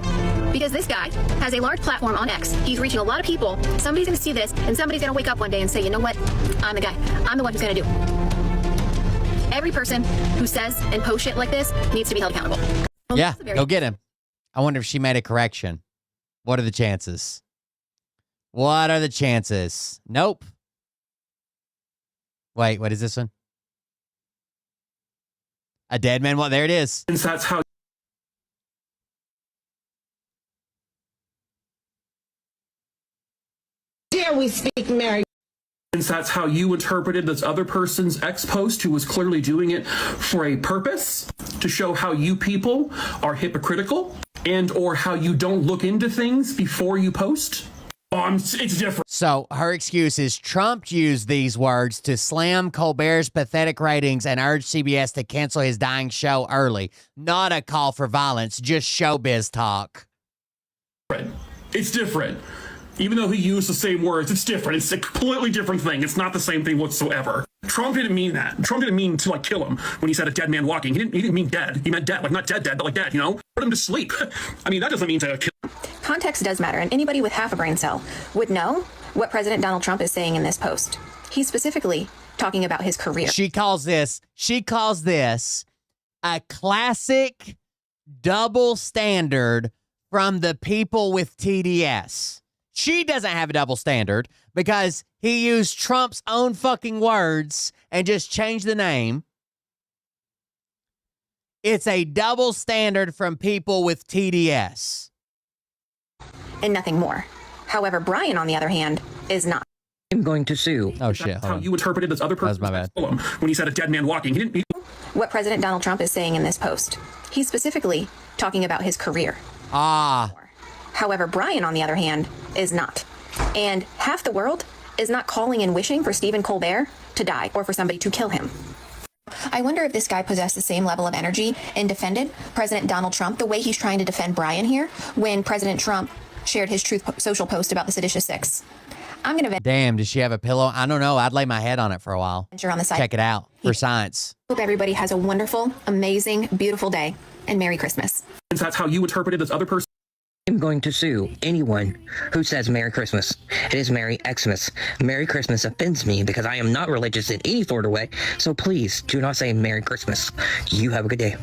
Because this guy has a large platform on X. He's reaching a lot of people. Somebody's going to see this, and somebody's going to wake up one day and say, you know what? I'm the guy. I'm the one who's going to do it. Every person who says and posts shit like this needs to be held accountable. Yeah, go get him. I wonder if she made a correction. What are the chances? What are the chances? Nope. Wait, what is this one? A dead man. Well, there it is. Since that's how. Dare we speak, Mary? Since that's how you interpreted this other person's X post who was clearly doing it for a purpose to show how you people are hypocritical and or how you don't look into things before you post. It's different. So her excuse is Trump used these words to slam Colbert's pathetic ratings and urge CBS to cancel his dying show early. Not a call for violence, just showbiz talk. It's different. Even though he used the same words, it's different. It's a completely different thing. It's not the same thing whatsoever. Trump didn't mean that. Trump didn't mean to, like, kill him when he said a dead man walking. He didn't mean dead. He meant dead. Like, not dead, but like dead, you know? Put him to sleep. I mean, that doesn't mean to kill him. Context does matter, and anybody with half a brain cell would know what President Donald Trump is saying in this post. He's specifically talking about his career. She calls this a classic double standard from the people with TDS. She doesn't have a double standard because he used Trump's own fucking words and just changed the name. It's a double standard from people with TDS. And nothing more. However, Brian, on the other hand, is not. I'm going to sue. Oh, shit. That's how you interpreted this other person when he said a dead man walking. He didn't. What President Donald Trump is saying in this post. He's specifically talking about his career. However, Brian, on the other hand, is not. And half the world is not calling and wishing for Stephen Colbert to die or for somebody to kill him. I wonder if this guy possessed the same level of energy and defended President Donald Trump the way he's trying to defend Brian here when President Trump shared his Truth Social post about the seditious six. I'm going to Damn, does she have a pillow? I don't know. I'd lay my head on it for a while. venture on the side. Check it out for science. Hope everybody has a wonderful, amazing, beautiful day, and Merry Christmas. Since that's how you interpreted this other person. I'm going to sue anyone who says Merry Christmas. It is Merry Xmas. Merry Christmas offends me because I am not religious in any sort of way. So please do not say Merry Christmas. You have a good day.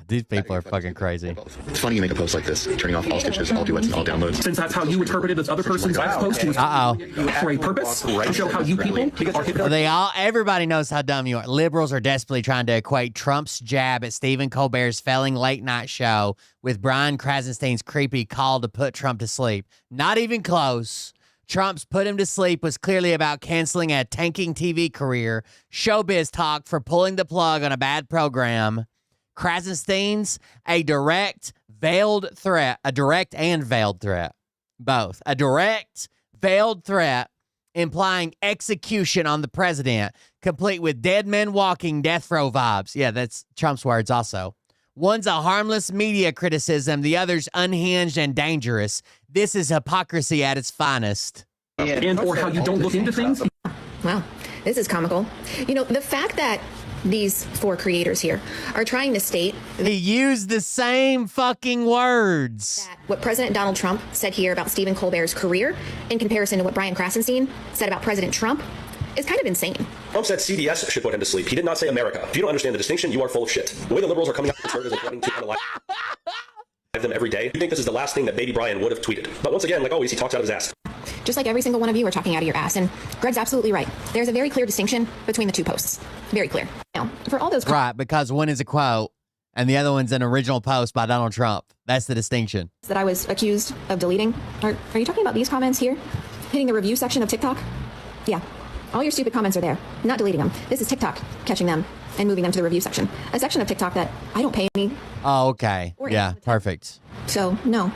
These people are fucking crazy. It's funny you make a post like this, turning off all stitches, all duets, and all downloads. Since that's how you interpreted this other person's X post who was for a purpose to show how you people are hypocritical. Everybody knows how dumb you are. Liberals are desperately trying to equate Trump's jab at Stephen Colbert's failing late night show with Brian Krasenstein's creepy call to put Trump to sleep. Not even close. Trump's put him to sleep was clearly about canceling a tanking TV career, showbiz talk for pulling the plug on a bad program. Krasenstein's a direct and veiled threat, both. A direct, veiled threat implying execution on the president, complete with dead men walking death row vibes. Yeah, that's Trump's words also. One's a harmless media criticism, the other's unhinged and dangerous. This is hypocrisy at its finest. And or how you don't look into things. Wow, this is comical. You know, the fact that these four creators here are trying to state he used the same fucking words. That what President Donald Trump said here about Stephen Colbert's career in comparison to what Brian Krasenstein said about President Trump is kind of insane. Trump said CDS should put him to sleep. He did not say America. If you don't understand the distinction, you are full of shit. The way the liberals are coming up with conservatives and threatening to unalive them every day, you think this is the last thing that baby Brian would have tweeted. But once again, like always, he talks out of his ass. Just like every single one of you are talking out of your ass. And Greg's absolutely right. There's a very clear distinction between the two posts. Very clear. Now, for all those... Right, because one is a quote and the other one's an original post by Donald Trump. That's the distinction. ...that I was accused of deleting. Are you talking about these comments here? Hitting the review section of TikTok? Yeah. All your stupid comments are there. Not deleting them. This is TikTok catching them and moving them to the review section. A section of TikTok that I don't pay any... Oh, okay. Yeah, perfect. So, no.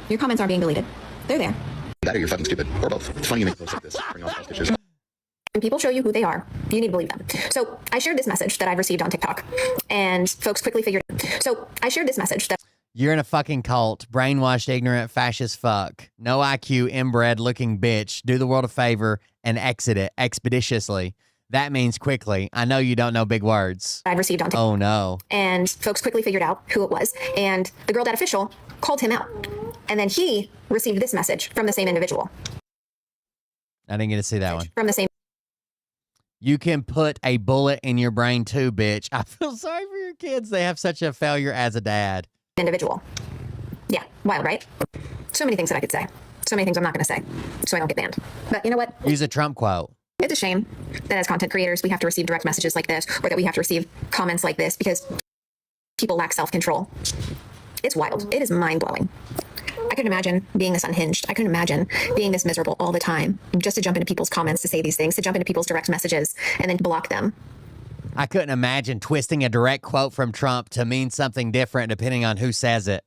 Your comments aren't being deleted. They're there. That or you're fucking stupid, or both. It's funny you make posts like this. Bring off hostages. When people show you who they are, you need to believe them. So I shared this message that I've received on TikTok, and folks quickly figured. So I shared this message that you're in a fucking cult, brainwashed, ignorant, fascist fuck, no IQ, inbred looking bitch. Do the world a favor and exit it expeditiously. That means quickly. I know you don't know big words. I've received on TikTok. Oh no. And folks quickly figured out who it was, and the girl that official called him out, and then he received this message from the same individual. I didn't get to see that one. From the same. You can put a bullet in your brain too, bitch. I feel sorry for your kids. They have such a failure as a dad. Individual. Yeah, wild, right? So many things that I could say. So many things I'm not going to say, so I don't get banned. But you know what? Use a Trump quote. It's a shame that as content creators, we have to receive direct messages like this, or that we have to receive comments like this because people lack self-control. It's wild. It is mind-blowing. I couldn't imagine being this unhinged. I couldn't imagine being this miserable all the time, just to jump into people's comments to say these things, to jump into people's direct messages and then block them. I couldn't imagine twisting a direct quote from Trump to mean something different depending on who says it.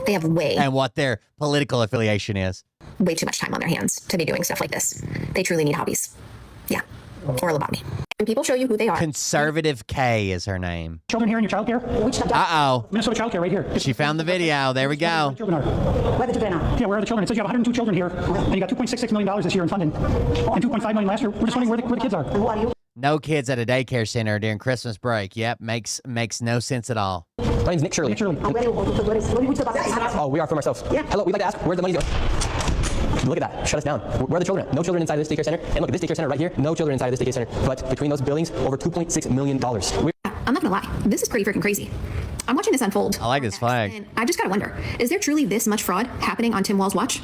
They have and what their political affiliation is. Way too much time on their hands to be doing stuff like this. They truly need hobbies. Yeah. Or a lobotomy. And people show you who they are. Conservative K is her name. Children here in your child care? Uh-oh. Minnesota child care right here. She found the video. There we go. Where the children are. Where the children are? Yeah, where are the children? It says you have 102 children here, and you got $2.66 million this year in funding, and $2.5 million last year. We're just wondering where the kids are. Who are you? No kids at a daycare center during Christmas break. Yep, makes no sense at all. My name's Nick Shirley. Nick Shirley. Oh, we are from ourselves. Yeah. Hello, we'd like to ask, where's the money going? Look at that. Shut us down. Where are the children? No children inside this daycare center. And look at this daycare center right here. No children inside this daycare center. But between those buildings, over $2.6 million. I'm not gonna lie. This is pretty freaking crazy. I'm watching this unfold. I like this flag. And I just gotta wonder, is there truly this much fraud happening on Tim Wall's watch?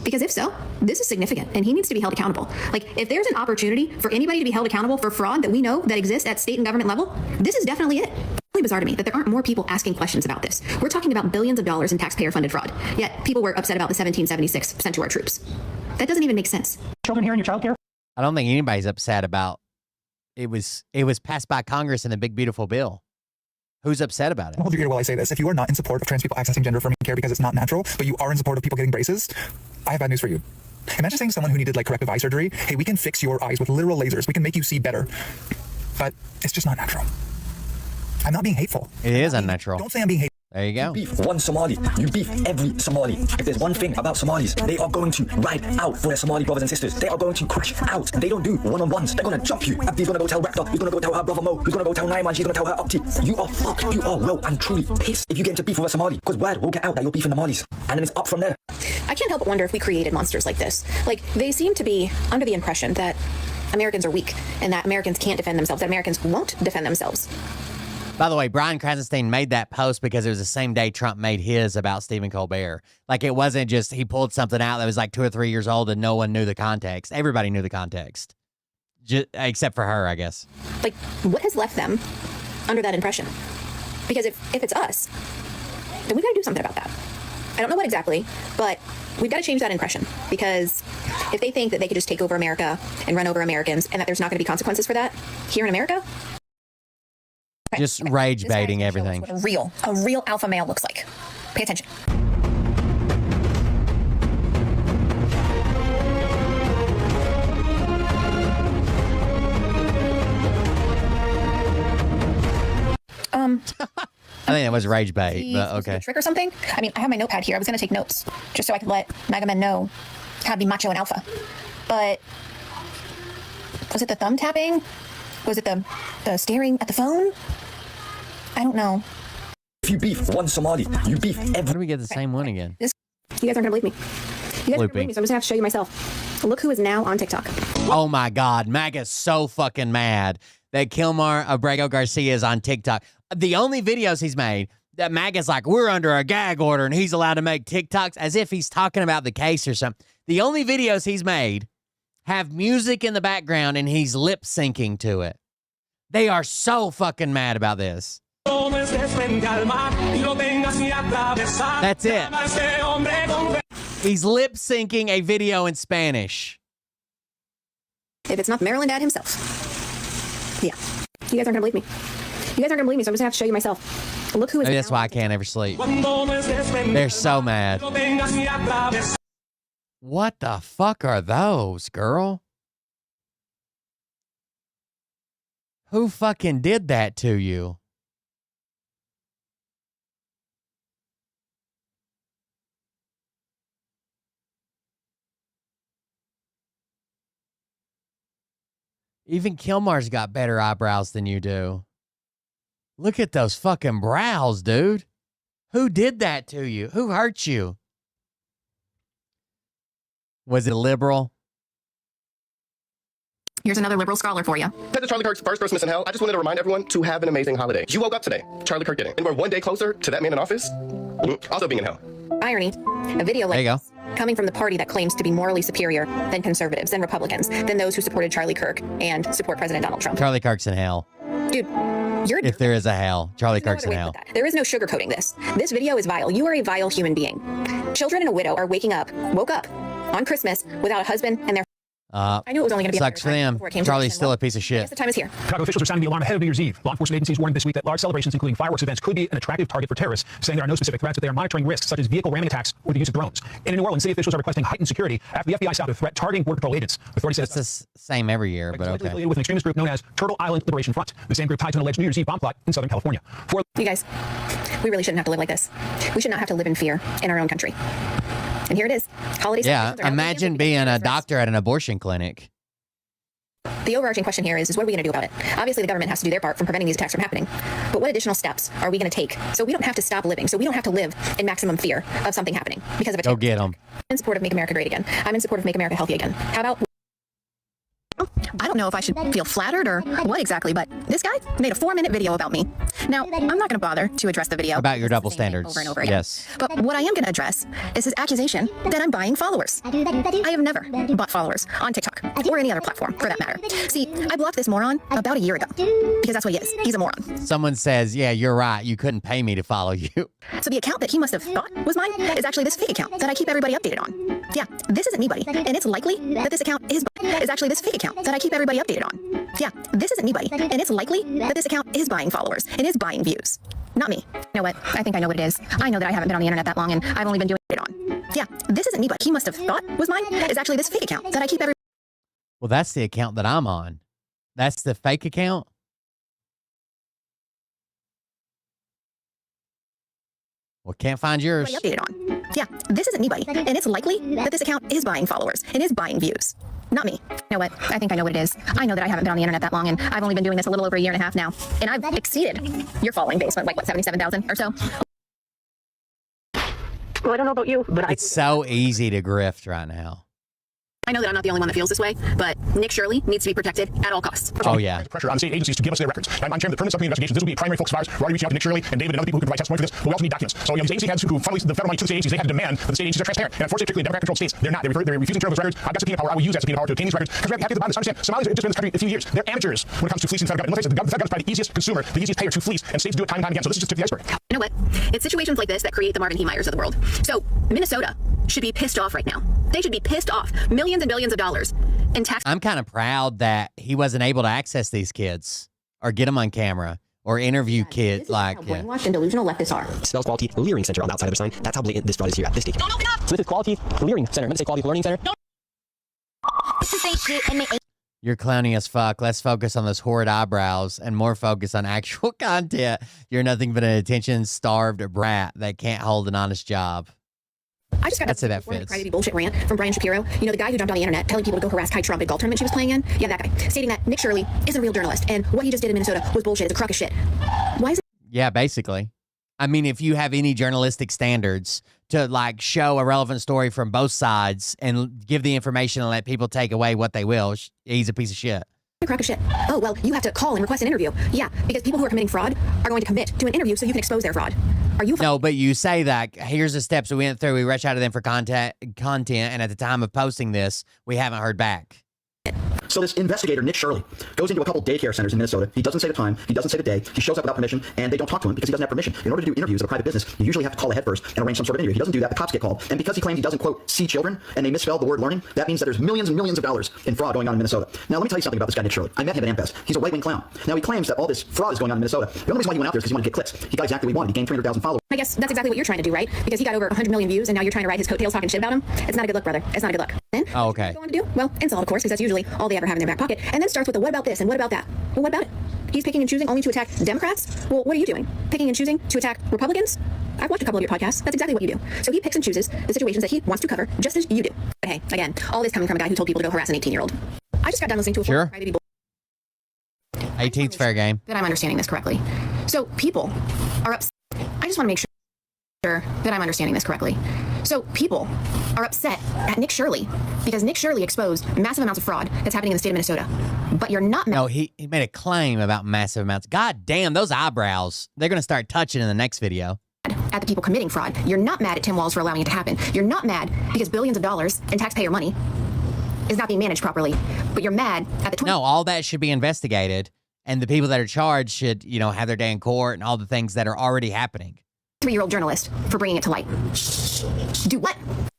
Because if so, this is significant and he needs to be held accountable. Like, if there's an opportunity for anybody to be held accountable for fraud that we know that exists at state and government level, this is definitely it. It's really bizarre to me that there aren't more people asking questions about this. We're talking about billions of dollars in taxpayer-funded fraud, yet people were upset about the 1776 sent to our troops. That doesn't even make sense. Children here in your child care? I don't think anybody's upset about it. Was passed by Congress in the big beautiful bill. Who's upset about it? Hold your ear while I say this. If you are not in support of trans people accessing gender affirming care because it's not natural, but you are in support of people getting braces, I have bad news for you. Imagine saying someone who needed like corrective eye surgery, hey, we can fix your eyes with literal lasers. We can make you see better. But it's just not natural. I'm not being hateful. It is unnatural. Don't say I'm being hateful. There you go. You beef one Somali. You beef every Somali. If there's one thing about Somalis, they are going to ride out for their Somali brothers and sisters. They are going to crash out. They don't do one-on-ones. They're going to jump you. Abdi's going to go tell Rector. He's going to go tell her brother Mo. He's going to go tell Naiman. She's going to tell her Upti. You are fucked. You are well and truly pissed if you get into beef with a Somali. Because word will get out that you're beefing the Malis. And then it's up from there. I can't help but wonder if we created monsters like this. Like, they seem to be under the impression that Americans are weak and that Americans can't defend themselves, that Americans won't defend themselves. By the way, Brian Krasenstein made that post because it was the same day Trump made his about Stephen Colbert. Like, it wasn't just he pulled something out that was like 2 or 3 years old and no one knew the context. Everybody knew the context. Except for her, I guess. Like, what has left them under that impression? Because if it's us, then we got to do something about that. I don't know what exactly, but we've got to change that impression. Because if they think that they could just take over America and run over Americans and that there's not going to be consequences for that here in America, just rage baiting everything. what a real alpha male looks like. Pay attention. it was rage bait, he but used to do okay. a trick or something. I mean, I have my notepad here. I was going to take notes just so I could let MAGA men know how to be macho and alpha. But was it the thumb tapping? Was it the staring at the phone? I don't know. If you beef one Somali, you beef every. How do we get the same one again? You guys aren't going to believe me. You guys aren't going to believe me, so I'm just going to have to show you myself. Look who is now on TikTok. Oh my God, MAGA's so fucking mad that Kilmar Abrego Garcia is on TikTok. The only videos he's made that MAGA's like, we're under a gag order and he's allowed to make TikToks as if he's talking about the case or something. The only videos he's made have music in the background and he's lip syncing to it. They are so fucking mad about this. That's it. He's lip syncing a video in Spanish. If it's not Maryland Dad himself. Yeah. You guys aren't going to believe me. You guys aren't going to believe me, so I'm just going to have to show you myself. Look who is Maybe that's why I can't ever sleep. They're so mad. What the fuck are those, girl? Who fucking did that to you? Even Kilmar's got better eyebrows than you do. Look at those fucking brows, dude. Who did that to you? Who hurt you? Was it a liberal? Here's another liberal scholar for you. This is Charlie Kirk's first Christmas in hell. I just wanted to remind everyone to have an amazing holiday. You woke up today. Charlie Kirk didn't. And we're one day closer to that man in office also being in hell. Irony. A video like this coming from the party that claims to be morally superior than conservatives, than Republicans, than those who supported Charlie Kirk and support President Donald Trump. Charlie Kirk's in hell. Dude, you're... If there is a hell, Charlie Kirk's in hell. There is no sugarcoating this. This video is vile. You are a vile human being. Children and a widow are woke up on Christmas without a husband and their... I knew it was only going to be sucks for them. Charlie's still a piece of shit. The time is here. Chicago officials are sounding the alarm ahead of New Year's Eve. Law enforcement agencies warned this week that large celebrations, including fireworks events, could be an attractive target for terrorists, saying there are no specific threats, but they are monitoring risks such as vehicle ramming attacks or the use of drones. And in New Orleans, city officials are requesting heightened security after the FBI stopped a threat targeting Border Patrol agents. Authorities said it's the same every year, but okay. Affiliated with an extremist group known as Turtle Island Liberation Front, the same group tied to an alleged New Year's Eve bomb plot in Southern California. You guys, we really shouldn't have to live like this. We should not have to live in fear in our own country. And here it is. Holidays. Yeah, imagine being a doctor at an abortion clinic. The overarching question here is what are we going to do about it? Obviously, the government has to do their part from preventing these attacks from happening. But what additional steps are we going to take so we don't have to stop living, so we don't have to live in maximum fear of something happening because of a Go get them. I'm in support of Make America Great Again. I'm in support of Make America Healthy Again. How about... I don't know if I should feel flattered or what exactly, but this guy made a 4-minute video about me. Now, I'm not going to bother to address the video. About your double standards. Over and over again. Yes. But what I am going to address is his accusation that I'm buying followers. I have never bought followers on TikTok or any other platform for that matter. See, I blocked this moron about a year ago because that's what he is. He's a moron. Someone says, yeah, you're right. You couldn't pay me to follow you. So the account that he must have thought was mine is actually this fake account that I keep everybody updated on. Yeah, this isn't me, buddy. And it's likely that this account is actually this fake account that I keep everybody updated on. Yeah, this isn't me, buddy. And it's likely that this account is buying followers and is buying views. Not me. You know what? I think I know what it is. I know that I haven't been on the internet that long and I've only been doing it on. Yeah, this isn't me, but he must have thought was mine is actually this fake account that I keep everybody. Well, that's the account that I'm on. That's the fake account. Well, can't find yours. Updated on. Yeah, this isn't me, buddy. And it's likely that this account is buying followers and is buying views. Not me. You know what? I think I know what it is. I know that I haven't been on the internet that long and I've only been doing this a little over a year and a half now. And I've exceeded your following base, like what, 77,000 or so? Well, I don't know about you, but it's so easy to grift right now. I know that I'm not the only one that feels this way, but Nick Shirley needs to be protected at all costs. Oh, yeah. Pressure on state agencies to give us their records. I'm chairman of the permanent subcommittee investigations. This will be a primary focus of ours. We're already reaching out to Nick Shirley and David and other people who can provide testimony for this, but we also need documents. So, these agency heads who funnel the federal money to the state agencies, they have to demand that the state agencies are transparent. And unfortunately, particularly in Democrat-controlled states, they're not. They're refusing to turn over those records. I've got subpoena power. I will use that subpoena power to obtain these records because we have to get the bottom. Understand, Somalis have just been in this country a few years. They're amateurs when it comes to fleecing the federal government. The federal government is probably the easiest consumer, the easiest payer to fleece, and states do it time and time again. So this is just tip of the iceberg. You know what? It's situations like this that create the Marvin Heemeyers of the world. So Minnesota should be pissed off right now. They should be pissed off. Millions and billions of dollars in tax. I'm kind of proud that he wasn't able to access these kids or get them on camera or interview kids like brainwashed and delusional leftists are. Spells Quality Learning Center on the outside of the sign. That's how blatant this fraud is here at this stage. So this is Quality Learning Center. I'm going to say Quality Learning Center. You're clowny as fuck. Let's focus on those horrid eyebrows and more focus on actual content. You're nothing but an attention-starved brat that can't hold an honest job. I just got I'd say that former fits. privacy bullshit rant from Brian Shapiro. You know, the guy who jumped on the internet telling people to go harass Kai Trump at golf tournament she was playing in? Yeah, that guy. Stating that Nick Shirley isn't a real journalist and what he just did in Minnesota was bullshit. It's a crock of shit. Why is it? Yeah, basically. I mean, if you have any journalistic standards to like show a relevant story from both sides and give the information and let people take away what they will, he's a piece of shit. A crock of shit. Oh, well, you have to call and request an interview. Yeah, because people who are committing fraud are going to commit to an interview so you can expose their fraud. Are you? No, but you say that here's the steps we went through. We reached out to them for content, and at the time of posting this, we haven't heard back. So this investigator, Nick Shirley, goes into a couple daycare centers in Minnesota. He doesn't say the time. He doesn't say the day. He shows up without permission, and they don't talk to him because he doesn't have permission. In order to do interviews at a private business, you usually have to call ahead first and arrange some sort of interview. He doesn't do that. The cops get called. And because he claims he doesn't, quote, see children, and they misspelled the word learning, that means that there's millions and millions of dollars in fraud going on in Minnesota. Now, let me tell you something about this guy, Nick Shirley. I met him at AmFest. He's a right-wing clown. Now, he claims that all this fraud is going on in Minnesota. The only reason why he went out there is because he wanted to get clicks. He got exactly what he wanted. He gained 300,000 followers. I guess that's exactly what you're trying to do, right? Because he got over 100 million views, and now you're trying to ride his coattails talking shit about him. It's not a good look, brother. It's not a good look. Then, oh, okay. What do you want to do? Well, insult, of course, because that's usually all they ever have in their back pocket. And then starts with the what about this and what about that? Well, what about it? He's picking and choosing only to attack Democrats? Well, what are you doing? Picking and choosing to attack Republicans? I've watched a couple of your podcasts. That's exactly what you do. So he picks and chooses the situations that he wants to cover, just as you do. But hey, again, all this coming from a guy who told people to go harass an 18-year-old. I just got done listening to a Sure. privacy 18's fair game. that I'm understanding this correctly. So people are upset. I just want to make sure that I'm understanding this correctly. So people are upset at Nick Shirley because Nick Shirley exposed massive amounts of fraud that's happening in the state of Minnesota. But you're not. No, he made a claim about massive amounts. God damn, those eyebrows. They're going to start touching in the next video. At the people committing fraud. You're not mad at Tim Walz for allowing it to happen. You're not mad because billions of dollars in taxpayer money is not being managed properly. But you're mad at the No, all that should be investigated. And the people that are charged should, you know, have their day in court and all the things that are already happening. 3-year-old journalist for bringing it to light. Do what?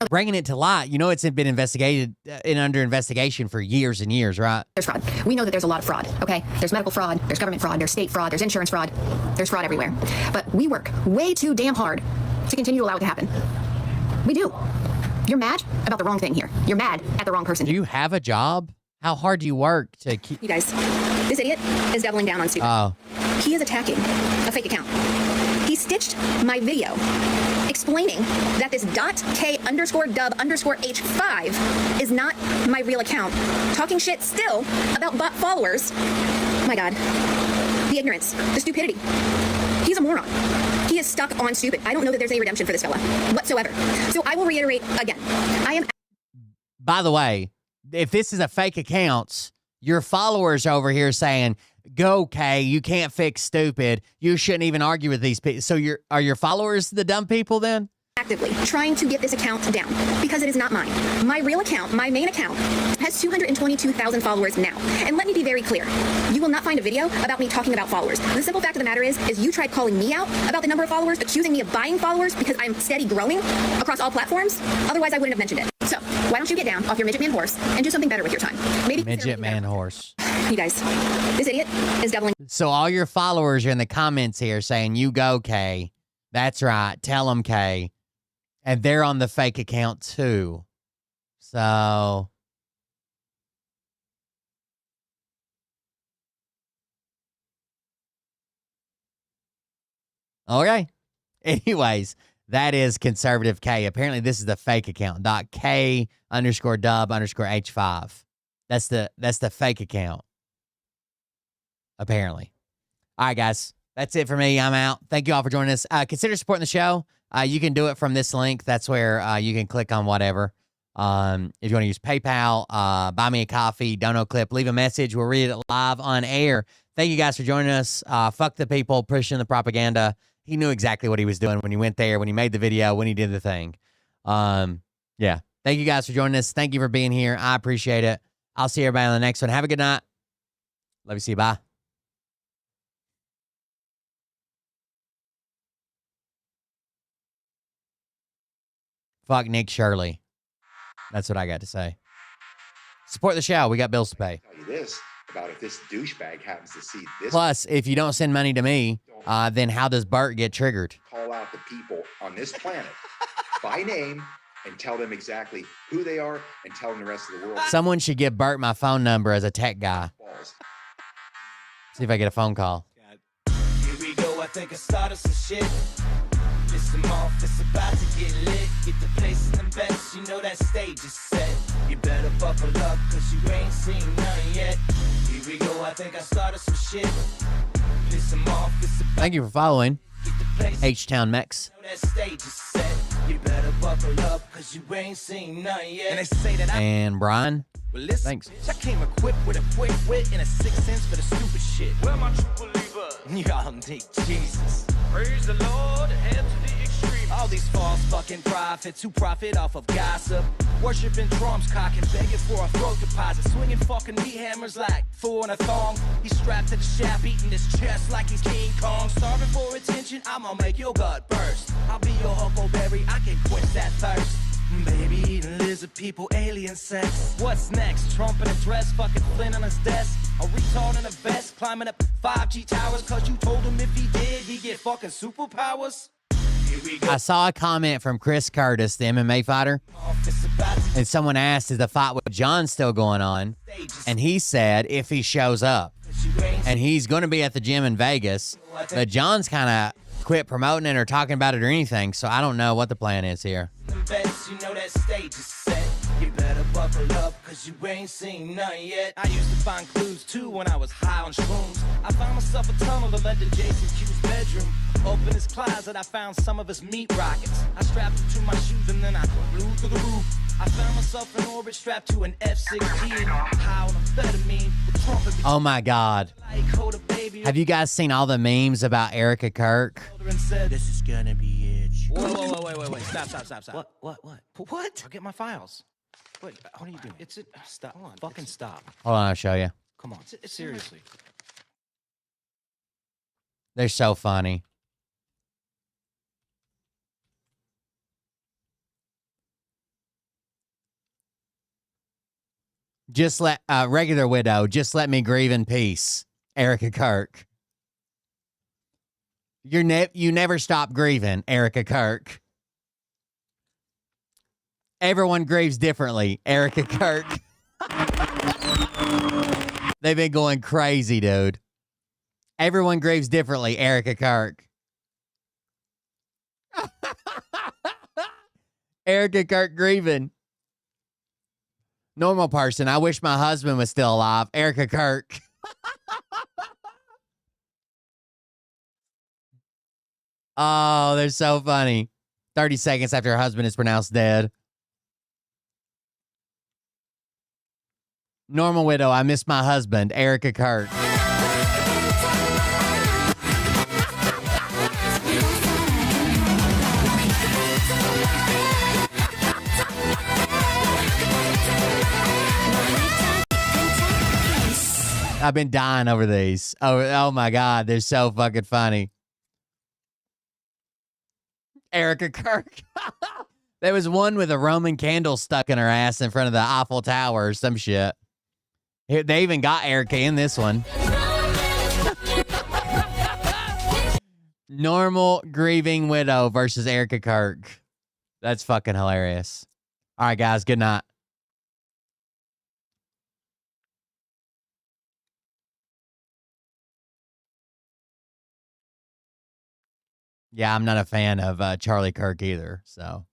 Bringing it to light. You know, it's been investigated under investigation for years and years, right? There's fraud. We know that there's a lot of fraud, okay? There's medical fraud, there's government fraud, there's state fraud, there's insurance fraud. There's fraud everywhere. But we work way too damn hard to continue to allow it to happen. We do. You're mad about the wrong thing here. You're mad at the wrong person. Do you have a job? How hard do you work to keep... You guys, this idiot is doubling down on stupid. Oh. He is attacking a fake account. He stitched my video explaining that this .k_dub_h5 is not my real account. Talking shit still about bot followers. My God. The ignorance, the stupidity. He's a moron. He is stuck on stupid. I don't know that there's any redemption for this fella whatsoever. So I will reiterate again. I am... By the way, if this is a fake account, your followers over here saying, go, Kay, you can't fix stupid. You shouldn't even argue with these people. So are your followers the dumb people then? Actively trying to get this account down because it is not mine. My real account, my main account, has 222,000 followers now. And let me be very clear. You will not find a video about me talking about followers. The simple fact of the matter is you tried calling me out about the number of followers, accusing me of buying followers because I'm steady growing across all platforms. Otherwise, I wouldn't have mentioned it. So why don't you get down off your midget man horse and do something better with your time? Maybe midget man horse. You guys, this idiot is doubling. So all your followers are in the comments here saying, you go, Kay. That's right. Tell them, Kay. And they're on the fake account too. So. Okay. Anyways, that is conservative K. Apparently this is the fake account. .k_dub_h5. That's the fake account. Apparently. All right, guys. That's it for me. I'm out. Thank you all for joining us. Consider supporting the show. You can do it from this link. That's where you can click on whatever. If you want to use PayPal, buy me a coffee, dono clip, leave a message. We'll read it live on air. Thank you guys for joining us. Fuck the people pushing the propaganda. He knew exactly what he was doing when he went there, when he made the video, when he did the thing. Yeah. Thank you guys for joining us. Thank you for being here. I appreciate it. I'll see everybody on the next one. Have a good night. Love you. See you. Bye. Fuck Nick Shirley. That's what I got to say. Support the show. We got bills to pay. Tell you this about if this douchebag happens to see this. Plus, if you don't send money to me, then how does Bert get triggered? Call out the people on this planet by name and tell them exactly who they are and tell them the rest of the world. Someone should give Bert my phone number as a tech guy. See if I get a phone call. Here we go, I think I started some shit. Listen off, it's about to get lit. Get the place in the best, you know that stage is set. You better buckle up, cause you ain't seen none yet. Here we go, I think I started some shit. Listen off, it's about Thank you for following. H-Town Mex. that stage is set. You better buckle up, cause you ain't seen none yet. And they say that And Brian. well, listen, Thanks. bitch, I came equipped with a quick wit and a 6 cents for the stupid shit. Where my true believer? Y'all need Jesus. Praise the Lord, head to the extreme. All these false fucking prophets who profit off of gossip. Worshipping drums, cocking, begging for a throat deposit. Swinging fucking meat hammers like four in a thong. He's strapped to the shaft, eating his chest like he's King Kong. Starving for attention, I'ma make your gut burst. I'll be your huckleberry, I can quench that thirst. Baby eating lizard people, alien sex. What's next? Trump in a dress, fucking Flynn on his desk. A retard in a vest, climbing up 5G towers. Cause you told him if he did, he'd get fucking superpowers. Here we go. I saw a comment from Chris Curtis, the MMA fighter. And someone asked, is the fight with John still going on? And he said, if he shows up. And he's going to be at the gym in Vegas. But John's kind of quit promoting it or talking about it or anything. So I don't know what the plan is here. You know that stage is set. You better buckle up, cause you ain't seen none yet. I used to find clues too when I was high on shrooms. I found myself a tunnel that led to Jason Q's bedroom. Open his closet, I found some of his meat rockets. I strapped them to my shoes and then I flew through the roof. I found myself in orbit strapped to an F-16. High on amphetamine with Trump and Oh my God. Have you guys seen all the memes about Erica Kirk? said, this is gonna be it. Wait. Stop. What? I'll get my files. Wait, what are you doing? Stop. Hold on. Fucking stop. Hold on, I'll show you. Come on. Seriously. They're so funny. Just let regular widow, just let me grieve in peace. Erica Kirk. You never stop grieving, Erica Kirk. Everyone grieves differently, Erica Kirk. They've been going crazy, dude. Everyone grieves differently, Erica Kirk. Erica Kirk grieving. Normal person, I wish my husband was still alive. Erica Kirk. Oh, they're so funny. 30 seconds after her husband is pronounced dead. Normal widow, I miss my husband. Erica Kirk. I've been dying over these. Oh my God, they're so fucking funny. Erica Kirk. There was one with a Roman candle stuck in her ass in front of the Eiffel Tower or some shit. They even got Erica in this one. Normal grieving widow versus Erica Kirk. That's fucking hilarious. All right, guys, good night. Yeah, I'm not a fan of Charlie Kirk either, so.